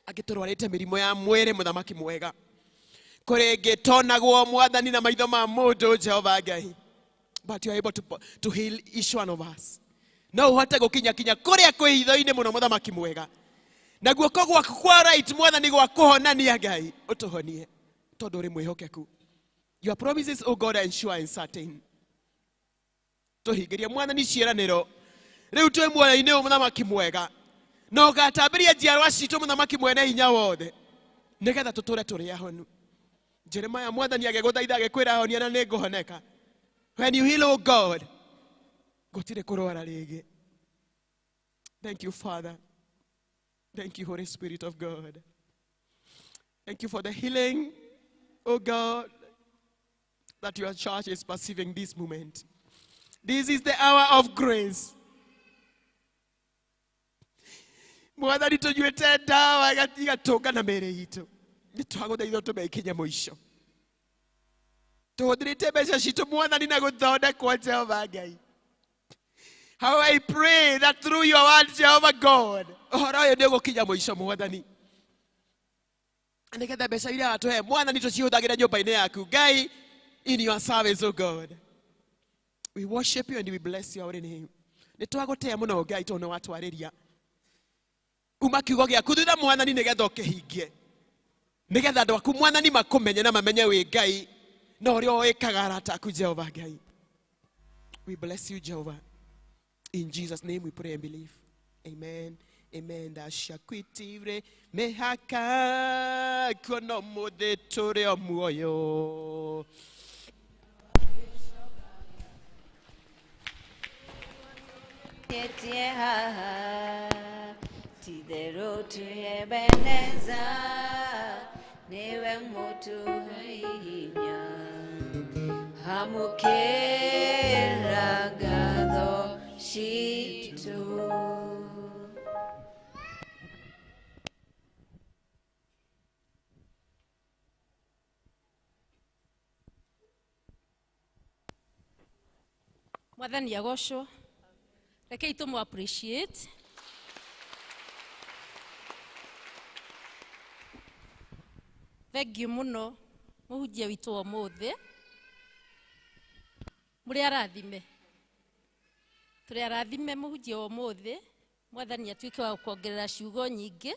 agĩtũrwarĩte mĩrimũ ya mwĩrĩ mũthamaki mwega kũrĩ tonagwo Mwathani na maitho ma mũndũ Jehova Ngai, but you are able to heal each one of us. No ũhote gũkinya kũrĩa kwĩ hitho-inĩ mũno mũthamaki mwega na guoko gwaku kwa right Mwathani gwa kũhonania Ngai ũtũhonie tondũ ũrĩ mwĩhokeku. Your promises O God are sure and certain. Tũhingĩrie Mwathani ciĩranĩro rĩu twĩ muoyo-inĩ ũyũ mũthamaki mwega na ũgatambĩria njiarwa citũ mũthamaki mwene hinya wothe nĩgetha tũtũre tũrĩ ahonu. Jeremiah Mwathani agĩgũthaitha agĩkwĩra honia na nĩngũhoneka. When you heal O God gũtirĩ kũrwara rĩngĩ. Thank you Father. Thank you Holy Spirit of God. Thank you for the healing O God that your church is perceiving this moment. This is the hour of grace. Mwathani tũnyuĩte ndawa igatũnga na mĩĩrĩ itũ nĩtwagũthaitha tũmekinya mũico tũhũthĩrĩte mbeca citũ Mwathani na gũthondekwo Jehova Ngai. How I pray that through your word Jehovah God ũhoro ũyũ nĩ ũgũkinya mũico Mwathani nĩgetha mbeca iria watũhe Mwathani tũcihũthagĩre nyũmba-inĩ yaku Ngai in your service O God. We worship you and we bless your holy name. Nĩtwagũtĩa mũno Ngai tondũ nĩ watwarĩria uma kiugo gĩaku thutha Mwathani nĩgetha ũkĩhingie nĩgetha andũ aku Mwathani makũmenye na mamenye wĩ Ngai na ũrĩa wĩkaga arata aku Jehova Ngai. We bless you Jehovah. In Jesus' name we pray and believe. Amen. Amen. Dashakwitire mehaka kono mode tore omuoyo. Tidero tu Ebeneza newe motu hinya hamukera gado shitu. Mwathani agocwo. Rekei tũmũ appreciate. Thank you muno muhunjia witũ wa ũmũthĩ mũrĩ arathime tũrĩ arathime muhunjia wa ũmũthĩ mwathani atuĩke wa kuongerera ciugo nyingĩ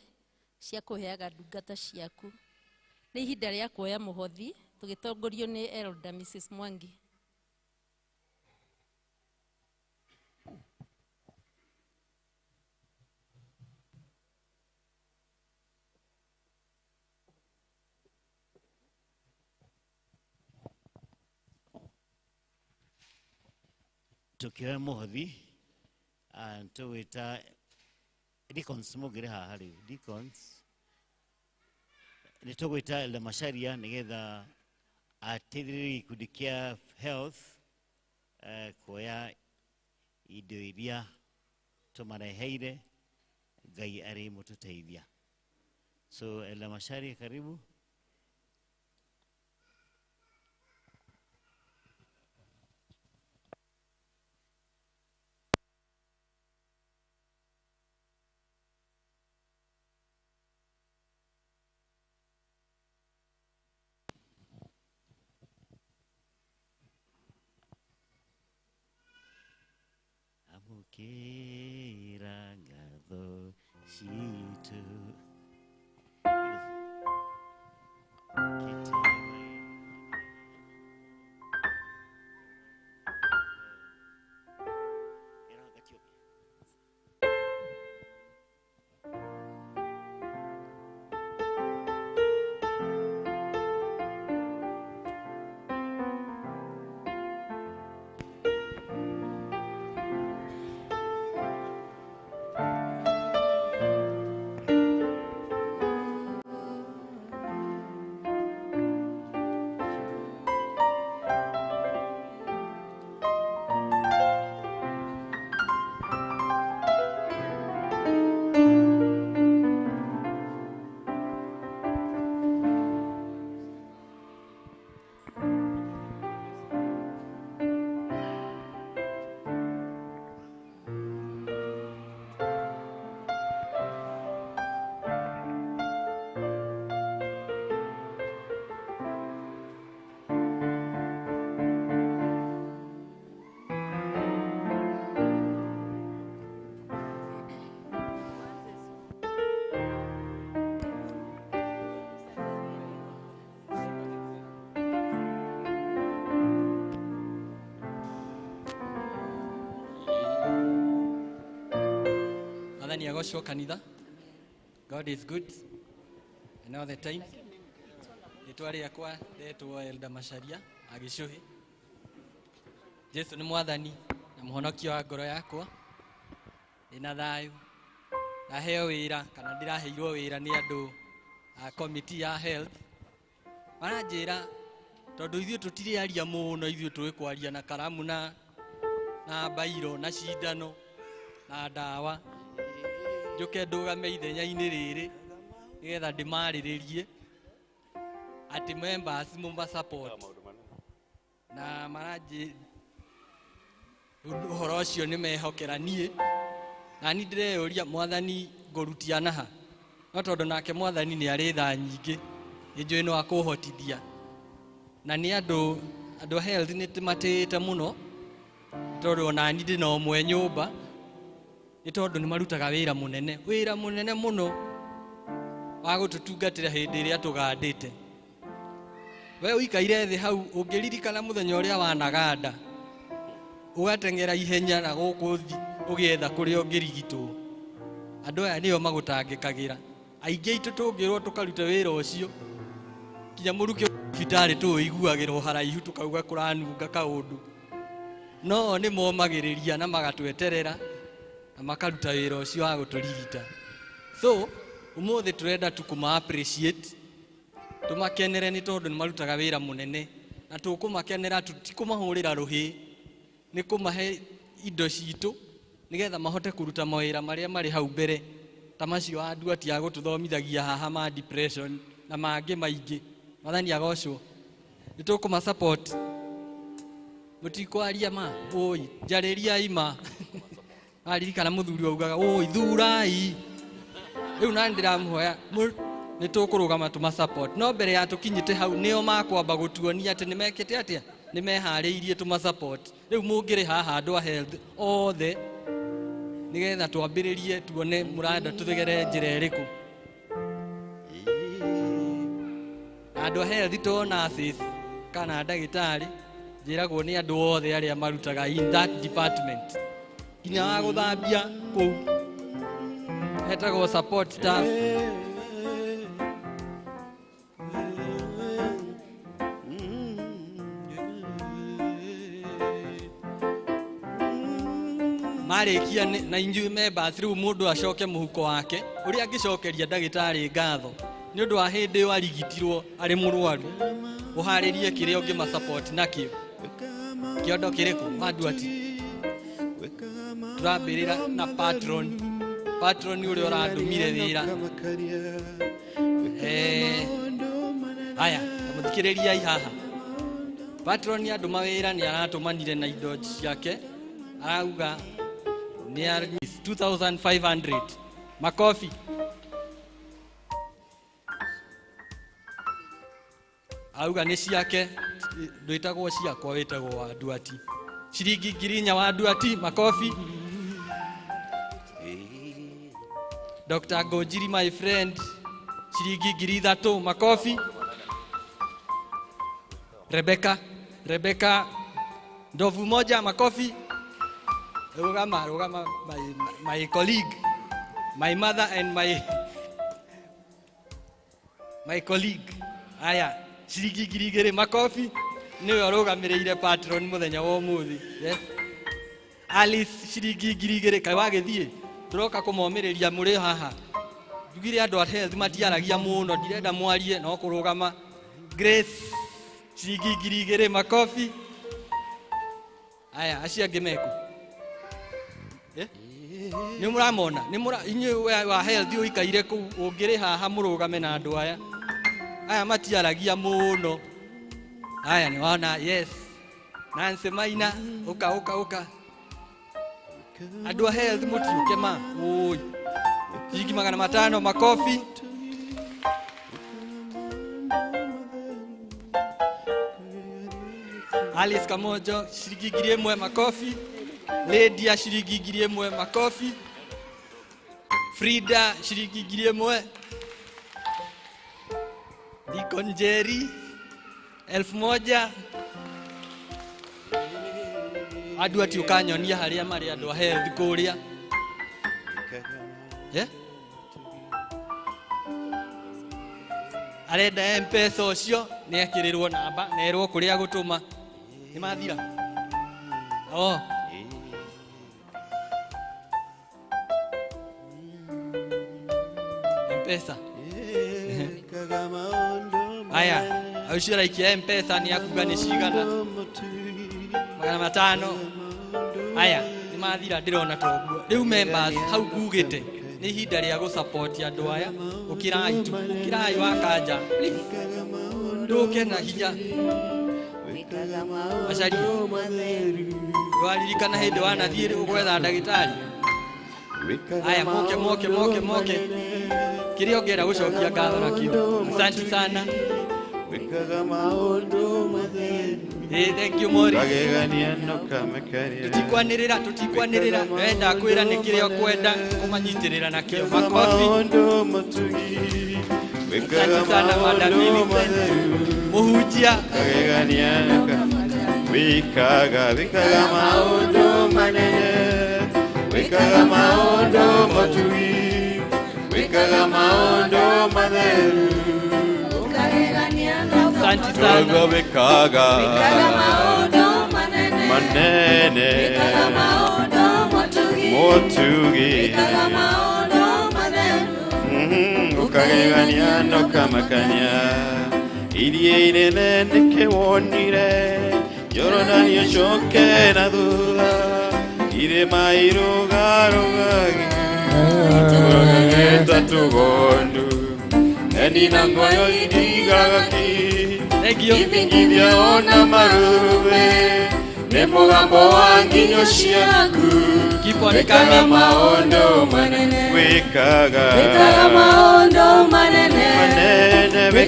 cia kũheaga ndungata ciaku. Nĩ ihinda rĩa kuoya mũhothi tũgĩtongorio nĩ Elder Mrs. Mwangi. Tukioya muhothi tuwita deacons mugire haha riu deacons ni tugwita Elder Macharia nigetha ateithĩrĩrie gĩkundi kĩa health kuoya indo iria tumareheire Ngai arĩ mũtũteithia. So Elder Macharia, karibu. Amukĩra ngatho citũ. Mwathani agocwo kanitha. God is good and all the time. Rĩtwa rĩakwa rĩtwa Elder Macharia agĩcuhi. Jesu nĩ mwathani na mũhonokia wa ngoro yakwa. Ndĩna thayũ. Ndaheo wĩra kana ndĩraheirwo wĩra nĩ andũ a committee ya health. Maranjĩra tondũ ithuĩ tũtirĩ aria mũno, ithuĩ tũĩ kwaria na karamu na bairo na cindano na ndawa. Njoke ndũgame ithenya-inĩ rĩrĩ nĩgetha ndĩmarĩrĩrie atĩ members mũma support na maranjĩ ũhoro ũcio nĩmehokera niĩ na niĩ ndĩreyũria mwathani ngũrutia naha, no tondũ nake mwathani nĩ arĩ tha nyingĩ nĩnjũĩ no akũhotithia na nĩ andũ a health nĩmatĩĩte mũno tondũ ona niĩ ndĩna ũmwe nyũmba nĩ tondũ nĩ marutaga wĩra mũnene mũno wa gũtũtungatĩra hĩndĩ ĩrĩa tũgandĩte. We ũikaire thĩ hau ũngĩririkana mũthenya ũrĩa wanaganda ũgateng'era ihenya na gũkũ thĩ ũgĩetha kũrĩa ũngĩrigitwo. Andũ aya nĩo magũtangĩkagĩra. Aingĩ aitũ tũngĩrwo tũkaruta wĩra ũcio kinya mũrukĩ thibitarĩ tũũiguagĩrwo haraihu tũkauga kũranunga kaũndũ, no nĩ momagĩrĩria na magatweterera na makaruta wĩra ũcio wa gũtũrigita. So ũmũthĩ tũrenda kũma appreciate, tũmakenere nĩ tondũ nĩ marutaga wĩra mũnene na tũkũmakenera, tũtikũmahũrĩra rũhĩ, nĩ kũmahe indo citũ nĩgetha mahote kũruta mawĩra marĩa marĩ hau mbere ta macio andu ati agũtũthomithagia haha ma depression na mangĩ maingĩ. Mwathani agocwo. Nĩ tũkũma support. Mũtikwaria ma oi njarĩriai ma aririkana mũthuri augaga oi thurai. Rĩu na ndĩramũhoya nĩ tũkũrũgama tũma support. No mbere ya tũkinyĩte hau nĩo makwamba gũtuonia atĩ nĩmekĩte atĩa, nĩmeharĩirie tũma support. Rĩu mũngĩrĩ haha andũ a health othe nĩgetha twambĩrĩrie tuone mũranda tũthegere njĩra ĩrĩkũ. Andũ a health to nurses kana ndagĩtarĩ njĩragwo nĩ andũ othe arĩa marutaga in that department. Nginya wa gũthambia kũu etagwo support staff. Marĩkia na inyuĩ members rĩu mũndũ acoke mũhuko wake ũrĩa angĩcokeria ndagĩtarĩ ngatho nĩ ũndũ wa hĩndĩ ĩyo arigitirwo arĩ mũrwaru. Ũharĩrie kĩrĩa ũngĩma support nakĩo. Kĩondo kĩrĩkũ Maduati? Turambĩrĩra na patron ũrĩa ũrandũmire wĩra. Haya, mũthikĩrĩriai haha. Patron andũma wĩra nĩ aratũmanire na indo ciake. Arauga nĩ 2500 makofi. Auga nĩ ciake, ndwĩtagwo ciakwa wĩtagwo wa Nduati. Ciringi 1000 wa Nduati makofi. Dr. Gojiri my friend, shilingi 3000 makofi. Rebecca ndovu moja makofi. Rugama my colleague, my mother and my colleague. Aya shilingi 2000 makofi. Niwe arugamirire patron muthenya wa umuthi. Yes. Alice shilingi 2000 kai wagithie. Turoka kumomĩrĩria mũrĩ haha. Ndugire andũ a health matiaragia mũno, ndirenda mwarie no kũrũgama. Grace shilingi 2000 makofi. Aya acio angĩ meku. Nĩ mũramona, inyuĩ wa health ũikaire kũu ũngĩrĩ haha mũrũgame na andũ aya. Aya matiaragia mũno. Aya nĩ wona, yes. Nancy Maina, ũka. Andũ a health mũtiũke ma. Oi. Shilingi 500 makofi. Alice Kamojo shilingi 1000 makofi. Lady ya shilingi 1000 makofi. Frida shilingi 1000. Deacon Jerry 1000. Adu ati ukanyonia haria mari andu a health kuria. Yeah? Arenda M-Pesa ucio ni akirirwo namba na erwo kuria gutuma. Ni mathira. Oh. M-Pesa. Aya, aushira ikia M-Pesa ni akuga ni cigana. 500. Aya, ni mathira ndirona toguo. Riu members hau kugite ni ihinda ria gu support andu aya. Ukirai wa kanja. Nduke na hinya. Acari. Waririkana hindi wanathire ugwetha ndagitari. Aya moke. Kiri ongera gucokia ngatho nakio. Asante sana. Hey, thank you Mori. Tutikwanirira. Wenda kwira ni kiri okwenda kumanyitirira nakio. Makofi. Asante sana madamini. Muhujia. Wikaga maondo manene. Wikaga maondo matui. Wikaga maondo matheru. Asante sana. Wikaga maondo manene. Wikaga maondo motugi. Wikaga maondo matheru. Ukagegania no kamakania. Irie inene nikewonire. Yorodani yoshoke na dhula. Ire mairugarugagi. Tukageta tugondu. Eni nangoyo idigagaki. Ibingibia ona marube. Nemugambo wanginyo shiaku. Wikaga maondo manene. Wikaga maondo manene.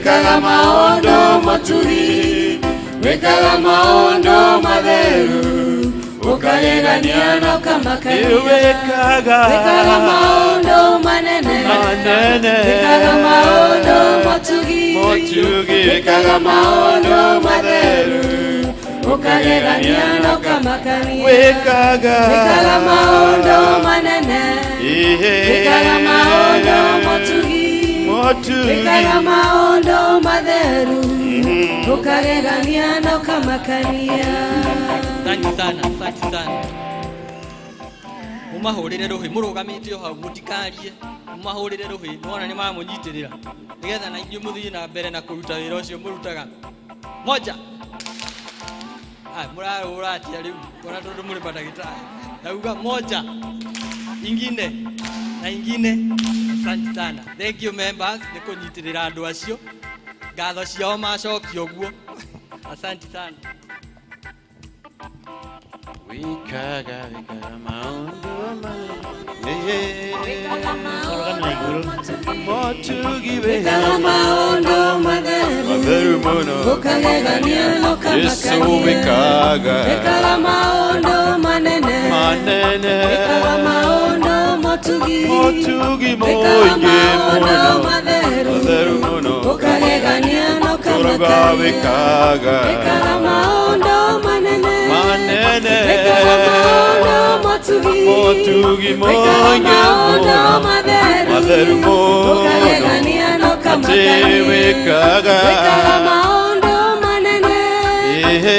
wekaga maondo maturi, wekaga maondo matheru, ukagegania na ukamakania. Wekaga maondo manene, wekaga maondo matugi, wekaga maondo matheru, ukagegania na ukamakania. Wekaga maondo manene, wekaga maondo matugi, wekaga maondo matheru, ukagegania na ukamakania. Asante sana, asante sana. Mumahurire ruhi murugamite hau mutikarie, mumahurire ruhi nona ni mamunyitirira nigetha na inyu muthii na mbere na kuruta wira ucio murutaga moja. Murarura atia riu kona tondu muri madagitari nauga moja ingine na ingine. Asante sana, thank you members ni kunyitirira andu acio, ngatho ciao macokio guo. Asante sana. Wekaga maondo matugi, wekaga maondo matheru muno, ukagegania na ukamakania. Wekaga maondo manene, wekaga maondo matugi, wekaga maondo matheru muno, ukagegania na ukamakania. Wekaga maondo manene, wekaga maondo matugi, wekaga maondo matheru muno, ukagegania na ukamakania. Wekaga maondo manene,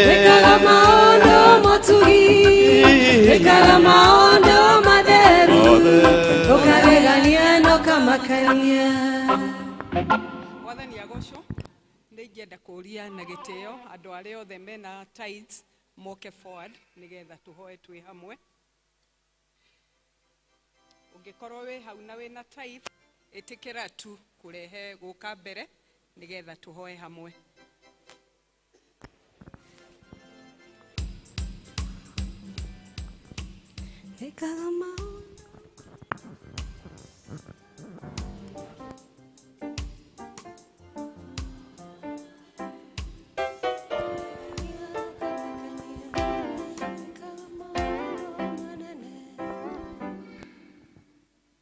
wekaga maondo matugi, wekaga maondo matheru, ukagegania na ukamakania. Wathani agocwo nĩ ingĩenda kũria na gĩtĩo andũ arĩa othe mena tithes moke forward nigetha tuhoe twĩ hamwe. Ũngĩkorwo wĩ hau na wĩna tithe ĩtĩkĩra tu kũrehe gũka mbere nigetha tuhoe hamwe. Wekaga maondo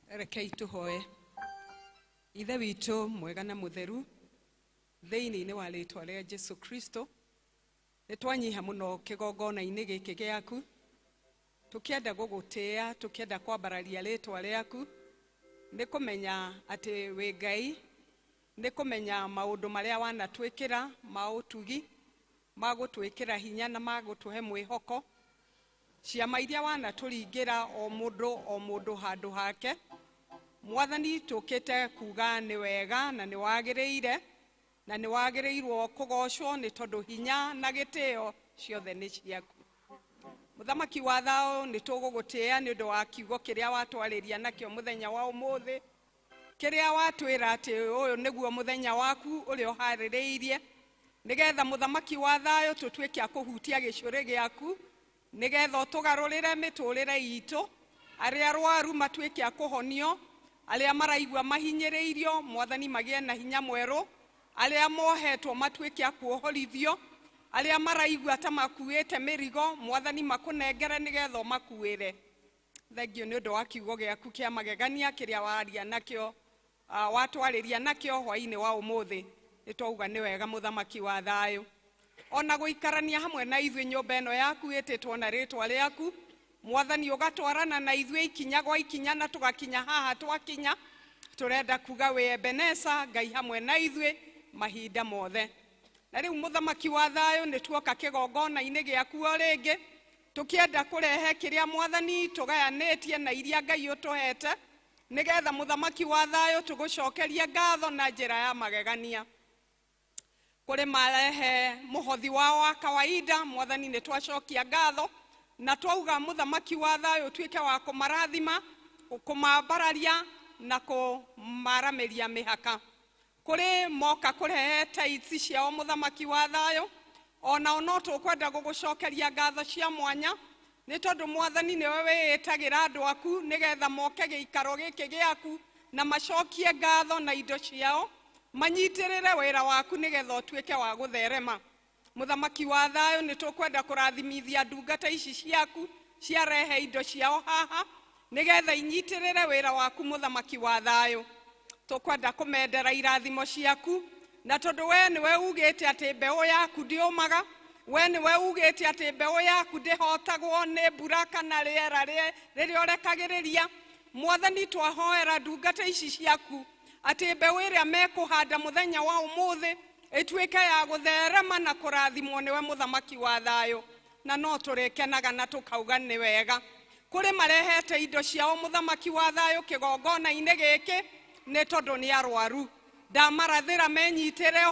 rekei tuhoe. Ithe witũ mwega na mũtheru, thĩinĩ-inĩ wa rĩĩtwa rĩa Jesu Kristo, nĩ twanyiha mũno kĩgongona-inĩ gĩkĩ gĩaku, tũkĩenda gũgũtĩĩa, tũkĩenda kwambararia rĩĩtwa rĩaku, nĩ kũmenya atĩ wĩ Ngai, nĩ kũmenya maũndũ marĩa wanatwĩkĩra ma ũtugi, magũtwĩkĩra hinya na magũtũhe mwĩhoko, ciama iria wanatũringĩra o mũndũ handũ hake. Mwathani tũkĩte kuga nĩ wega na nĩ wagĩrĩire na nĩ wagĩrĩirwo kũgocwo nĩ tondũ hinya na gĩtĩo ciothe nĩ ciaku. Mũthamaki wa thayũ nĩ tũgũgũtĩĩa nĩ ũndũ wa kiugo kĩrĩa watwarĩria nakĩo mũthenya wa ũmũthĩ, kĩrĩa watwĩra atĩ ũyũ nĩguo mũthenya waku ũrĩa ũharĩrĩirie nigetha mũthamaki wa thayũ tũtuĩke a kũhutia gĩcũrĩ gĩaku, nigetha ũtũgarũrĩre mĩtũrĩre itũ, arĩa arwaru matuĩke a kũhonio, arĩa maraigua mahinyĩrĩirio Mwathani magĩe na hinya mwerũ, arĩa mohetwo matuĩke a kuohorithio, arĩa maraigua ta makuĩte mĩrigo Mwathani makũnengere nigetha ũmakuĩre. Thengio nĩ ũndũ wa kiugo gĩaku kĩa magegania kĩrĩa waria nakĩo, watwarĩria nakĩo hwaĩ-inĩ wa ũmũthĩ. Nĩ twauga nĩ wega mũthamaki wa thayũ, ona gũikarania hamwe na ithuĩ nyũmba ĩno yaku ĩtĩtwo na rĩĩtwa rĩaku. Mwathani ũgatwarana na ithuĩ ikinya gwa ikinya na tũgakinya haha twakinya. Tũrenda kuga wĩ Ebeneza, Ngai hamwe na ithuĩ mahinda mothe. Na rĩu mũthamaki wa thayũ nĩ tuoka kĩgongona-inĩ gĩaku o rĩngĩ, tũkĩenda kũrehe kĩrĩa Mwathani tũgayanĩtie na iria Ngai ũtũhete, nigetha mũthamaki wa thayũ tũgũcokerie ngatho na njĩra ya magegania. Kũrĩ marehe mũhothi wao wa kawaida, Mwathani nĩ twacokia ngatho na twauga mũthamaki wa thayũ tuĩke wa kũmarathima, kũmambararia na kũmaramĩria mĩhaka. Kũrĩ moka kũrehe tithes ciao mũthamaki wa thayũ, ona no tũkwenda gũgũcokeria ngatho cia mwanya, nĩ tondũ Mwathani nĩwe wĩĩtagĩra andũ aku nigetha moke gĩikaro gĩkĩ gĩaku na macokie ngatho na indo ciao. manyitirire wira waku nigetha utuike wa gutherema. Muthamaki wa thayo ni tukwenda kurathimithia ndungata ici ciaku ciarehe indo ciao haha nigetha inyitirire wira waku muthamaki wa thayo. Tukwenda kumendera irathimo ciaku na tondu we niwe ugite ati mbeu yaku ndiumaga, we niwe ugite ati mbeu yaku ndihotagwo ni mbura kana riera riria urekagiriria. Mwathani twahoera ndungata ici ciaku ati mbeu iria mekuhanda muthenya wa umuthi ituike ya gutherema na kurathimwo niwe muthamaki wa thayo. Na no turikenaga na tukauga ni wega kuri marehete indo ciao muthamaki wa thayo kigongona-ini giki ni tondu ni arwaru. Ndamarathira menyitire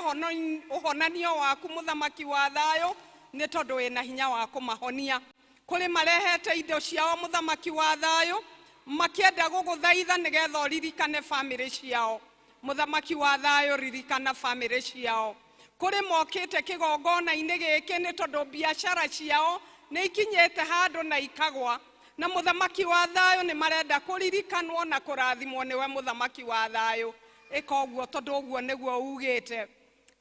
uhonanio waku muthamaki wa thayo ni tondu wina hinya wa kumahonia. Kuri marehete indo ciao muthamaki wa thayo makienda guguthaitha nigetha uririkane family ciao. Muthamaki wa thayo ririkana family ciao. Kuri mokite kigongona-ini giki ni tondu biashara ciao ni ikinyete handu na ikagwa, na muthamaki wa thayo ni marenda kuririkanwo na kurathimwo niwe muthamaki wa thayo. Ika uguo tondu uguo niguo ugite.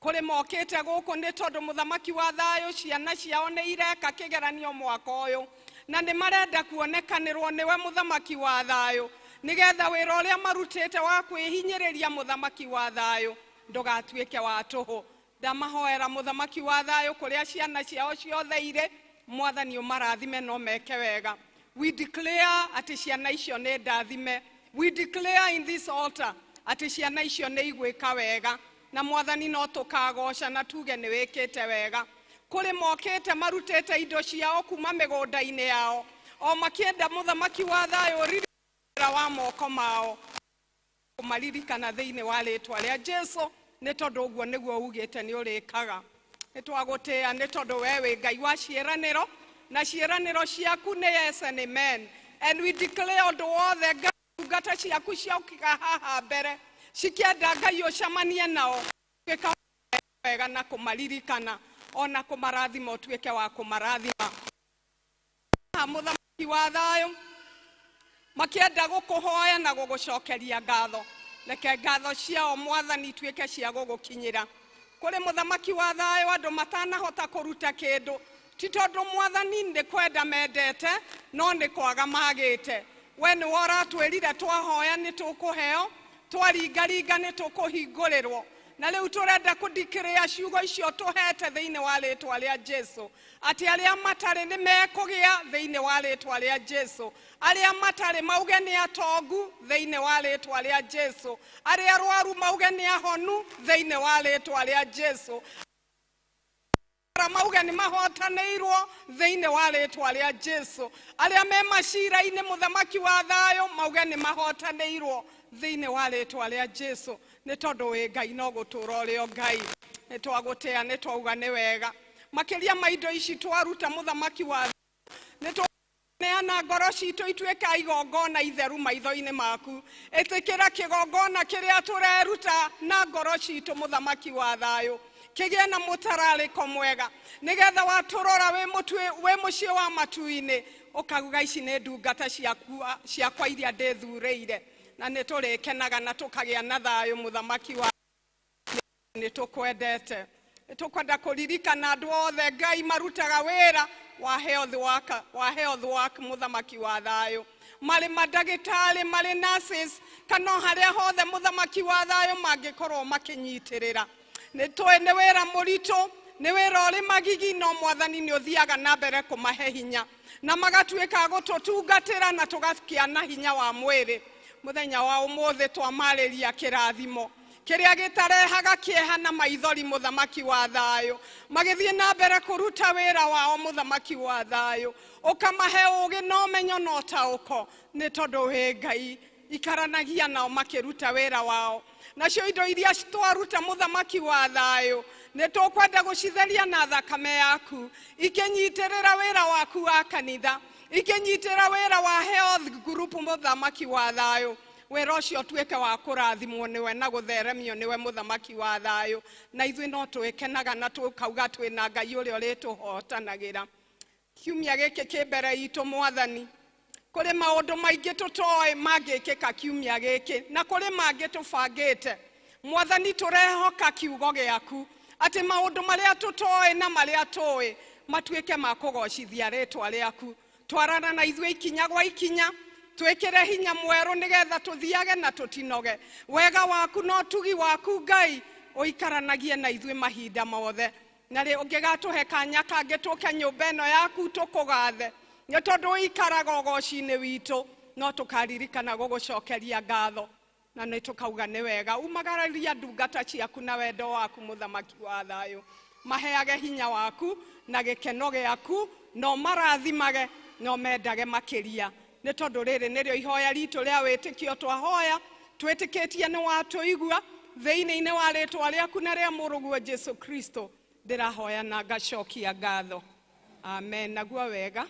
Kuri mokite guku ni tondu muthamaki wa thayo ciana ciao ni ireka kigeranio mwaka uyu na ni marenda kuonekanirwo niwe muthamaki wa thayo nigetha wira uria marutite wa kwihinyiriria muthamaki wa thayo ndugatuike wa tuhu. Ndamahoera muthamaki wa thayo kuria ciana ciao ciothe ire, Mwathani umarathime no meke wega. We declare ati ciana icio ni ndathime. We declare in this altar ati ciana icio ni igwika wega, na Mwathani no tukagoca na tuge ni wikite wega. Kuri mokite marutite indo ciao kuma migunda-ini yao o makienda muthamaki wa thayo ririra wa moko mao kumaririkana thiini wa ritwa ria Jesu ni tondu uguo niguo ugite ni urikaga. Nitwagutia ni tondu we wi Ngai wa ciiraniro na ciiraniro ciaku ni yes and amen. And we declare undu wothe ngata ciaku ciaukiga haha mbere cikienda Ngai ucamanie nao wika wega na kumaririkana ona kumarathima utuike wa kumarathima. Muthamaki wa thayo makienda gukuhoya na gugucokeria ngatho, reke ngatho ciao Mwathani ituike cia gugukinyira. Kuri muthamaki wa thayo andu matanahota kuruta kindu ti tondu Mwathani ndi kwenda mendete no ni kwaga magite. We ni woratwirire twahoya ni tukuheo, twaringaringa ni tukuhingurirwo, na riu turenda kudikiriya ciugo icio tuhete thiini wa ritwa ria Jesu ati aria matari ni mekugia thiini wa ritwa ria Jesu, aria matari mauge ni atongu thiini wa ritwa ria Jesu, aria arwaru mauge ni ahonu thiini wa ritwa ria Jesu, mauge ni mahotanirwo thiini wa ritwa ria Jesu, aria me macira-ini muthamaki wa thayo mauge ni mahotanirwo thiini wa ritwa ria Jesu. Ni tondu wi Ngai no gutura urio Ngai. Ni twagutia ni twauga ni wega makiria maindo ici twaruta muthamaki wa ni neana ngoro citu ituike igongona itheru maitho-ini maku. Itikira kigongona kiria tureruta na ngoro citu muthamaki wa thayo kigie na mutarariko mwega nigetha waturora wi mucii wa matu-ini ukaguga ici ni ndungata ciakwa iria ndithurire na ni turikenaga na tukagia na thayo muthamaki wa ni tukwendete. Tukwenda kuririkana andu othe Ngai marutaga wira wa health work muthamaki wa thayo, mari madagitari mari nurses kana haria hothe muthamaki wa thayo mangikorwo makinyitirira. Ni twe ni wira murito, ni wira uri magigi, no Mwathani ni uthiaga na mbere kumahe hinya na magatuika gututungatira na tugakia na hinya wa mwiri. Muthenya wa umuthi twamariria kirathimo kiria gitarehaga kieha na maithori muthamaki wa thayo magithie na mbere kuruta wira wao muthamaki wa thayo ukamahe ugi no menyo no tauko ni tondu wi Ngai ikaranagia nao makiruta wira wao. Nacio indo iria twaruta muthamaki wa thayo ni tukwenda gucitheria na thakame yaku ikinyitirira wira waku wa kanitha, ikinyitira wira wa health group muthamaki wa thayo. Wira ucio tuike wa kurathimwo niwe na gutheremio niwe muthamaki wa thayo, na ithui no twikenaga na tukauga twina Ngai uria urituhotanagira. Kiumia giki kimbere itu Mwathani, kuri maundu maingi tutoe mangikika kiumia giki na kuri mangi tubangite mwathani turehoka kiugo giaku ati maundu maria tutoe na maria toe matuike ma kugocithia ritwa riaku twarana na ithuĩ ikinya gwa ikinya twikire hinya mweru nigetha tuthiage na tutinoge wega waku no tugi waku Ngai uikaranagie na ithuĩ mahinda mothe na ri ungigatuhe kanya kangi tuke nyumba ĩno yaku tukugathe nĩ tondũ ikaraga ũgoci-inĩ witũ no tukaririkana gugucokeria ngatho na nĩ tukauga nĩ wega umagararia ndungata ciaku na wendo waku muthamaki wa thayũ maheage hinya waku na gĩkeno gĩaku no marathimage no mendage makĩria nĩ tondũ rĩrĩ nĩrĩo ihoya ritũ rĩa wĩtĩkio twahoya twĩtĩkĩtie nĩ watũigua thĩinĩ-inĩ wa rĩtwa rĩaku na rĩa mũrũguo Jesu Kristo ndĩrahoya na ngacokia ngatho amen. Naguo wega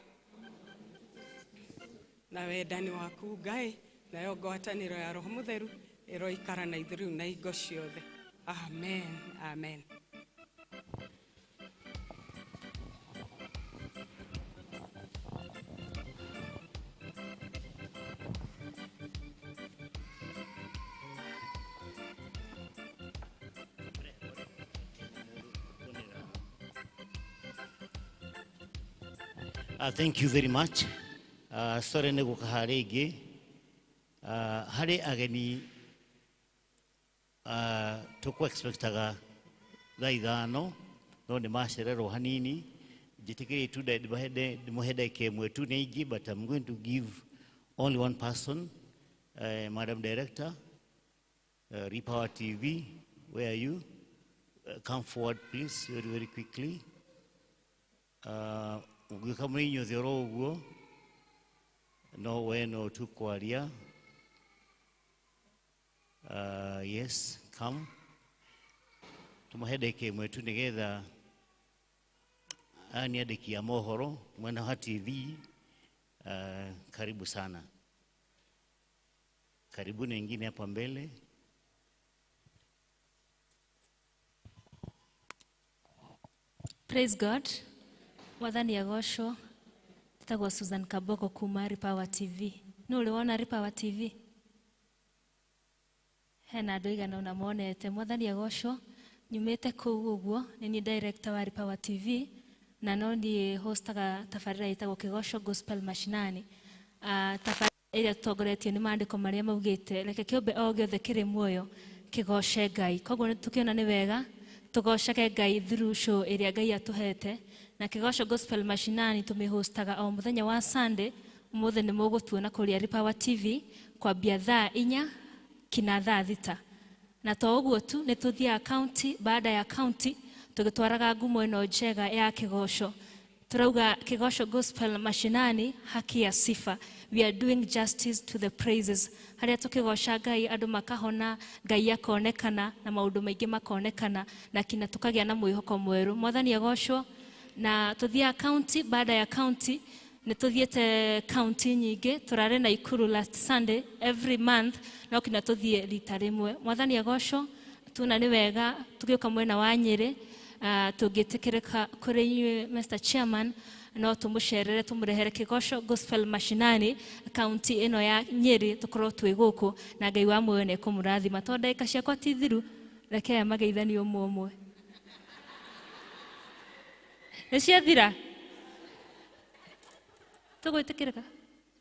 na wendani waku Ngai nayo ngwatanĩro ya Roho Mũtheru ĩroikara na ithuĩ rĩu na hingo ciothe amen amen. Thank you very much. Sorry nego kaharege. Hare ageni tuko expectaga thaithano no ni macerero hanini jitikiri tu muhede ke mwetu neigi, but I'm going to give only one person, Madam Director, Repower TV, where are you? Come forward please very very quickly. Ugikamrinyo zero ugo no weno tukwaria. Yes, come. Tumuhedeke mwetu nigetha ani adeki ya mohoro Mwena ha TV. Karibu sana. Karibu na ingine hapa mbele. Praise God. Wathani agocwo. Tagwo Susan Kaboko kuma Repower TV. No uliona Repower TV? Hena andũ igana na monete. Mwathani agocwo. Nyumĩte kũu ũguo, nĩ director wa Repower TV na no ndiĩ hostaga tabarĩra ĩtagwo Kĩgoco Gospel Mashinani. Tabarĩra ĩrĩa tũtongoretio nĩ maandĩko marĩa maugĩte reke kĩũmbe o gĩothe kĩrĩ muoyo kĩgoce Ngai. Koguo tũkĩona nĩ wega tũgocage Ngai through show ĩrĩa Ngai atũhete. Na Kĩgoco Gospel Mashinani tũmĩhostaga o mũthenya wa Sunday. Ũmũthĩ nĩ mũgũtuona kũrĩa Repower TV kwambia thaa 4 kina thaa 6. Na to ũguo tu nĩ tũthiaga county baada ya county tũgĩtwaraga ngumo ĩno njega ya Kĩgoco. Turauga Kĩgoco Gospel Mashinani haki ya sifa. We are doing justice to the praises. Harĩa tũkĩgoca Ngai andũ makahona, Ngai akonekana na maũndũ maingĩ makonekana na kina tũkagĩa na mwĩhoko mwerũ. Mwathani agocwo. Na tũthiaga county baada ya county nĩ tũthiĩte county nyingĩ. Tũrarĩ na Ikuru last Sunday every month no kina tũthiĩ rita rĩmwe. Mwathani agocwo. Tuna nĩ wega tũgĩũka mwena wa Nyĩrĩ tũngĩtĩkĩrĩka kũrĩ inyuĩ Mr. Chairman no tũmũcerere tũmũrehere Kĩgoco Gospel Mashinani county ĩno ya Nyĩrĩ tũkorwo twĩ gũkũ na Ngai wa muoyo nĩ kũmũrathima. Tondũ ndagĩka ciakwa ti thiru reke aya mageithanie ũmwe ũmwe. Nĩ ciathira? Tũgwĩtĩkĩrĩka?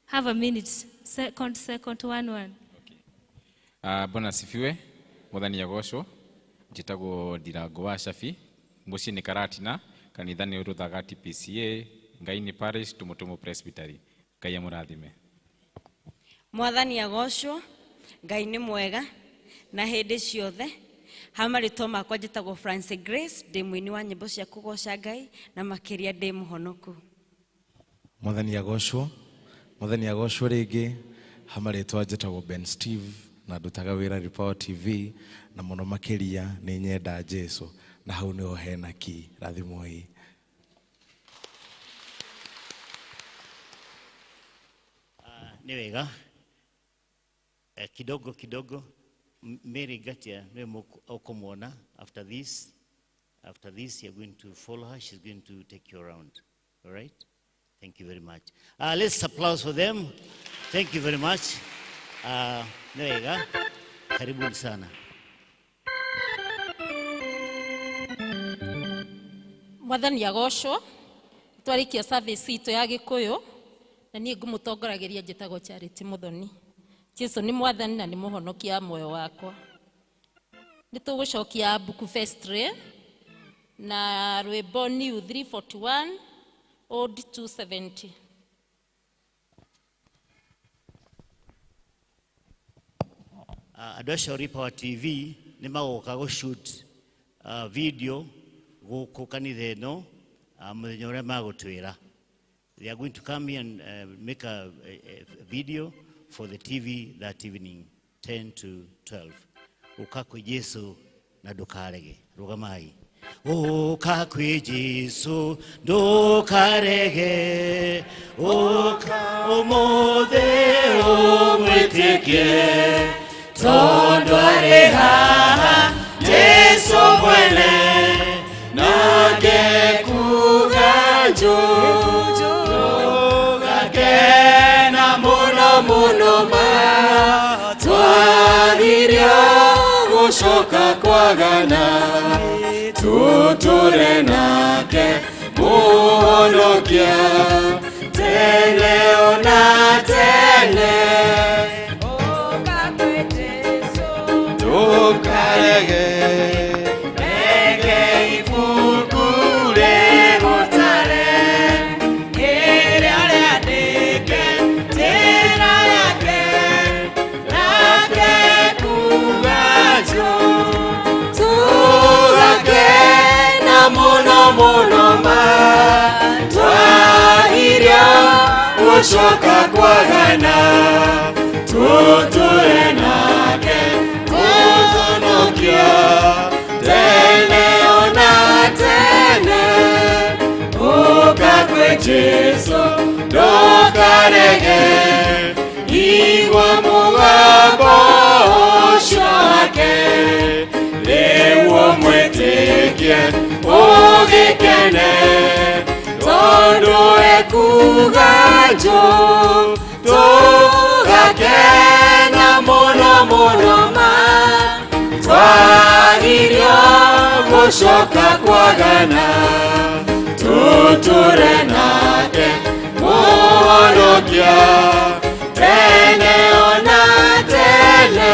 Have a minute. Second one. Bwana asifiwe. Mwathani agocwo. Njĩtagwo Ndirango wa Shafi. Mũciĩ nĩ Karatina, kanitha nĩ Rũthagati PCA, Ngai nĩ Parish, Tumutumu Presbytery. Ngai amũrathime. Mwathani agocwo. Ngai nĩ mwega na hĩndĩ ciothe. Hamarĩtwo makwa njĩtagwo Francis Grace, ndĩ mũini wa nyĩmbo cia kũgoca Ngai na makĩria ndĩ mũhonoku. Mwathani agocwo. Mwathani agocwo rĩngĩ. Hamarĩtwo njĩtagwo Ben Steve na ndutaga wĩra Repower TV na mũno makĩria nĩ nyenda Jesu na hau nĩho hena ki rathimo hii. Nĩ wega kidogo Mary Gatia nĩ ũkũmuona after this you're going to follow her, she's going to take you around. All right, thank you very much. Let's applause for them. Thank you very much. Nĩ wega karibuni sana. Mwathani agocwo twarikia service ito ya Gikuyu na niĩ ngũmũtongorageria njĩtagwo Charity Muthoni. Jesu nĩ mwathani na nĩ mũhonokia moyo wakwa. Nĩ tũgũcokia Book Festival na rwĩmbo New 341 Old 270. Andũ acio Power TV nĩ magoka gũshoot video gũkũ kanitha ĩno mũthenya ũrĩa magũtwĩra. They are going to come here and make a video for the TV that evening 10 to 12. Ũka kwĩ Jesu na ndũkarege. Rũgamai. Ũka kwĩ Jesu ndũkarege. Ũka ũmũthĩ ũmwĩtĩkie. Tondũ arĩ haha Jesu mwene nake kuga njũũ gakena mũno mũno ma twagĩrĩo gũcoka kwagana tũtũre nake mũhonokia tene ona tene. Tukarege reke ibuku rĩgũtare ĩrĩa rĩandĩke njĩra yake nake kuga njũũ tugakena mũno mũno ma twahirio gũcoka kwagana tũtũre nake tene ona tene. Ũka kwĩ Jesu ndũkarege igua mũgambo ũcio wake rĩu ũmwĩtĩkie ũgĩkene tondũ ekuga njũũ tũgakena mũno mũno ma twagirio gũcoka kwagana tũtũre nake mũhonokia tene ona tene.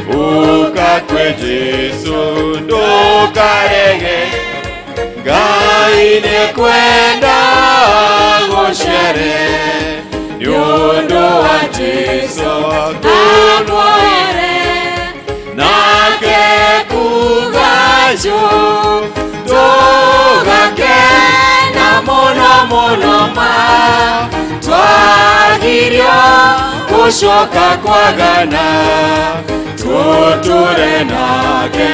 Ũka kwĩ Jesu ndũkarege Ngai nĩkwenda gũcere nĩ ũndũ wa Jesu amũhere nake kuga njũũ tũgakena mũno mũno ma twagirio gũcoka kwagana tũtũre nake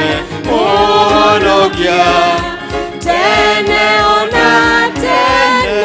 mũhonokia tene ona tene.